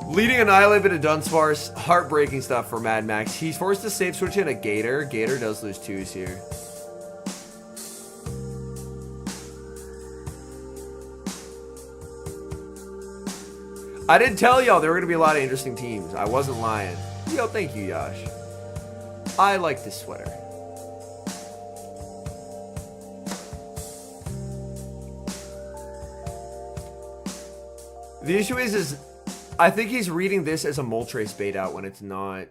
Leading Annihilate into Dunsparce, heartbreaking stuff for Mad Max. He's forced to save switch in a Gator. Gator does lose 2s here. I did tell y'all there were going to be a lot of interesting teams. I wasn't lying. Yo, thank you, Yash. I like this sweater. The issue is I think he's reading this as a Moltres bait out when it's not.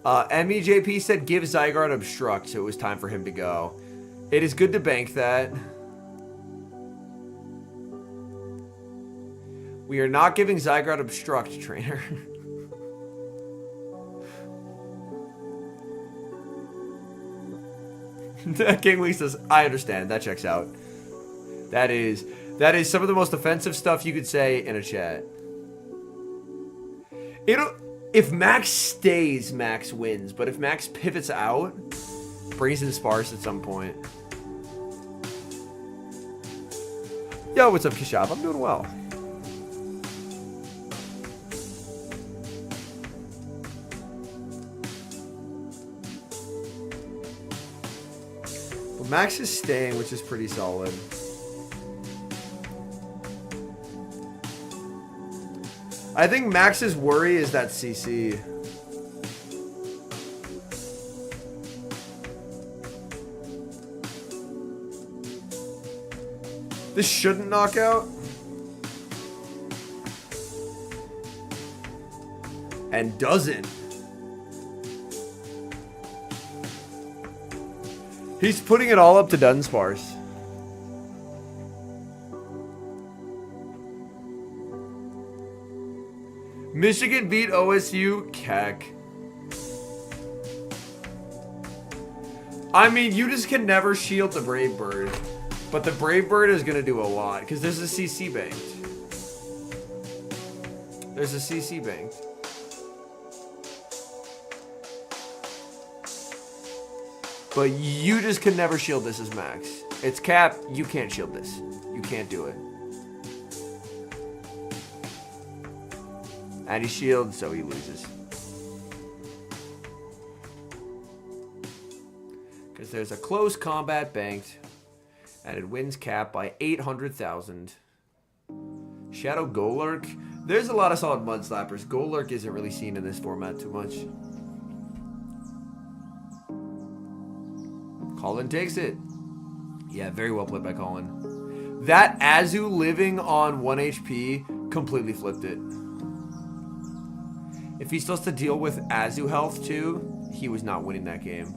MEJP said give Zygarde obstruct, so it was time for him to go. It is good to bank that. We are not giving Zygarde obstruct, trainer. King Lee says, I understand. That checks out. That is some of the most offensive stuff you could say in a chat. If Max stays, Max wins. But if Max pivots out, brings in sparse at some point. Yo, what's up, Kishab? I'm doing well. But Max is staying, which is pretty solid. I think Max's worry is that CC. This shouldn't knock out. And doesn't. He's putting it all up to Dunsparce. Michigan beat OSU. Keck. I mean, you just can never shield the Brave Bird. But the Brave Bird is going to do a lot. Because there's a CC banked. There's a CC banked. But you just can never shield this as Max. It's Cap. You can't shield this. You can't do it. And he shields, so he loses. Because there's a close combat banked. And it wins Cap by 800,000. Shadow Golurk. There's a lot of solid mud slappers. Golurk isn't really seen in this format too much. Colin takes it. Yeah, very well played by Colin. That Azu living on 1 HP completely flipped it. If he still has to deal with Azu health too, he was not winning that game.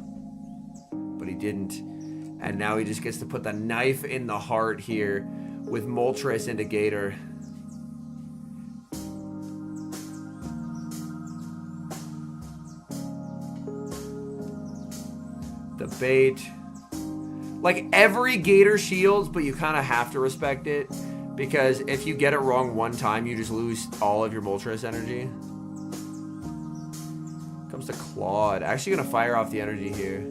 But he didn't. And now he just gets to put the knife in the heart here with Moltres into Gator. The bait. Like, every Gator shields, but you kind of have to respect it. Because if you get it wrong one time, you just lose all of your Moltres energy. Comes to Claude. Actually gonna fire off the energy here.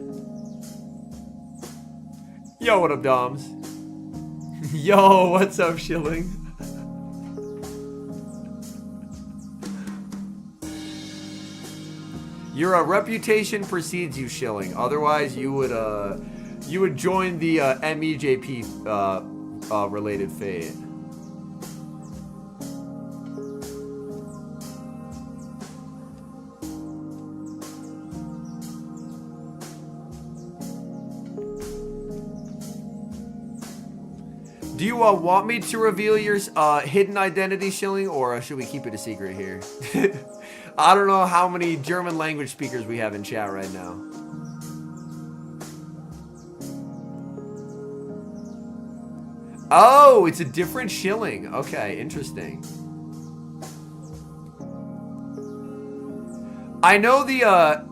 Yo, what up, Doms? Yo, what's up, Shilling? Your reputation precedes you, Shilling. Otherwise, you would join the MEJP related fate. Do you want me to reveal your hidden identity, Shilling, or should we keep it a secret here? I don't know how many German language speakers we have in chat right now. Oh, it's a different Shilling. Okay, interesting. I know the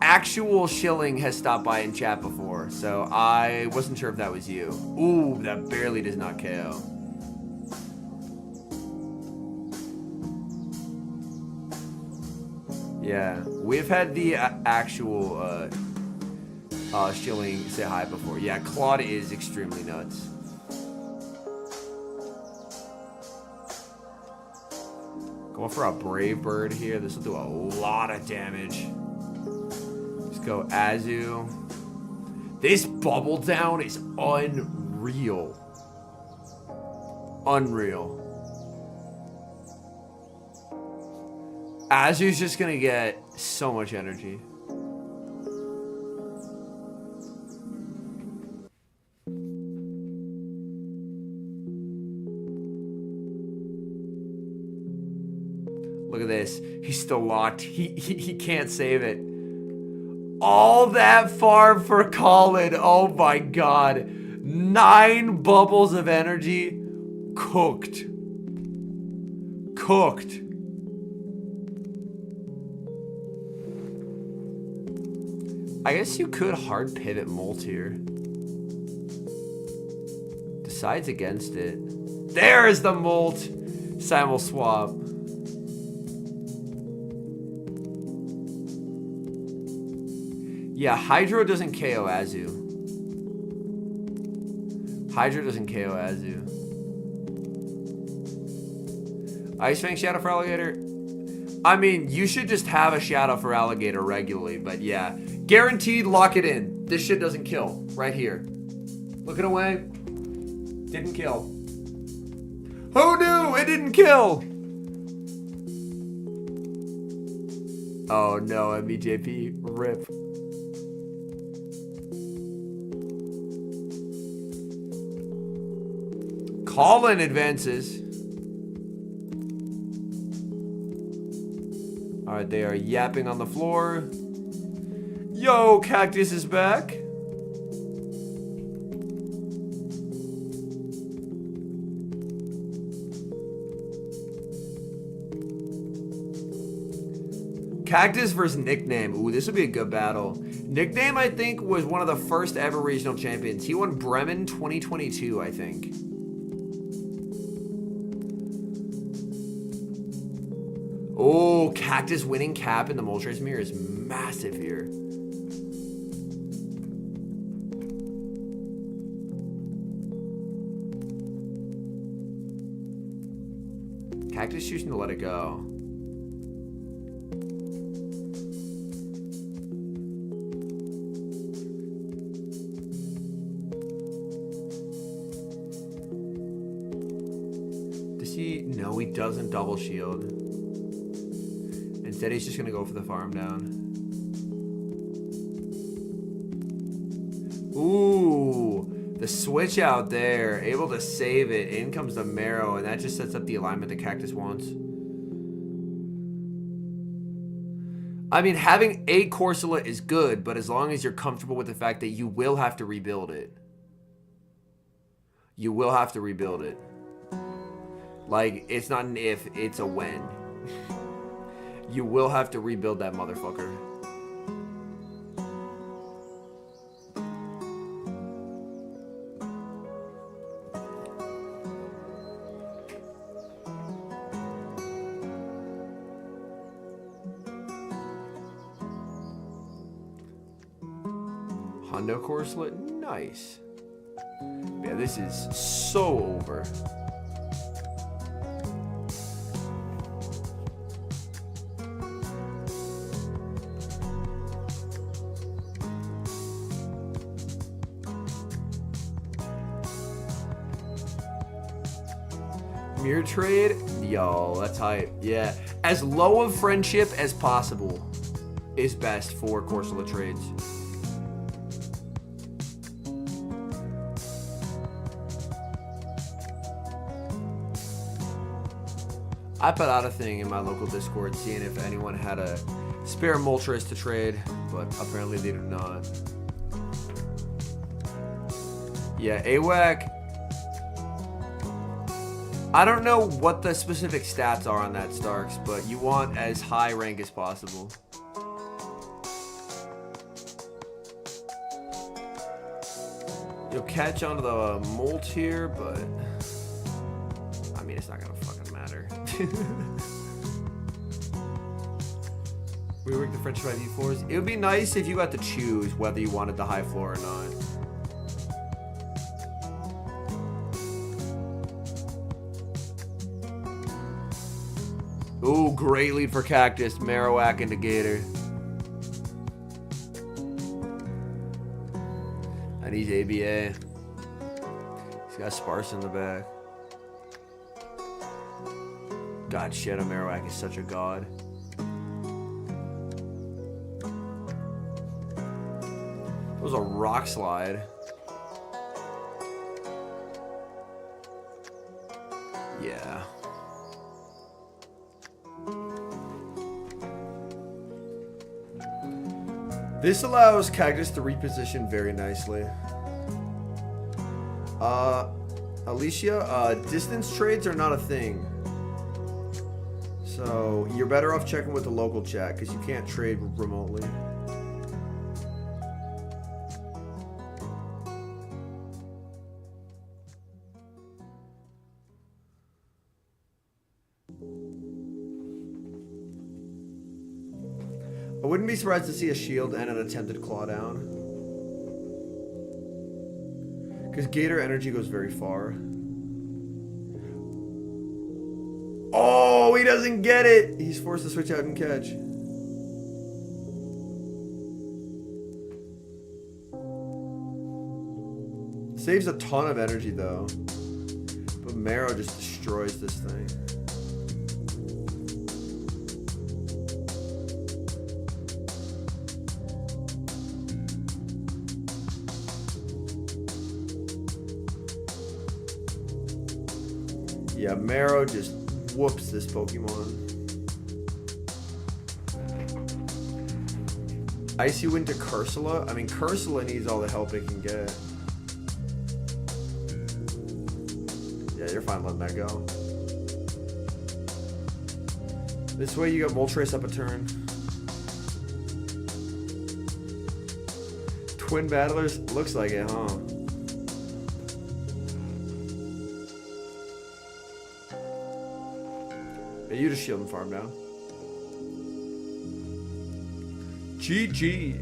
actual Shilling has stopped by in chat before, so I wasn't sure if that was you. Ooh, that barely does not KO. Yeah, we've had the actual Shilling say hi before. Yeah, Claude is extremely nuts. Going for a Brave Bird here. This will do a lot of damage. Let's go Azu. This bubble down is unreal. Unreal. Azu's just gonna get so much energy. still locked. He can't save it. All that farm for Colin. Oh my god. 9 bubbles of energy. Cooked. Cooked. I guess you could hard pivot Molt here. Decides against it. There's the Molt. Simul swap. Yeah, Hydro doesn't KO Azu. Hydro doesn't KO Azu. Ice Fang Shadow for Alligator. I mean, you should just have a Shadow for Alligator regularly, but yeah. Guaranteed, lock it in. This shit doesn't kill. Right here. Looking away. Didn't kill. Who knew? It didn't kill! Oh no, MBJP. RIP. Colin advances. Alright, they are yapping on the floor. Yo, Cactus is back. Cactus versus Nickname. Ooh, this would be a good battle. Nickname, I think, was one of the first ever regional champions. He won Bremen 2022, I think. Oh, Cactus winning cap in the Moltres mirror is massive here. Cactus choosing to let it go. Does he? No, he doesn't double shield. Instead, he's just going to go for the farm down. Ooh, the switch out there. Able to save it. In comes the Marrow, and that just sets up the alignment the Cactus wants. I mean, having a Corsola is good, but as long as you're comfortable with the fact that you will have to rebuild it. You will have to rebuild it. Like, it's not an if, it's a when. You will have to rebuild that motherfucker. Hondo Corselet, nice. Yeah, this is so over. Mirror trade? Yo, that's hype. Yeah. As low of friendship as possible is best for Corsola trades. I put out a thing in my local Discord seeing if anyone had a spare Moltres to trade, but apparently they do not. Yeah, AWAC. I don't know what the specific stats are on that Starks, but you want as high rank as possible. You'll catch onto the Molt here, but I mean, it's not gonna fucking matter. Rework the French 5v4s. It would be nice if you got to choose whether you wanted the high floor or not. Ooh, great lead for Cactus. Marowak into Gator. I need ABA. He's got Sparse in the back. God, Shadow Marowak is such a god. It was a rock slide. Yeah. This allows Cactus to reposition very nicely. Alicia, distance trades are not a thing. So you're better off checking with the local chat because you can't trade remotely. I wouldn't be surprised to see a shield and an attempted claw down. Because Gator energy goes very far. Oh, he doesn't get it! He's forced to switch out and catch. Saves a ton of energy though. But Marrow just destroys this thing. Yeah, Marrow just whoops this Pokemon. Icy Wind to Cursula? I mean, Cursula needs all the help it can get. Yeah, you're fine letting that go. This way you got Moltres up a turn. Twin Battlers? Looks like it, huh? You just shield and farm down. GG.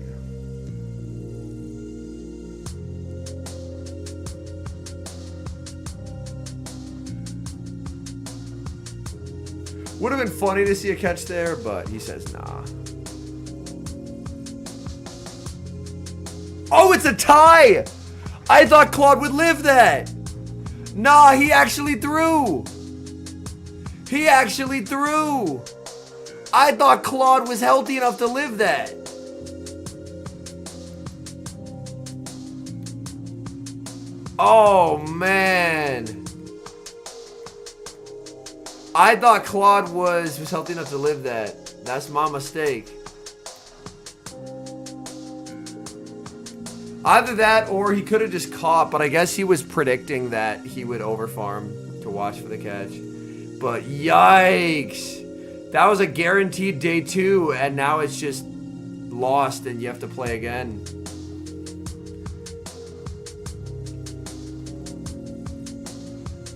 Would have been funny to see a catch there, but he says nah. Oh, it's a tie! I thought Claude would live that. Nah, he actually threw. He actually threw. I thought Claude was healthy enough to live that. Oh, man. I thought Claude was healthy enough to live that. That's my mistake. Either that or he could have just caught, but I guess he was predicting that he would overfarm to watch for the catch. But yikes. That was a guaranteed day 2, and now it's just lost and you have to play again.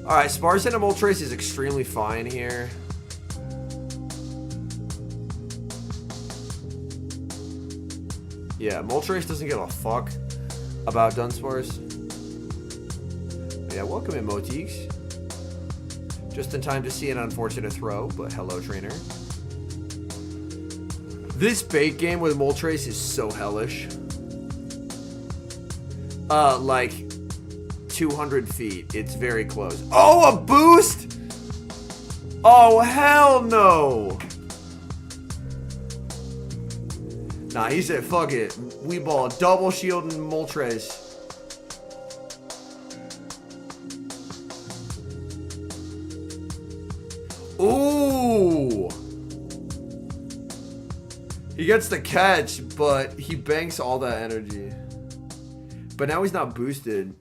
Alright, Sparsen and Moltres is extremely fine here. Yeah, Moltres doesn't give a fuck about Dunsparce. Yeah, welcome in, Motiques. Just in time to see an unfortunate throw, but hello, trainer. This bait game with Moltres is so hellish. Like 200 feet. It's very close. Oh, a boost? Oh, hell no. Nah, he said, fuck it. We ball double shield and Moltres. Ooh. He gets the catch, but he banks all that energy. But now he's not boosted.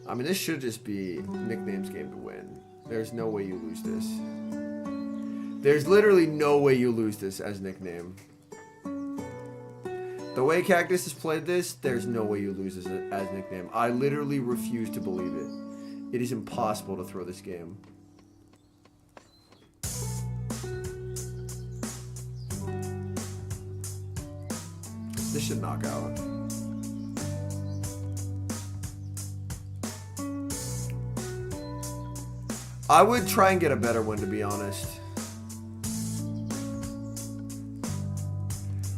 I mean, this should just be Nickname's game to win. There's no way you lose this. There's literally no way you lose this as Nickname. The way Cactus has played this, there's no way you lose this as Nickname. I literally refuse to believe it. It is impossible to throw this game. This should knock out. I would try and get a better one, to be honest.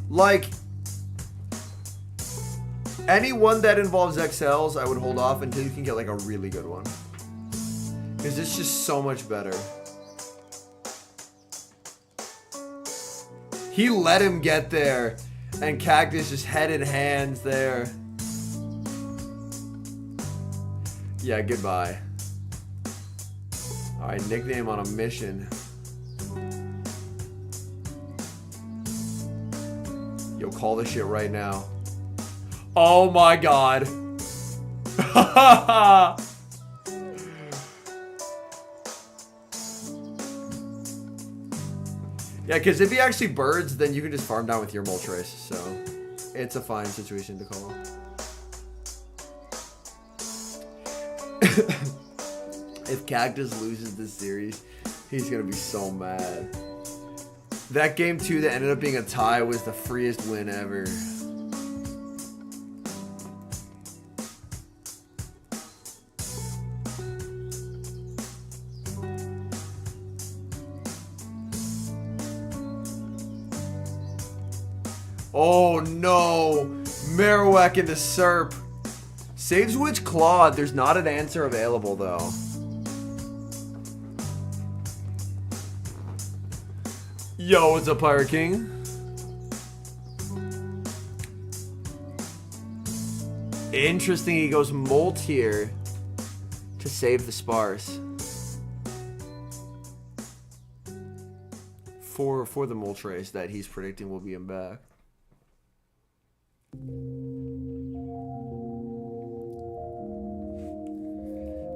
Like, any one that involves XLs, I would hold off until you can get like a really good one. Because it's just so much better. He let him get there, and Cactus just head in hands there. Yeah, goodbye. Alright, Nickname on a mission. Yo, call this shit right now. Oh my god. Yeah, because if he actually birds, then you can just farm down with your Moltres, so it's a fine situation to call. If Cactus loses this series, he's gonna be so mad. That game 2 that ended up being a tie was the freest win ever. Oh no! Marowak into Serp. Saves Witch Claude. There's not an answer available though. Yo, what's up, Pirate King? Interesting, he goes Molt here to save the Sparse. For the Moltres that he's predicting will be him back.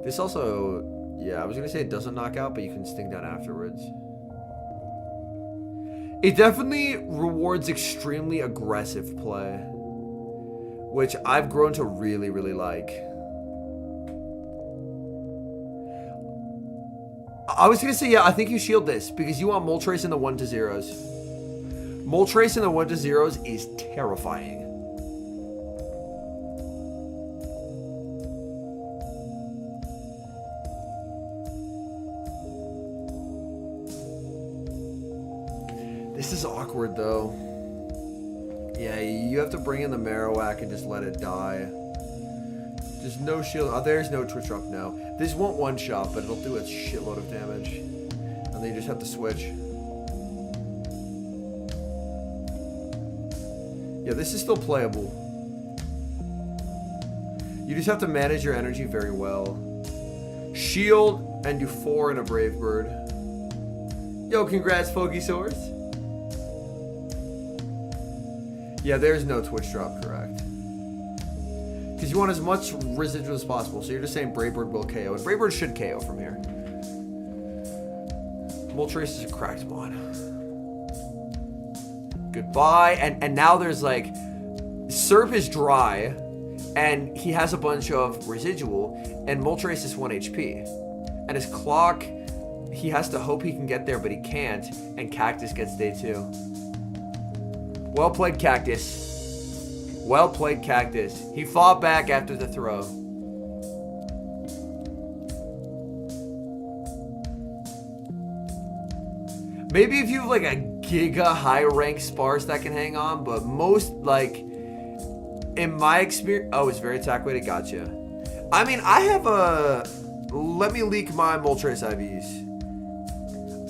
This also, yeah, I was gonna say it doesn't knock out, but you can sting down afterwards. It definitely rewards extremely aggressive play, which I've grown to really, really like. I was gonna say, yeah, I think you shield this because you want Moltres in the 1-0s. Moltres in the 1-0s is terrifying. This is awkward though. Yeah, you have to bring in the Marowak and just let it die. There's no shield. Oh, there's no Twitch Drop now. This won't one-shot, but it'll do a shitload of damage. And then you just have to switch. Yeah, this is still playable. You just have to manage your energy very well. Shield and do 4 in a Brave Bird. Yo, congrats, Pokesaurus. Yeah, there's no Twitch Drop, correct. Because you want as much residual as possible. So you're just saying Brave Bird will KO. And Brave Bird should KO from here. Moltres is a cracked mod. Goodbye. And now there's like... Serp is dry. And he has a bunch of residual. And Moltres is 1 HP. And his clock... He has to hope he can get there, but he can't. And Cactus gets day 2. Well played, Cactus. Well played, Cactus. He fought back after the throw. Maybe if you have like a giga high rank Sparse that can hang on, but most like in my experience, oh, it's very attack weighted. Gotcha. I mean, I have a. Let me leak my Moltres IVs.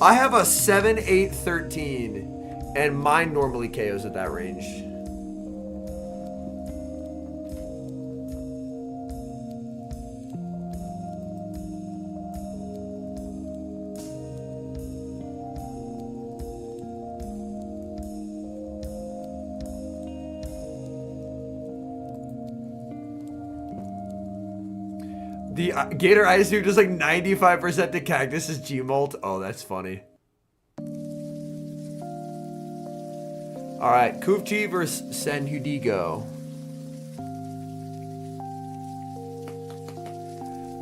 I have a 7, 8, 13. And mine normally KOs at that range. The Gator I assume just like 95% to Cactus is Gmolt. Oh, that's funny. Alright, Kufji versus San Hudigo.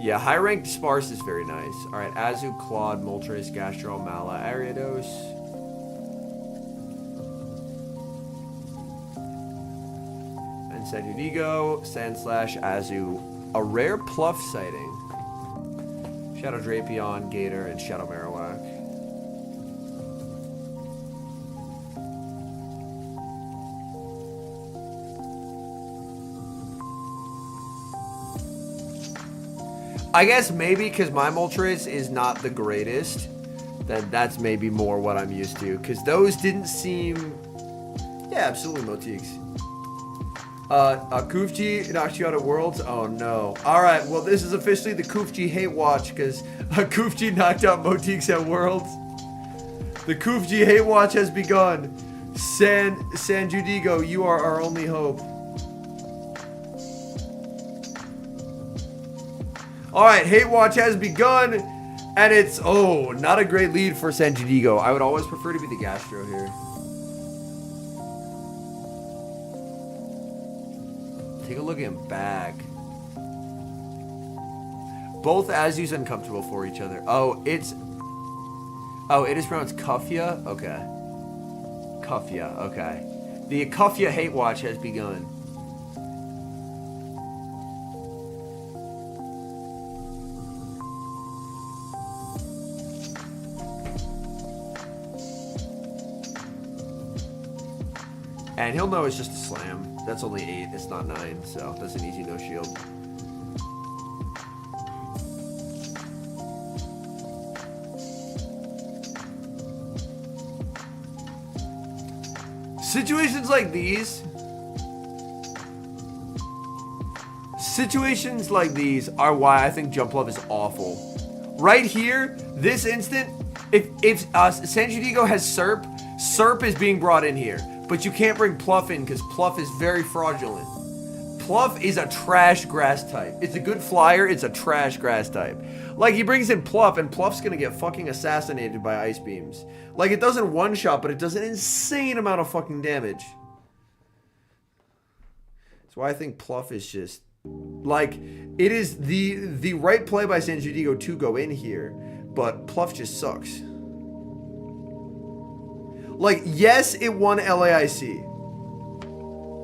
Yeah, high ranked Sparse is very nice. Alright, Azu, Claude, Moltres, Gastro, Mala, Ariados. And San Hudigo, Sandslash, Azu. A rare Pluff sighting. Shadow Drapion, Gator, and Shadow Marowak. I guess maybe because my Moltres is not the greatest, then that's maybe more what I'm used to. Because those didn't seem... Yeah, absolutely, Motiques. Kufji knocked you out at Worlds? Oh no. Alright, well this is officially the Kufji hate watch because Kufji knocked out Motiques at Worlds. The Kufji hate watch has begun. San Judigo, you are our only hope. Alright, Hate Watch has begun, and it's, oh, not a great lead for San Judigo. I would always prefer to be the Gastro here. Take a look at him back. Both Azus uncomfortable for each other. Oh, it is pronounced Kufya? Okay. Kufya, okay. The Kufya Hate Watch has begun. And he'll know it's just a slam. That's only 8, it's not 9, so that's an easy no shield. Situations like these are why I think Jump Love is awful. Right here, this instant, if San Judigo has Serp is being brought in here. But you can't bring Pluff in because Pluff is very fraudulent. Pluff is a trash grass type. It's a good flyer, it's a trash grass type. Like, he brings in Pluff, and Pluff's gonna get fucking assassinated by ice beams. Like, it doesn't one-shot, but it does an insane amount of fucking damage. That's why I think Pluff is just... Like, it is the right play by San Judigo to go in here, but Pluff just sucks. Like, yes, it won LAIC.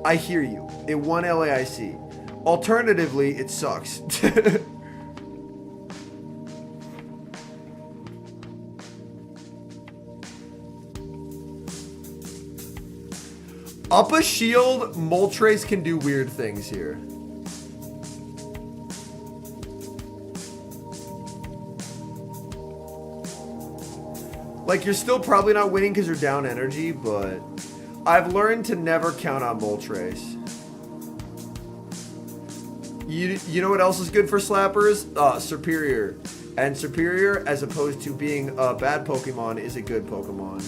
I hear you. It won LAIC. Alternatively, it sucks. Up a shield, Moltres can do weird things here. Like, you're still probably not winning because you're down energy, but I've learned to never count on Moltres. You know what else is good for slappers? Superior. And Superior, as opposed to being a bad Pokemon, is a good Pokemon.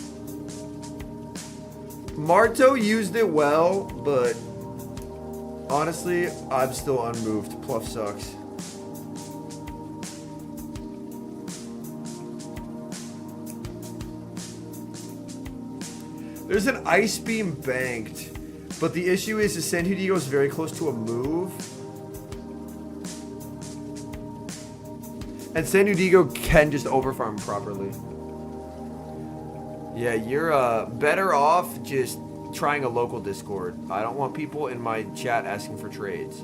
Marto used it well, but honestly, I'm still unmoved. Pluff sucks. There's an Ice Beam banked, but the issue is San Judigo is very close to a move. And San Judigo can just overfarm properly. Yeah, you're better off just trying a local Discord. I don't want people in my chat asking for trades.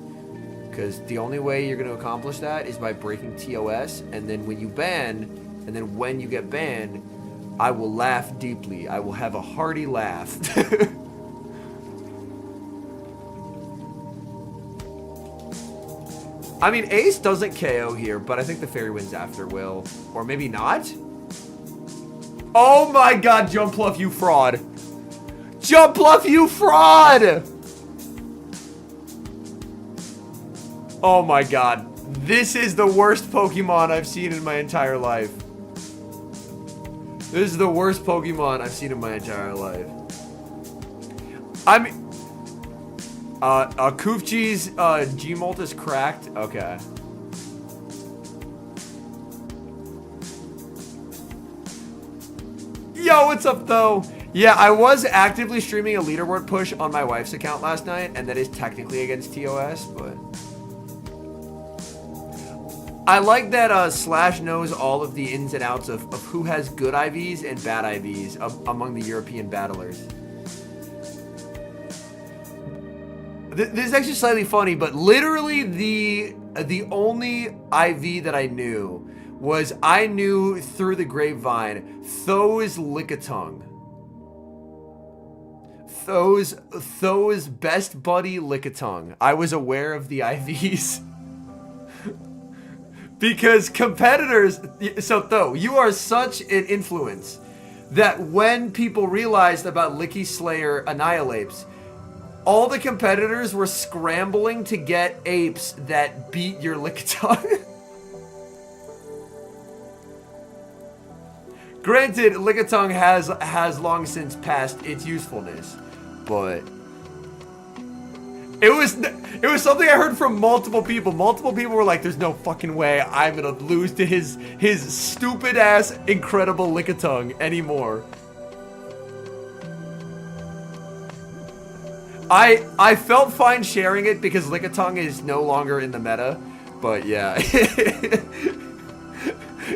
Because the only way you're going to accomplish that is by breaking TOS, and then when you ban, and then when you get banned, I will laugh deeply. I will have a hearty laugh. I mean, Ace doesn't KO here, but I think the Fairy wins after will. Or maybe not? Oh my god, Jump Pluff, you fraud. Jump Pluff, you fraud! Oh my god. This is the worst Pokemon I've seen in my entire life. This is the worst Pokemon I've seen in my entire life. I mean... Koofchi's Gmult is cracked? Okay. Yo, what's up, though? Yeah, I was actively streaming a leaderboard push on my wife's account last night, and that is technically against TOS, but... I like that Slash knows all of the ins and outs of who has good IVs and bad IVs among the European battlers. This is actually slightly funny, but literally the only IV that I knew was I knew through the grapevine Tho's Lickitung. Tho's best buddy Lickitung. I was aware of the IVs. Because competitors, so Tho, you are such an influence that when people realized about Licky Slayer Annihilates, all the competitors were scrambling to get apes that beat your Lickitung. Granted, Lickitung has long since passed its usefulness, but it was something I heard from multiple people. Multiple people were like, "There's no fucking way I'm gonna lose to his stupid ass incredible Lickitung anymore." I felt fine sharing it because Lickitung is no longer in the meta, but yeah.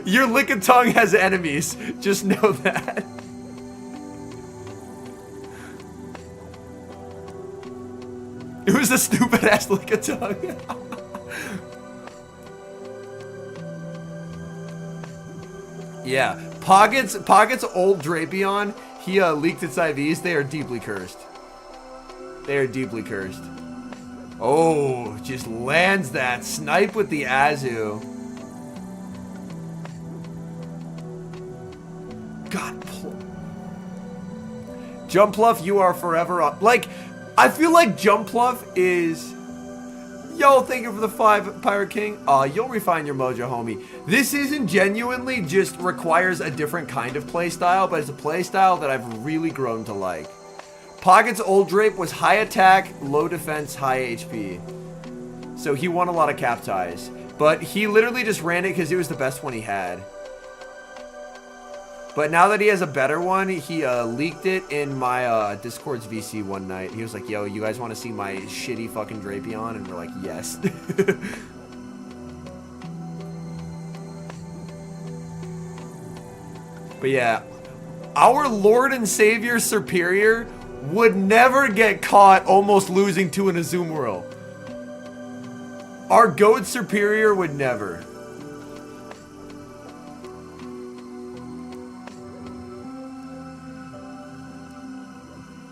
Your Lickitung has enemies, just know that. It was a stupid ass Lickitung. Yeah, Poggit's old Drapion, he leaked its IVs, they are deeply cursed. They are deeply cursed. Oh, just lands that. Snipe with the Azu. God. Jumpluff, you are forever up. Like, I feel like Jumpluff is... Yo, thank you for the 5, Pirate King. You'll refine your mojo, homie. This season genuinely just requires a different kind of playstyle, but it's a playstyle that I've really grown to like. Poggit's old Drape was high attack, low defense, high HP. So he won a lot of cap ties. But he literally just ran it because it was the best one he had. But now that he has a better one, he leaked it in my Discord's VC one night. He was like, yo, you guys want to see my shitty fucking Drapion? And we're like, yes. But yeah, our Lord and Savior Superior would never get caught almost losing to an Azumarill. Our GOAT Superior would never.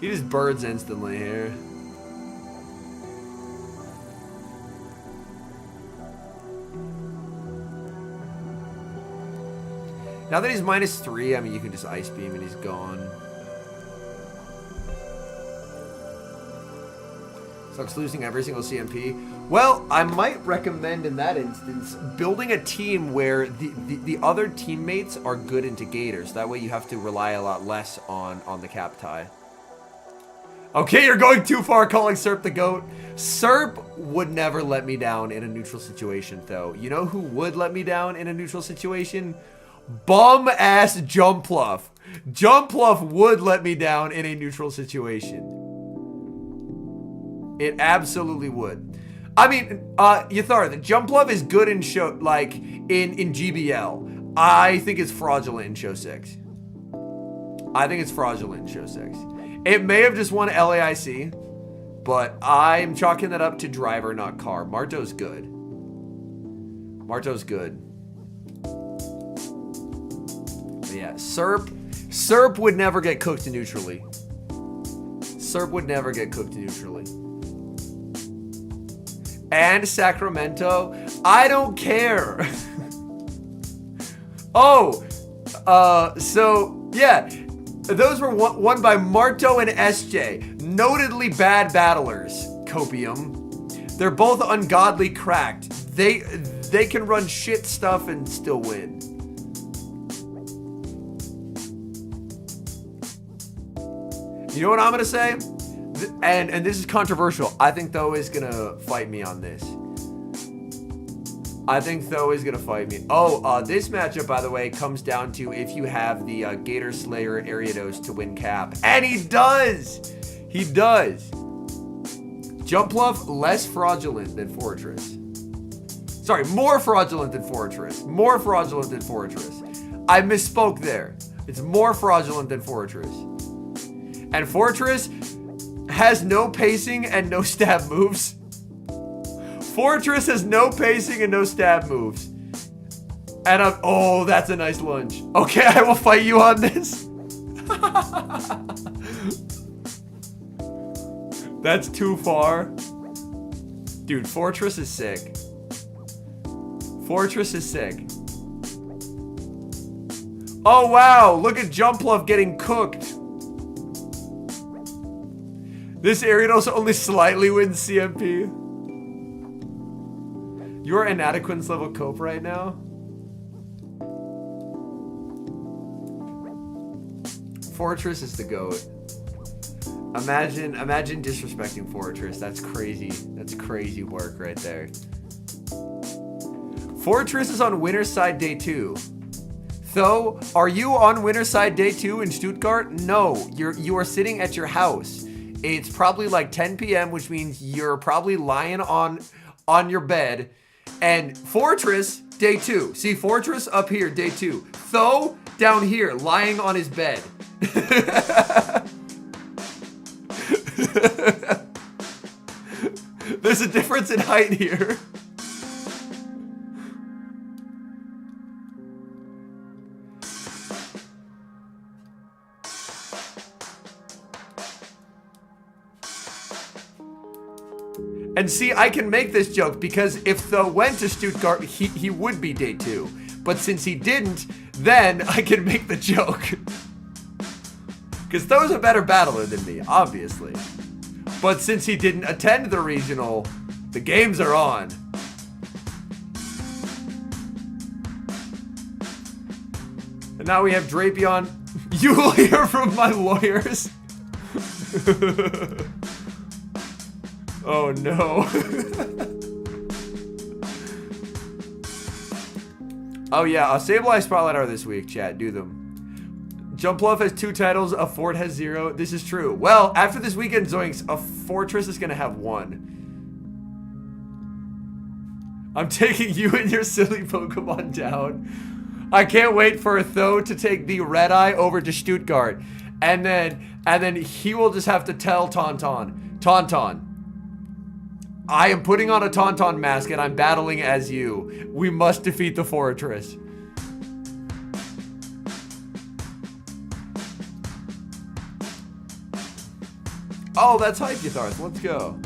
He just birds instantly here. Now that he's -3, I mean, you can just Ice Beam and he's gone. Sucks losing every single CMP. Well, I might recommend in that instance building a team where the other teammates are good into Gators. That way you have to rely a lot less on the cap tie. Okay, you're going too far calling Serp the GOAT. Serp would never let me down in a neutral situation, though. You know who would let me down in a neutral situation? Bum-ass Jumpluff. Jumpluff would let me down in a neutral situation. It absolutely would. I mean, Yathar, the Jumpluff is good in show, like, in GBL. I think it's fraudulent in Show 6. I think it's fraudulent in Show 6. It may have just won LAIC, but I'm chalking that up to driver, not car. Marto's good. Marto's good. But yeah, Serp would never get cooked neutrally. Serp would never get cooked neutrally. And Sacramento, I don't care. Oh, so yeah, those were won by Marto and SJ, notedly bad battlers. Copium, they're both ungodly cracked. They can run shit stuff and still win. You know what I'm gonna say? And this is controversial. I think Tho is gonna fight me on this. I think Tho is gonna fight me. Oh, this matchup, by the way, comes down to if you have the Gator Slayer Ariados to win cap. And he does! He does. Jumpluff, less fraudulent than Fortress. Sorry, more fraudulent than Fortress. More fraudulent than Fortress. I misspoke there. It's more fraudulent than Fortress. And Fortress has no pacing and no stab moves. Fortress has no pacing and no stab moves. And oh, that's a nice lunge. Okay, I will fight you on this. That's too far. Dude, Fortress is sick. Fortress is sick. Oh, wow. Look at Jumpluff getting cooked. This Ariados only slightly wins CMP. You're Inadequance level cope right now? Fortress is the GOAT. Imagine disrespecting Fortress. That's crazy. That's crazy work right there. Fortress is on winner's side day 2. Tho, are you on winner's side day 2 in Stuttgart? No, you are sitting at your house. It's probably like 10 p.m., which means you're probably lying on your bed. And Fortress, day 2. See, Fortress up here, day 2. Tho, down here, lying on his bed. There's a difference in height here. And see, I can make this joke because if Tho went to Stuttgart, he would be day 2. But since he didn't, then I can make the joke. Because Tho's a better battler than me, obviously. But since he didn't attend the regional, the games are on. And now we have Drapion. You will hear from my lawyers. Oh no. Oh yeah, Sableye Spotlight are this week, chat. Do them. Jumpluff has 2 titles, a Fort has 0. This is true. Well, after this weekend, Zoinks, a Fortress is gonna have 1. I'm taking you and your silly Pokemon down. I can't wait for Tho to take the Red Eye over to Stuttgart. And then he will just have to tell Tauntaun, I am putting on a Tauntaun mask and I'm battling as you. We must defeat the Fortress. Oh, that's hype, Yatharth. Let's go.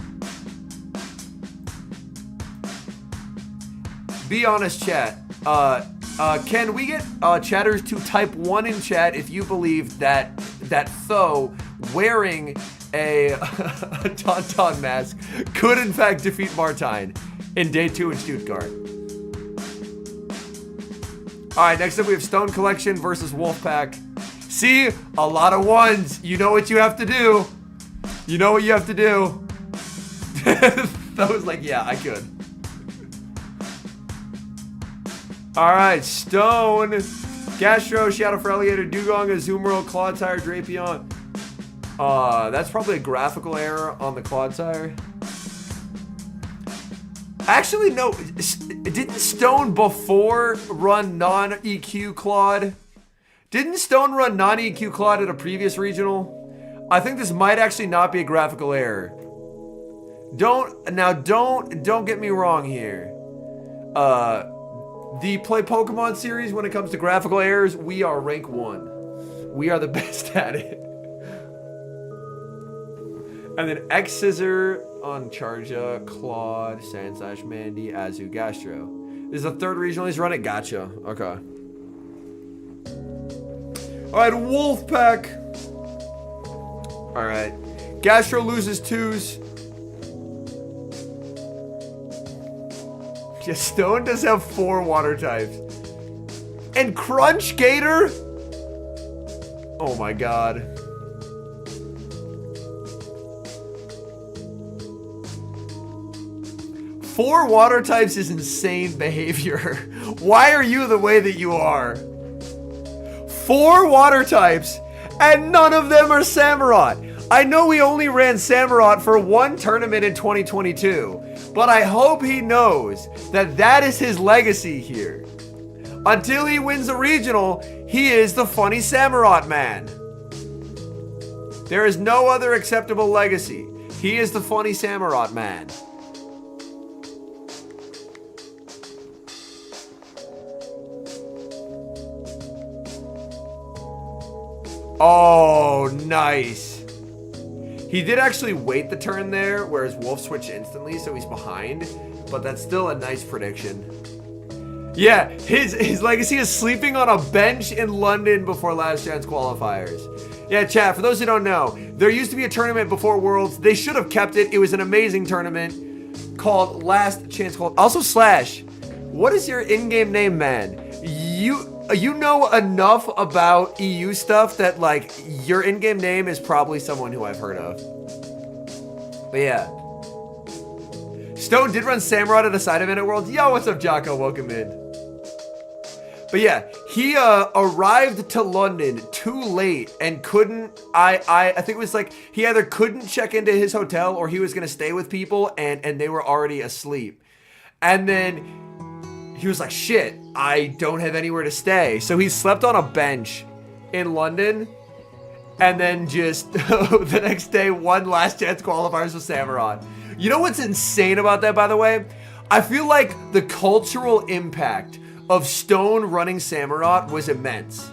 Be honest, chat. Can we get chatters to type 1 in chat if you believe that Tho wearing a Tauntaun mask could in fact defeat Martine in day 2 in Stuttgart? Alright, next up we have Stone Collection versus Wolfpack. See? A lot of 1s. You know what you have to do. You know what you have to do. That was like, yeah, I could. Alright, Stone. Gastro, Shadow for Alligator, Dugong, Azumarill, Clodsire, Drapion. That's probably a graphical error on the Clodsire. Actually, no. Didn't Stone before run non-EQ Claude? Didn't Stone run non-EQ Claude at a previous regional? I think this might actually not be a graphical error. Don't get me wrong here. The Play Pokemon series, when it comes to graphical errors, we are rank 1. We are the best at it. And then X Scissor on Charja, Claude, Sandslash, Mandy, Azu, Gastro. This is the 3rd regional he's running. Gotcha. Okay. Alright, Wolfpack. Alright. Gastro loses 2s. Yeah, Stone does have 4 water types. And Crunch Gator? Oh my god. Four water types is insane behavior. Why are you the way that you are? 4 water types, and none of them are Samurott. I know we only ran Samurott for 1 tournament in 2022, but I hope he knows that that is his legacy here. Until he wins a regional, he is the funny Samurott man. There is no other acceptable legacy. He is the funny Samurott man. Oh, nice. He did actually wait the turn there, whereas Wolf switched instantly, so he's behind. But that's still a nice prediction. Yeah, his legacy is sleeping on a bench in London before Last Chance qualifiers. Yeah, chat, for those who don't know, there used to be a tournament before Worlds. They should have kept it. It was an amazing tournament called Last Chance Qualifiers. Also, Slash, what is your in-game name, man? you know enough about EU stuff that, like, your in-game name is probably someone who I've heard of. But yeah. Stone did run Samurott at a side event at Worlds. Yo, what's up, Jocko? Welcome in. But yeah, he arrived to London too late and couldn't, I think it was like, he either couldn't check into his hotel or he was going to stay with people and they were already asleep. And then he was like, shit, I don't have anywhere to stay. So he slept on a bench in London and then just the next day won last chance qualifiers with Samurott. You know what's insane about that, by the way? I feel like the cultural impact of Stone running Samurott was immense.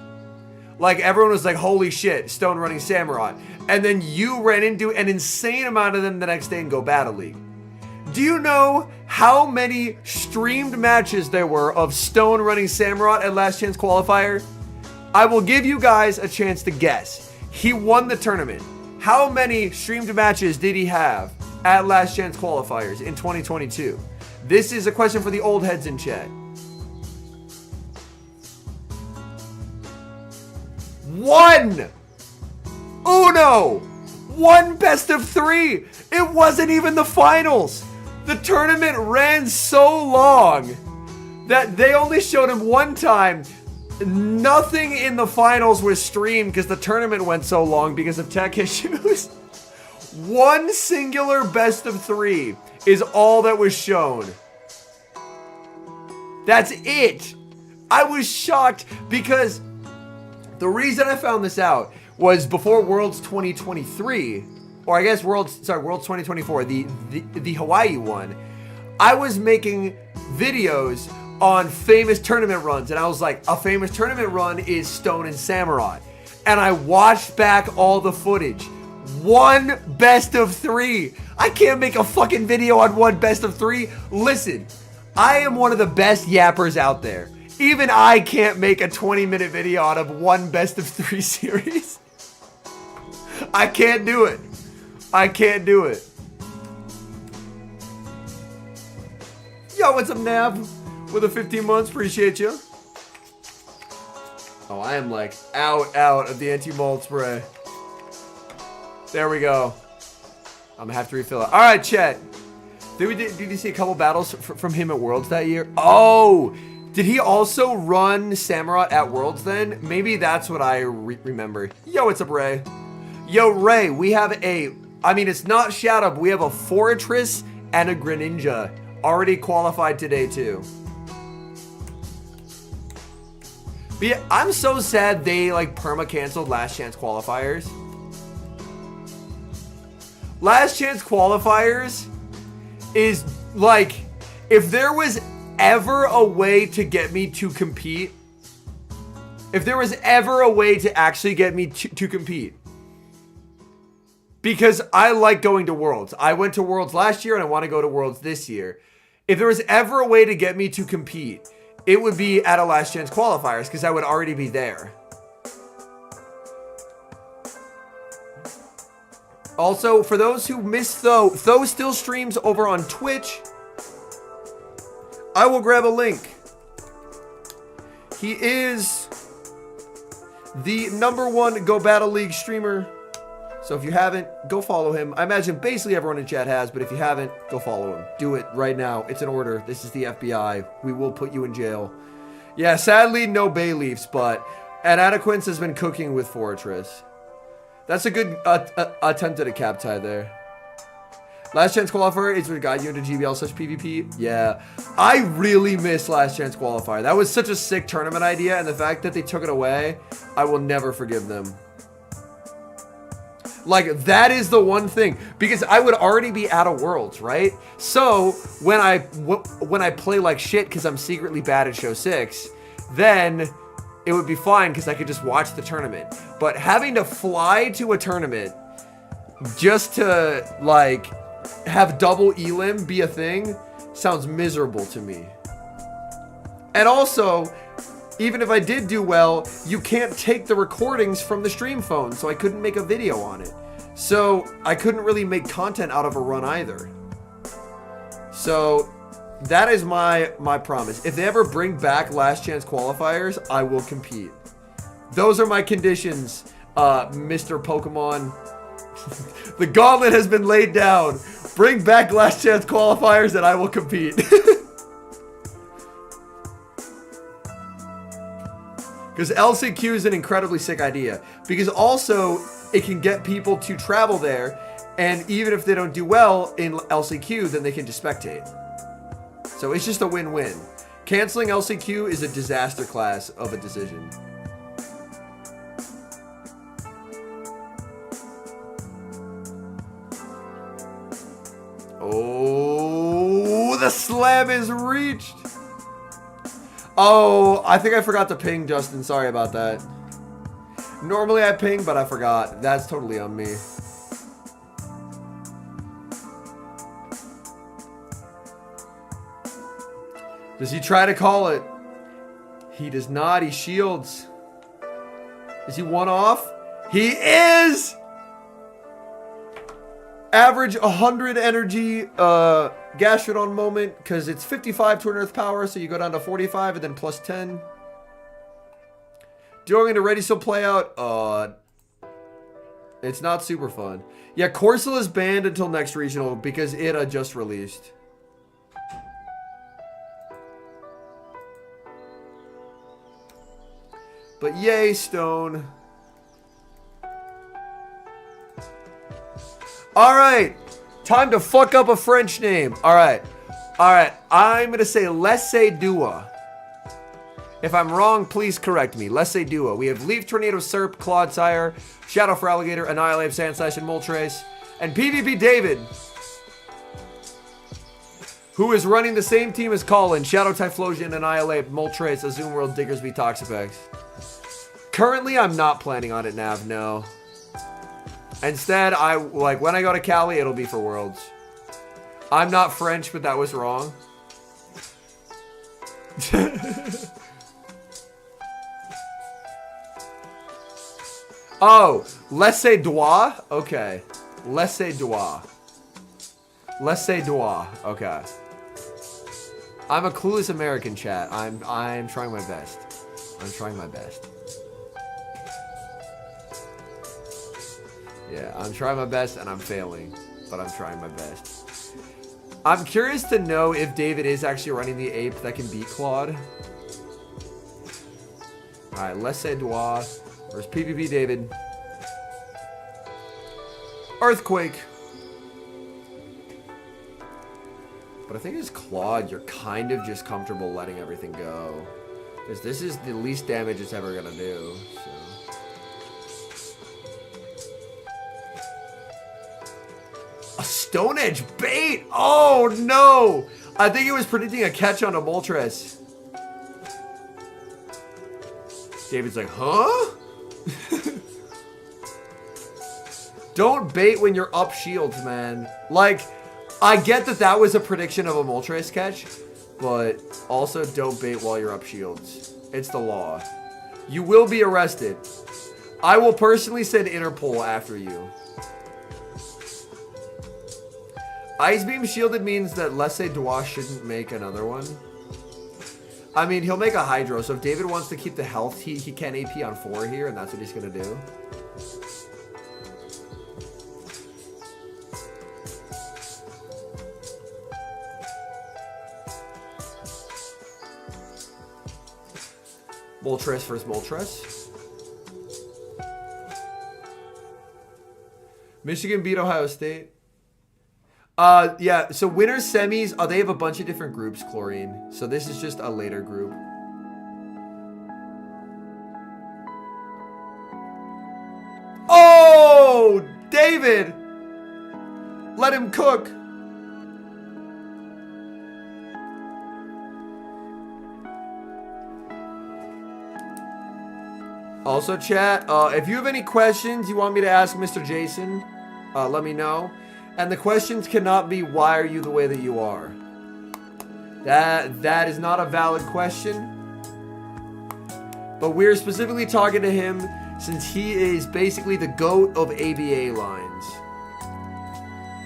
Like, everyone was like, holy shit, Stone running Samurott. And then you ran into an insane amount of them the next day in Go Battle League. Do you know how many streamed matches there were of Stone running Samurott at Last Chance Qualifier? I will give you guys a chance to guess. He won the tournament. How many streamed matches did he have at Last Chance Qualifiers in 2022? This is a question for the old heads in chat. One! Uno! One best of three! It wasn't even the finals! The tournament ran so long that they only showed him one time. Nothing in the finals was streamed because the tournament went so long because of tech issues. One singular best of three is all that was shown. That's it! I was shocked because the reason I found this out was before Worlds 2023, or I guess Worlds 2024, the Hawaii one. I was making videos on famous tournament runs, and I was like, a famous tournament run is Stone and Samurott. And I watched back all the footage. One best of three. I can't make a fucking video on one best of three. Listen, I am one of the best yappers out there. Even I can't make a 20-minute video out of one best of three series. I can't do it. I can't do it. Yo, what's up, Nav? With the 15 months, appreciate you. Oh, I am like out of the anti-mold spray. There we go. I'm gonna have to refill it. All right, chat. Did you see a couple battles from him at Worlds that year? Oh, did he also run Samurott at Worlds then? Maybe that's what I remember. Yo, what's up, Ray? Yo, Ray, we have it's not Shadow, but we have a Fortress and a Greninja already qualified today too. But yeah, I'm so sad they like perma-canceled Last Chance Qualifiers. Last Chance Qualifiers is like, if there was ever a way to get me to compete, if there was ever a way to actually get me to compete, because I like going to Worlds. I went to Worlds last year and I want to go to Worlds this year. If there was ever a way to get me to compete, it would be at a Last Chance Qualifiers because I would already be there. Also, for those who missed Tho still streams over on Twitch. I will grab a link. He is the #1 Go Battle League streamer. So if you haven't, go follow him. I imagine basically everyone in chat has, but if you haven't, go follow him. Do it right now. It's an order. This is the FBI. We will put you in jail. Yeah, sadly, no bay leaves, but Anadequence has been cooking with Fortress. That's a good attempt at a cap tie there. Last Chance Qualifier is what got you into GBL/PvP. Yeah, I really miss Last Chance Qualifier. That was such a sick tournament idea, and the fact that they took it away, I will never forgive them. Like, that is the one thing, because I would already be out of Worlds, right? So when I play like shit because I'm secretly bad at Show 6, then it would be fine because I could just watch the tournament. But having to fly to a tournament just to like have double elim be a thing sounds miserable to me. And also, even if I did do well, you can't take the recordings from the stream phone, so I couldn't make a video on it. So I couldn't really make content out of a run either. So That is my promise. If they ever bring back last chance qualifiers, I will compete. Those are my conditions, Mr. Pokemon. The gauntlet has been laid down. Bring back last chance qualifiers and I will compete. Because LCQ is an incredibly sick idea. Because also, it can get people to travel there. And even if they don't do well in LCQ, then they can just spectate. So it's just a win-win. Canceling LCQ is a disaster class of a decision. Oh, the slam is reached. Oh, I think I forgot to ping, Justin. Sorry about that. Normally I ping, but I forgot. That's totally on me. Does he try to call it? He does not. He shields. Is he one off? He is! Average 100 energy Gastrodon moment, because it's 55 to Earth power, so you go down to 45 and then plus 10. During the ready still play out, it's not super fun. Yeah, Corsola is banned until next regional because it just released. But yay, Stone. Alright, time to fuck up a French name. Alright, I'm gonna say Laissez Dua. If I'm wrong, please correct me. Laissez Dua. We have Leaf Tornado Serp, Clodsire, Shadow for Alligator, Annihilate, Sandslash, and Moltres. And PvP David, who is running the same team as Colin, Shadow Typhlosion, Annihilate, Moltres, Azum World, Diggersby, Toxapex. Currently, I'm not planning on it, Nav, no. Instead, when I go to Cali, it'll be for Worlds. I'm not French, but that was wrong. Oh, Laissez Dua? Okay. Laissez Dua. Laissez Dua. Okay. I'm a clueless American, chat. I'm trying my best. I'm trying my best. Yeah, I'm trying my best and I'm failing, but I'm trying my best. I'm curious to know if David is actually running the ape that can beat Claude. Alright, Laissez Dua versus PvP David. Earthquake. But I think as Claude, you're kind of just comfortable letting everything go. Because this is the least damage it's ever going to do. So. A Stone Edge bait! Oh no! I think it was predicting a catch on a Moltres. David's like, huh? Don't bait when you're up shields, man. Like, I get that that was a prediction of a Moltres catch, but also don't bait while you're up shields. It's the law. You will be arrested. I will personally send Interpol after you. Ice Beam shielded means that Laissez Dua shouldn't make another one. I mean, he'll make a Hydro, so if David wants to keep the health, he can AP on 4 here, and that's what he's going to do. Moltres versus Moltres. Michigan beat Ohio State. Yeah, so winners semis, they have a bunch of different groups, Chlorine. So this is just a later group. Oh, David! Let him cook. Also, chat, if you have any questions you want me to ask Mr. Jason, let me know. And the questions cannot be, why are you the way that you are? That is not a valid question. But we're specifically talking to him since he is basically the GOAT of ABA lines.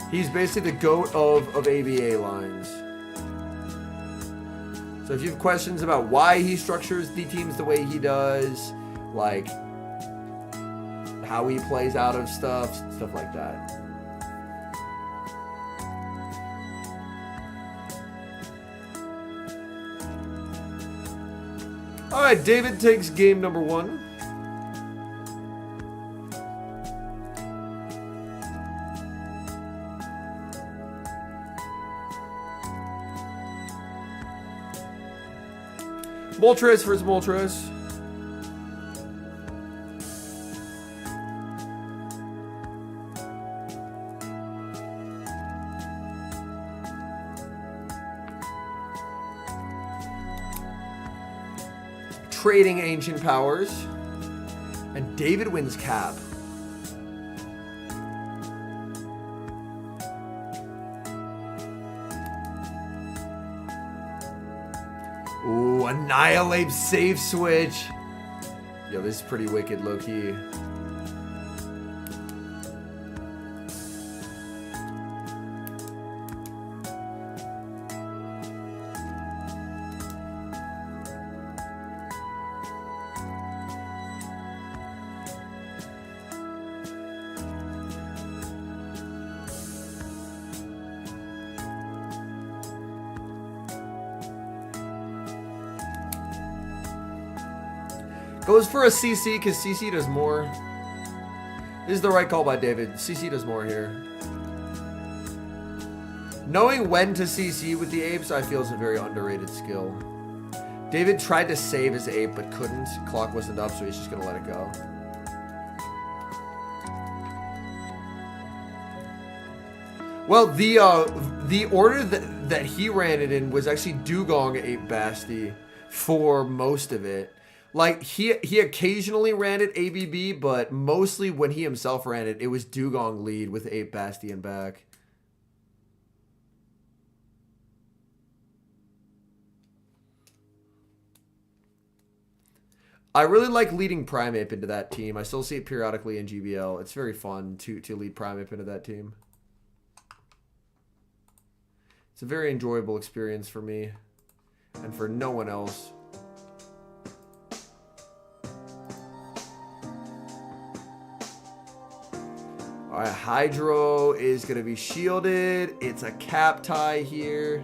He's basically the GOAT of ABA lines. So if you have questions about why he structures the teams the way he does, like how he plays out of stuff like that. All right, David takes game number 1. Moltres versus Moltres. Trading Ancient Powers. And David wins Cap. Ooh, Annihilate safe switch. Yo, this is pretty wicked, low-key. Goes for a CC because CC does more. This is the right call by David. CC does more here. Knowing when to CC with the apes, I feel, is a very underrated skill. David tried to save his ape but couldn't. Clock wasn't up, so he's just going to let it go. Well, the order that he ran it in was actually Dugong Ape Basti for most of it. Like, he occasionally ran it ABB, but mostly when he himself ran it, it was Dugong lead with Ape Bastion back. I really like leading Primeape into that team. I still see it periodically in GBL. It's very fun to lead Primeape into that team. It's a very enjoyable experience for me and for no one else. All right, Hydro is going to be shielded. It's a cap tie here.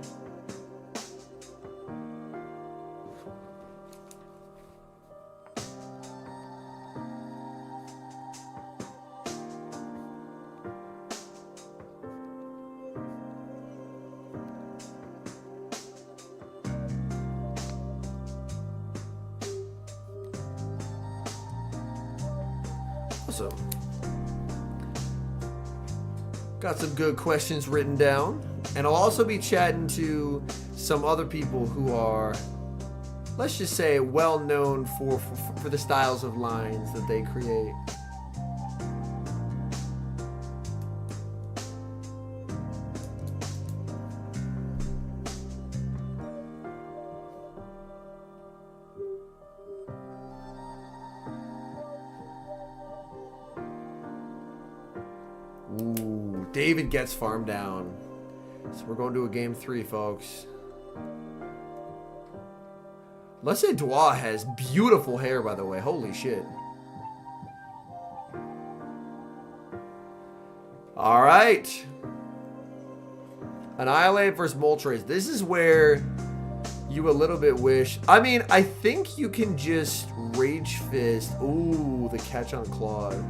Awesome. Got some good questions written down. And I'll also be chatting to some other people who are, let's just say, well known for the styles of lines that they create. Ooh, David gets farmed down. So we're going to a game 3, folks. Let's say Dwa has beautiful hair, by the way. Holy shit. All right. Annihilate versus Moltres. This is where you a little bit wish. I mean, I think you can just Rage Fist. Ooh, the catch on Claude.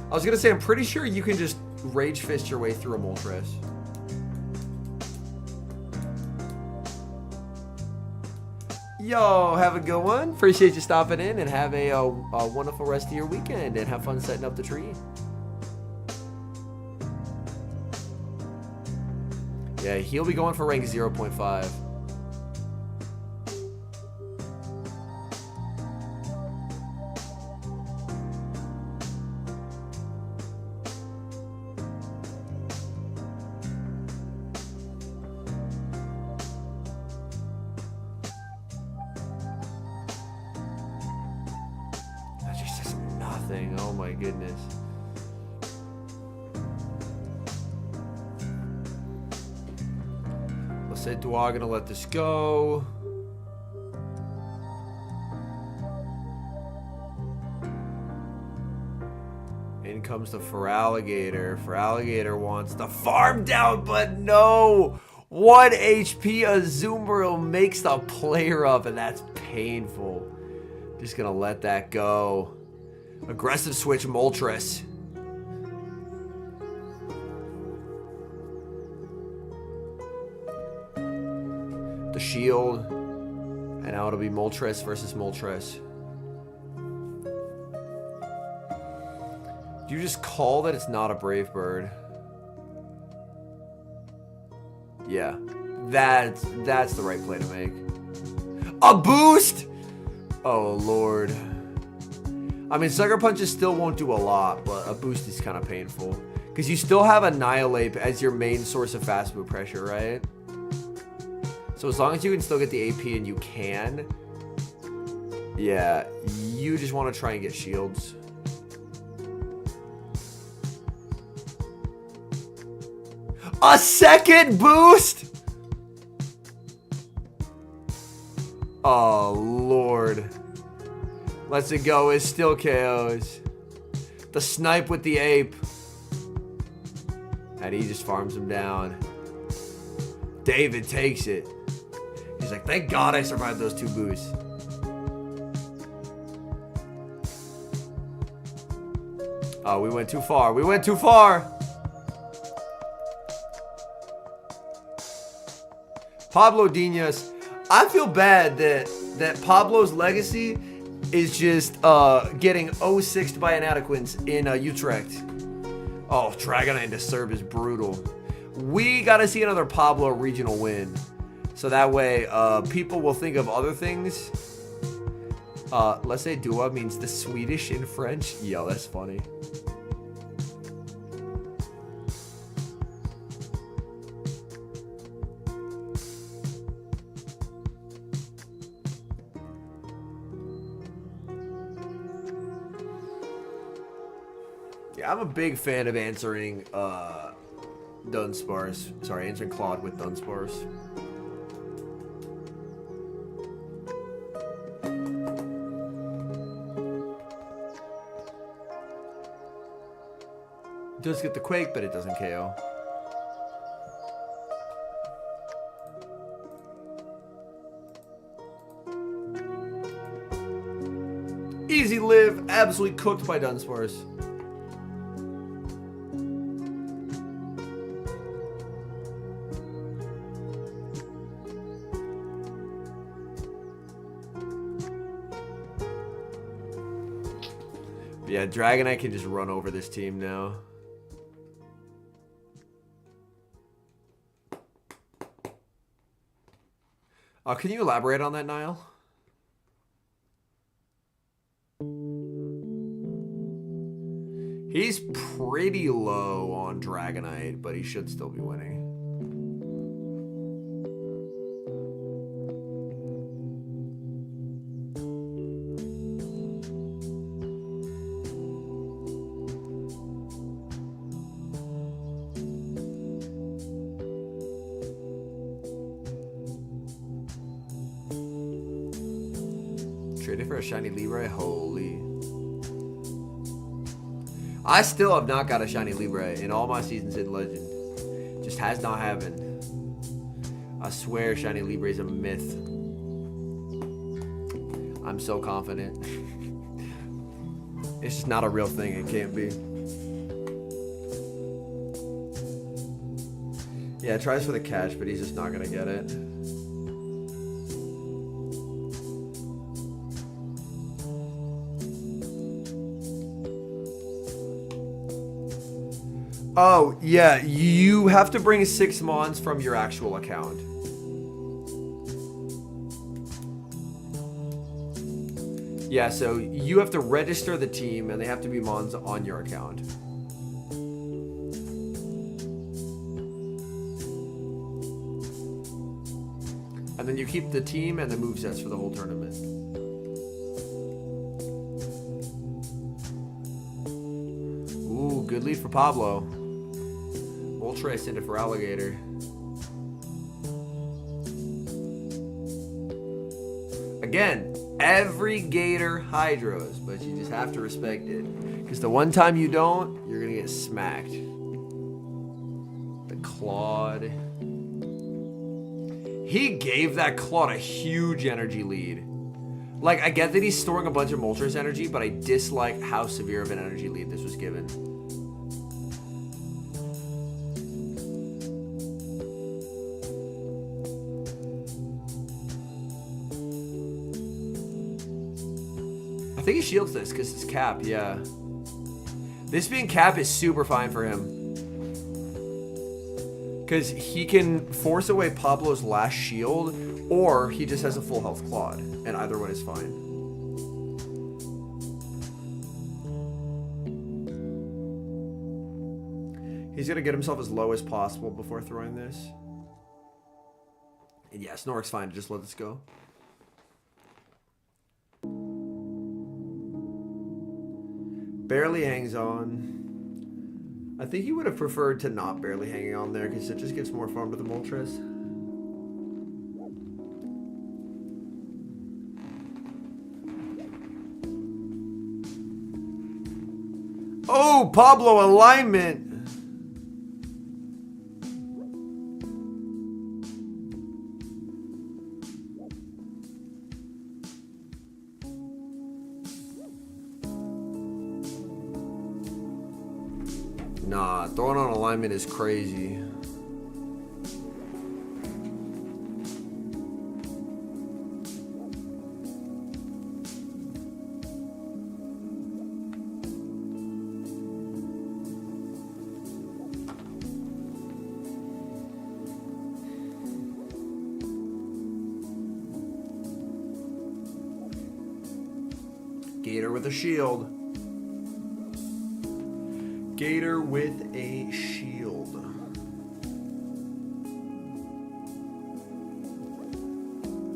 I was going to say, I'm pretty sure you can just Rage Fist your way through a Moltres. Yo, have a good one. Appreciate you stopping in, and have a wonderful rest of your weekend, and have fun setting up the tree. Yeah, he'll be going for rank 0.5. Oh my goodness. Say Dua gonna let this go. In comes the Feraligatr. Feraligatr wants the farm down, but no! 1 HP Azumarill makes the player up, and that's painful. Just gonna let that go. Aggressive switch Moltres. The shield. And now it'll be Moltres versus Moltres. Do you just call that it's not a Brave Bird? Yeah. That's the right play to make. A boost! Oh, Lord. I mean, Sucker Punches still won't do a lot, but a boost is kind of painful. Because you still have Annihilate as your main source of fast move pressure, right? So as long as you can still get the AP and you can, yeah, you just want to try and get shields. A second boost? Oh, Lord. Lets it go. Is still KOs. The snipe with the ape. And he just farms him down. David takes it. He's like, thank God I survived those 2 boosts. Oh, we went too far. We went too far. Pablo Dinas. I feel bad that Pablo's legacy is just getting 0-6'd by Inadequates in Utrecht. Oh, Dragonite into Serb is brutal. We got to see another Pablo regional win. So that way people will think of other things. Let's say Dua means the Swedish in French. Yo, that's funny. Yeah, I'm a big fan of answering Dunsparce. Sorry, answering Claude with Dunsparce. Does get the Quake, but it doesn't KO. Easy live, absolutely cooked by Dunsparce. Yeah, Dragonite can just run over this team now. Can you elaborate on that, Niall? He's pretty low on Dragonite, but he should still be winning. Traded for a shiny Libre? Holy. I still have not got a shiny Libre in all my seasons in Legend. Just has not happened. I swear shiny Libre is a myth. I'm so confident. It's just not a real thing. It can't be. Yeah, tries for the catch, but he's just not going to get it. Oh, yeah, you have to bring 6 Mons from your actual account. Yeah, so you have to register the team, and they have to be Mons on your account. And then you keep the team and the movesets for the whole tournament. Ooh, good lead for Pablo. Moltres into Feraligatr. Again, every Gator hydros, but you just have to respect it. Because the one time you don't, you're going to get smacked. The Claude. He gave that Claude a huge energy lead. Like, I get that he's storing a bunch of Moltres energy, but I dislike how severe of an energy lead this was given. I think he shields this because it's cap, yeah. This being cap is super fine for him. Because he can force away Pablo's last shield, or he just has a full health Claude, and either one is fine. He's going to get himself as low as possible before throwing this. And yeah, Snork's fine. Just let this go. Barely hangs on. I think he would have preferred to not barely hanging on there because it just gives more farm to the Moltres. Oh, Pablo alignment. Nah, throwing on alignment is crazy. Gator with a shield. Gator with a shield.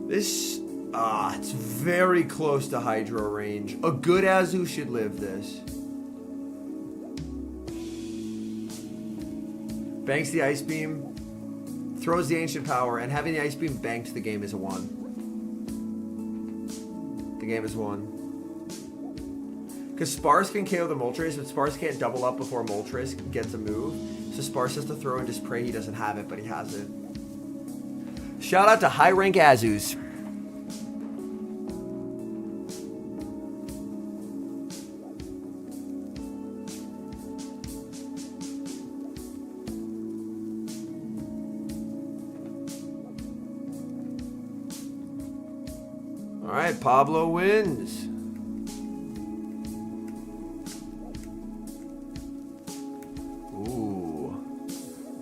This, it's very close to Hydro range. A good Azu should live this. Banks the Ice Beam, throws the Ancient Power, and having the Ice Beam banked the game is a 1. The game is won. Because Sparse can KO the Moltres, but Sparse can't double up before Moltres gets a move. So Sparse has to throw and just pray he doesn't have it, but he has it. Shout out to high rank Azus. All right, Pablo wins.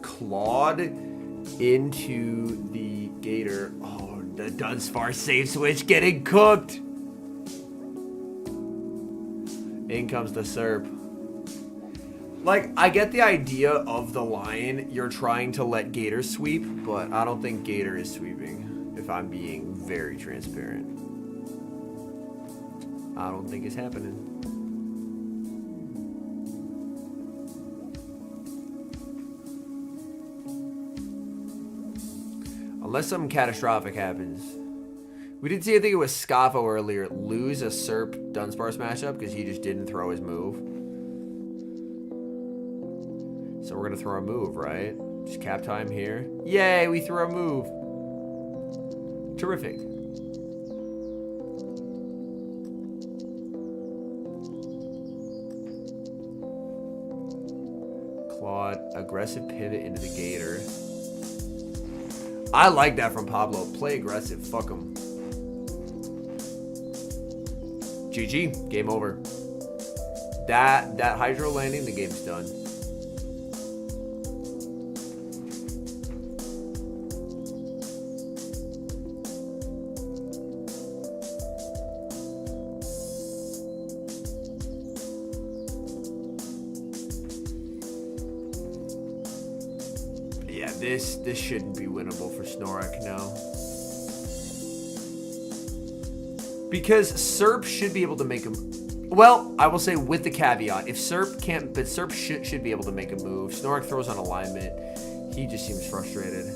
Claude into the Gator. Oh, the Dunsparce save switch getting cooked. In comes the Serp. Like, I get the idea of the line. You're trying to let Gator sweep, but I don't think Gator is sweeping, if I'm being very transparent. I don't think it's happening. Unless something catastrophic happens. We did see, I think it was Scafo earlier, lose a Serp Dunsparce matchup because he just didn't throw his move. So we're going to throw a move, right? Just cap time here. Yay, we threw a move. Terrific. Claude, aggressive pivot into the Gator. I like that from Pablo. Play aggressive. Fuck him. GG. Game over. That Hydro landing, the game's done. Yeah, this shouldn't be winnable for Snorak now. Because Serp should be able to make him. Well, I will say with the caveat, if Serp can't, but Serp should be able to make a move. Snorak throws on alignment. He just seems frustrated.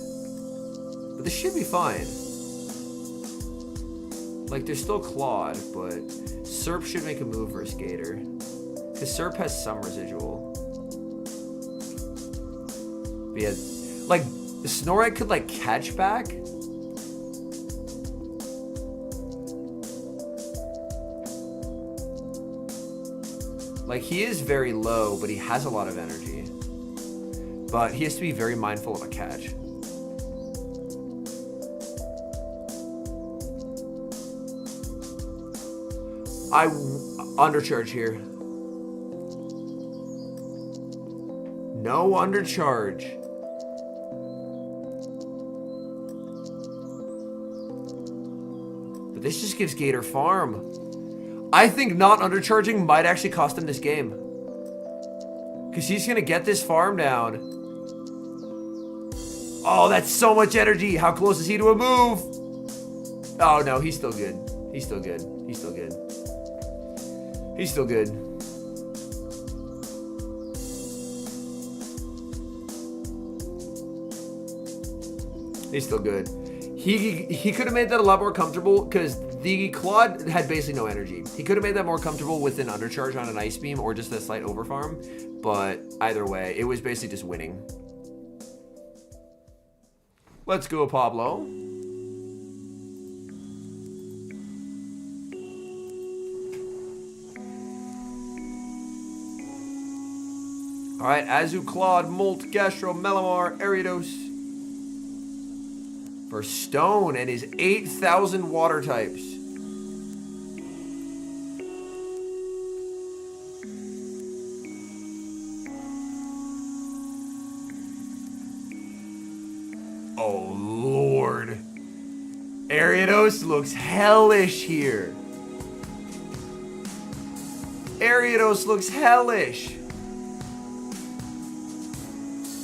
But this should be fine. Like, there's still Claude, but Serp should make a move versus Gator. Because Serp has some residual. But yeah, like, Snorlax could, like, catch back. Like, he is very low, but he has a lot of energy. But he has to be very mindful of a catch. I undercharge here. No undercharge. But this just gives Gator farm. I think not undercharging might actually cost him this game. Because he's going to get this farm down. Oh, that's so much energy. How close is he to a move? Oh, no, he's still good. He's still good. He's still good. He's still good. He's still good. He could have made that a lot more comfortable because the Claude had basically no energy. He could have made that more comfortable with an undercharge on an Ice Beam or just a slight overfarm. But either way, it was basically just winning. Let's go, Pablo. All right, Azu, Claude, Molt, Gastro, Melamar, Ariados. For Stone and his 8,000 water types. Oh, Lord. Ariados looks hellish here. Ariados looks hellish.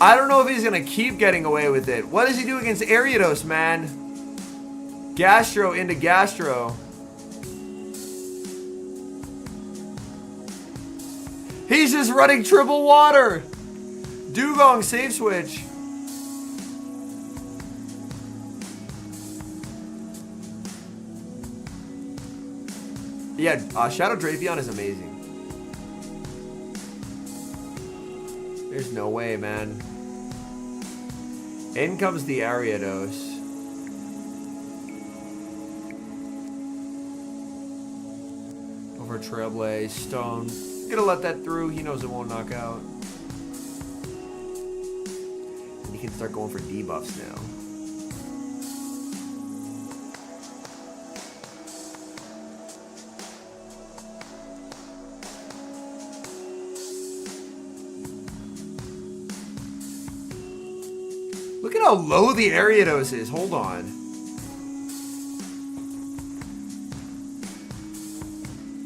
I don't know if he's going to keep getting away with it. What does he do against Ariados, man? Gastro into Gastro. He's just running triple water. Dugong save switch. Yeah, Shadow Drapion is amazing. There's no way, man. In comes the Ariados. Over Trailblaze. Stone. Gonna let that through. He knows it won't knock out. And he can start going for debuffs now. Look at how low the Ariados is. Hold on.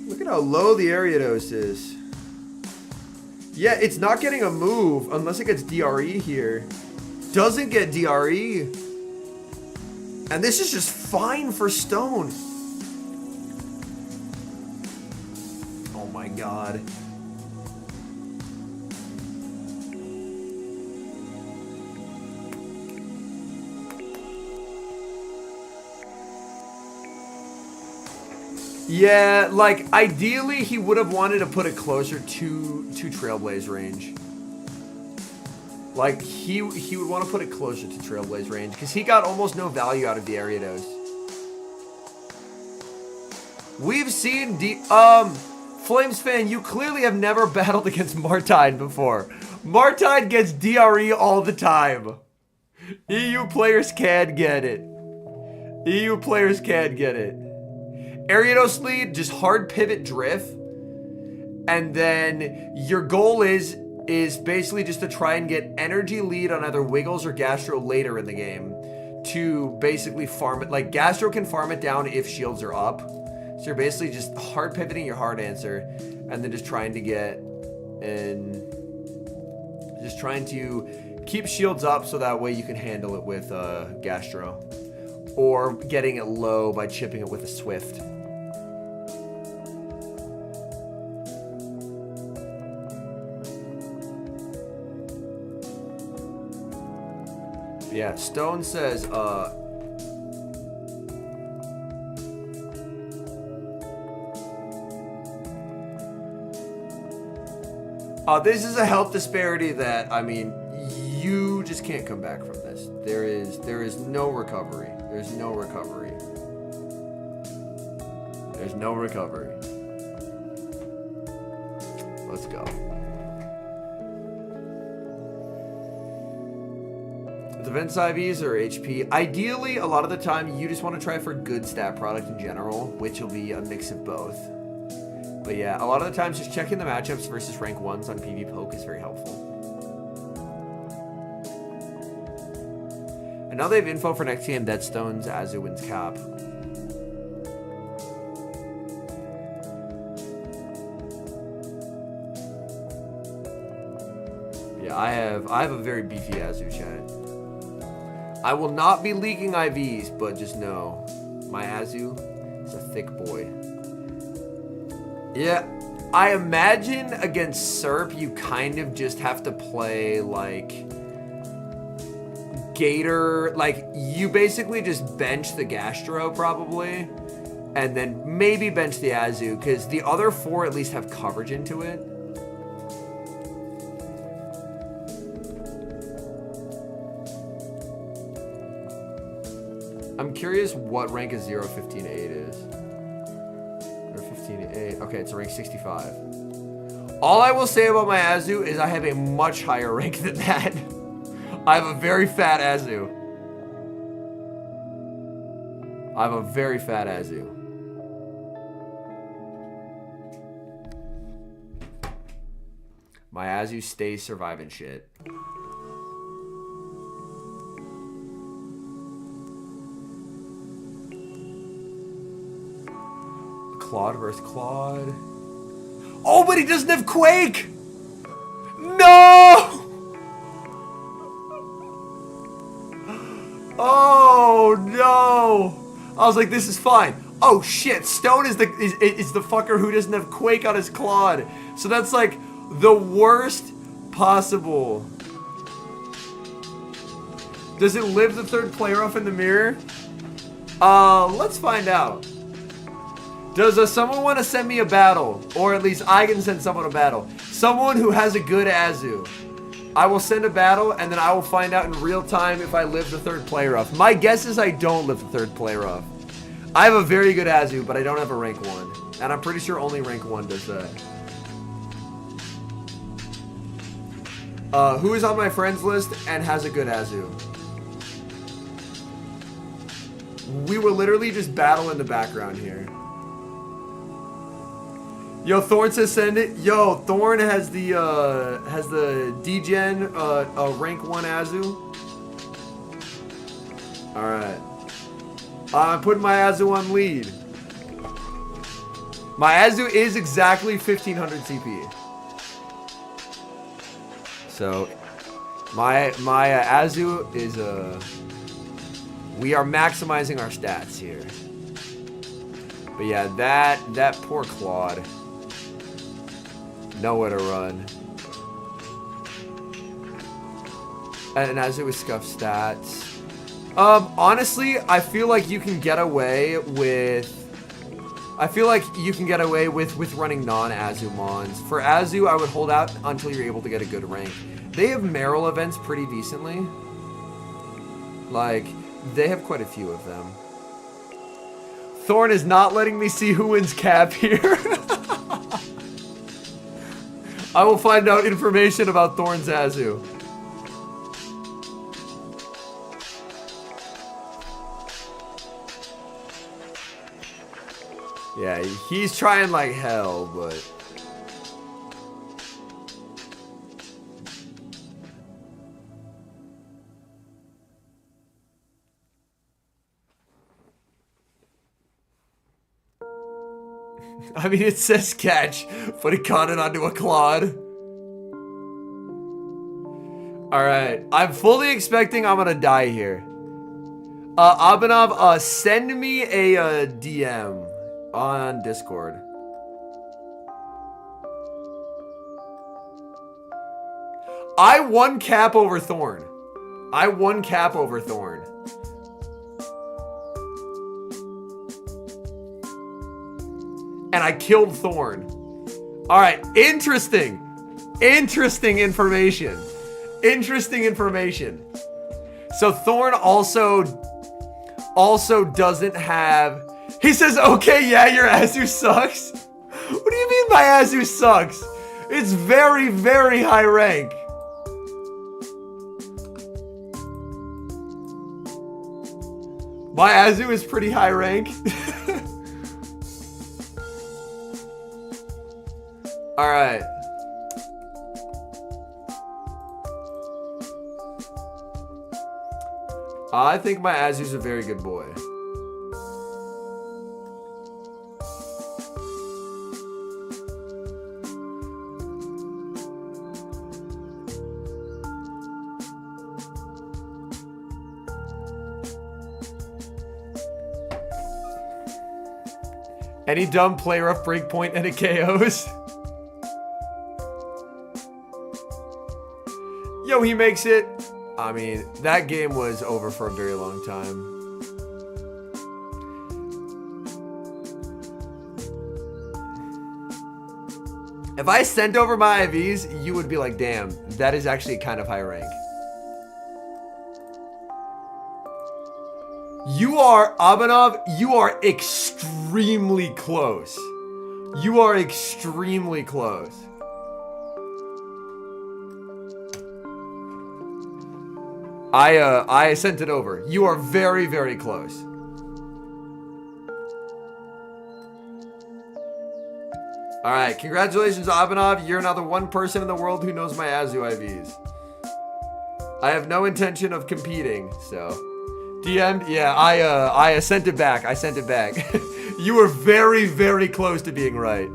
Look at how low the Ariados is. Yeah, it's not getting a move unless it gets DRE here. Doesn't get DRE. And this is just fine for Stone. Oh my god. Yeah, like, ideally, he would have wanted to put it closer to Trailblaze range. Like, he would want to put it closer to Trailblaze range, because he got almost no value out of the Ariados. We've seen Flames fan, you clearly have never battled against Martine before. Martine gets DRE all the time. EU players can get it. EU players can get it. Ariados lead, just hard pivot drift. And then your goal is basically just to try and get energy lead on either Wiggles or Gastro later in the game to basically farm it. Like, Gastro can farm it down if shields are up. So you're basically just hard pivoting your hard answer and then just trying to get and just trying to keep shields up so that way you can handle it with Gastro. Or getting it low by chipping it with a Swift. Yeah, Stone says, This is a health disparity that, I mean, you just can't come back from this. There is no recovery. There's no recovery. There's no recovery. Let's go. Defense IVs or HP? Ideally, a lot of the time, you just want to try for good stat product in general, which will be a mix of both. But yeah, a lot of the times, just checking the matchups versus rank 1s on PV Poke is very helpful. And now they have info for next game, Deadstones, Azu wins cap. Yeah, I have a very beefy Azu chat. I will not be leaking IVs, but just know, my Azu is a thick boy. Yeah, I imagine against Serp, you kind of just have to play like Gator, like you basically just bench the Gastro probably, and then maybe bench the Azu, because the other 4 at least have coverage into it. I'm curious what rank a 0, 15, 8 is. Or 15, 8. Okay, it's a rank 65. All I will say about my Azu is I have a much higher rank than that. I have a very fat Azu. I have a very fat Azu. My Azu stays surviving shit. Claude versus Claude. Oh, but he doesn't have Quake! No! Oh, no! I was like, this is fine. Oh, shit. Stone is the fucker who doesn't have Quake on his Claude. So that's like the worst possible. Does it live the third player off in the mirror? Let's find out. Does someone want to send me a battle? Or at least I can send someone a battle. Someone who has a good Azu. I will send a battle, and then I will find out in real time if I live the third player off. My guess is I don't live the third player off. I have a very good Azu, but I don't have a rank 1. And I'm pretty sure only rank 1 does that. Who is on my friends list and has a good Azu? We will literally just battle in the background here. Yo, Thorn says send it. Yo, Thorn has the D-Gen rank 1 Azu. Alright. I'm putting my Azu on lead. My Azu is exactly 1500 CP. So, my Azu is we are maximizing our stats here. But yeah, that poor Claude. Nowhere to run. And Azu with scuff stats. Honestly, I feel like you can get away with running non-Azu mons. For Azu, I would hold out until you're able to get a good rank. They have Meryl events pretty decently. Like, they have quite a few of them. Thorn is not letting me see who wins cap here. I will find out information about Thorn's Azu. Yeah, he's trying like hell, but... I mean, it says catch, but it caught it onto a Claude. Alright, I'm fully expecting I'm gonna die here. Abanov, send me a DM on Discord. I won cap over Thorn. I won cap over Thorn. And I killed Thorn. Alright, interesting. Interesting information. Interesting information. So Thorn also doesn't have... He says, okay, yeah, your Azu sucks. What do you mean my Azu sucks? It's very, very high rank. My Azu is pretty high rank. Alright. I think my Azu's a very good boy. Any dumb player off breakpoint and it KOs. Yo, he makes it. I mean, that game was over for a very long time. If I sent over my IVs, you would be like, damn, that is actually kind of high rank. You are, Abanov, you are extremely close. You are extremely close. I sent it over. You are very, very close. Alright, congratulations, Abanov. You're now the one person in the world who knows my Azu IVs. I have no intention of competing, so... DM'd? Yeah, I sent it back. I sent it back. You were very, very close to being right.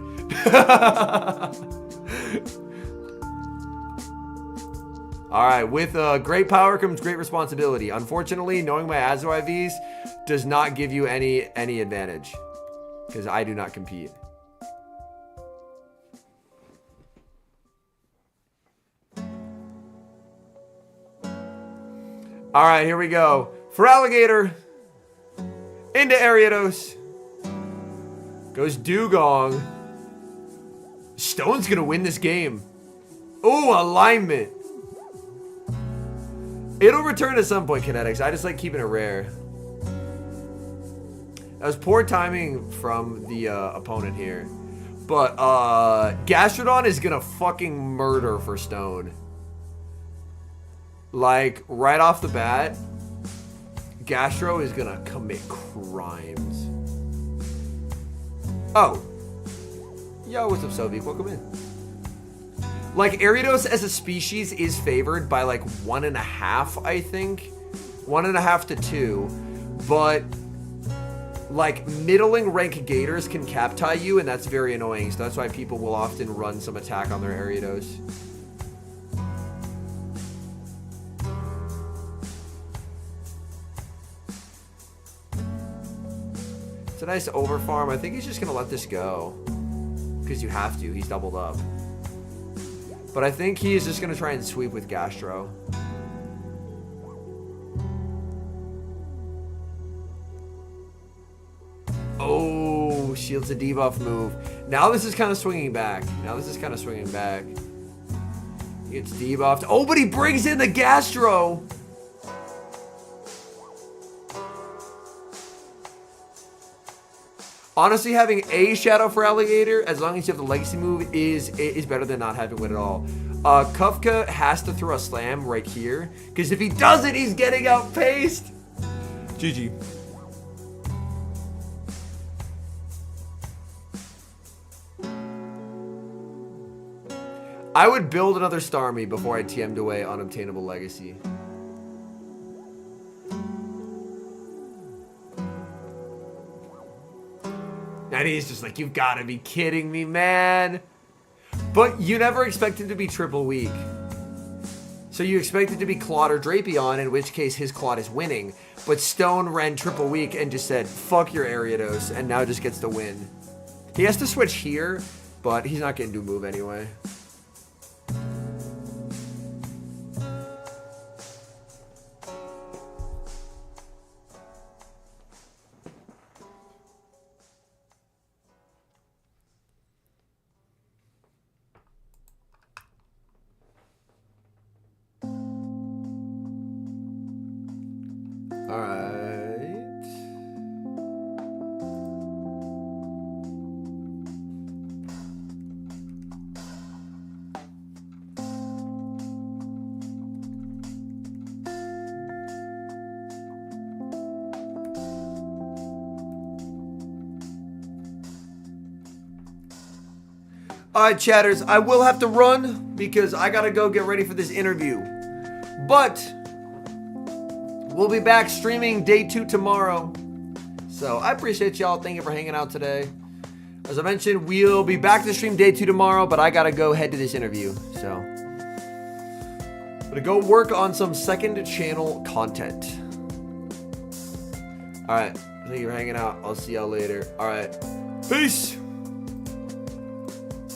Alright, with great power comes great responsibility. Unfortunately, knowing my Azu IVs does not give you any advantage. Because I do not compete. Alright, here we go. For Alligator, into Ariados, goes Dugong. Stone's gonna win this game. Oh, alignment. It'll return at some point, Kinetics. I just like keeping it rare. That was poor timing from the opponent here. But Gastrodon is gonna fucking murder for Stone. Like, right off the bat, Gastro is gonna commit crimes. Oh. Yo, what's up, Sovik? Welcome in. Like, Ariados as a species is favored by like 1.5, I think. 1.5 to 2. But, like, middling rank Gators can cap tie you, and that's very annoying. So that's why people will often run some attack on their Ariados. It's a nice over farm. I think he's just going to let this go. Because you have to. He's doubled up. But I think he is just going to try and sweep with Gastro. Oh, shields a debuff move. Now this is kind of swinging back. He gets debuffed. Oh, but he brings in the Gastro. Honestly, having a Shadow for Alligator, as long as you have the Legacy move, is better than not having one at all. Kufka has to throw a slam right here, because if he doesn't, he's getting outpaced. GG. I would build another Starmie before I TM'd away Unobtainable Legacy. And he's just like, you've got to be kidding me, man. But you never expect him to be triple weak. So you expect it to be Claude or Drapion, in which case his Claude is winning. But Stone ran triple weak and just said, fuck your Ariados, and now just gets the win. He has to switch here, but he's not getting to move anyway. All right. All right, chatters, I will have to run because I got to go get ready for this interview. But we'll be back streaming day 2 tomorrow. So I appreciate y'all. Thank you for hanging out today. As I mentioned, we'll be back to stream day 2 tomorrow, but I got to go head to this interview. So I'm going to go work on some second channel content. All right. Thank you for hanging out. I'll see y'all later. All right. Peace.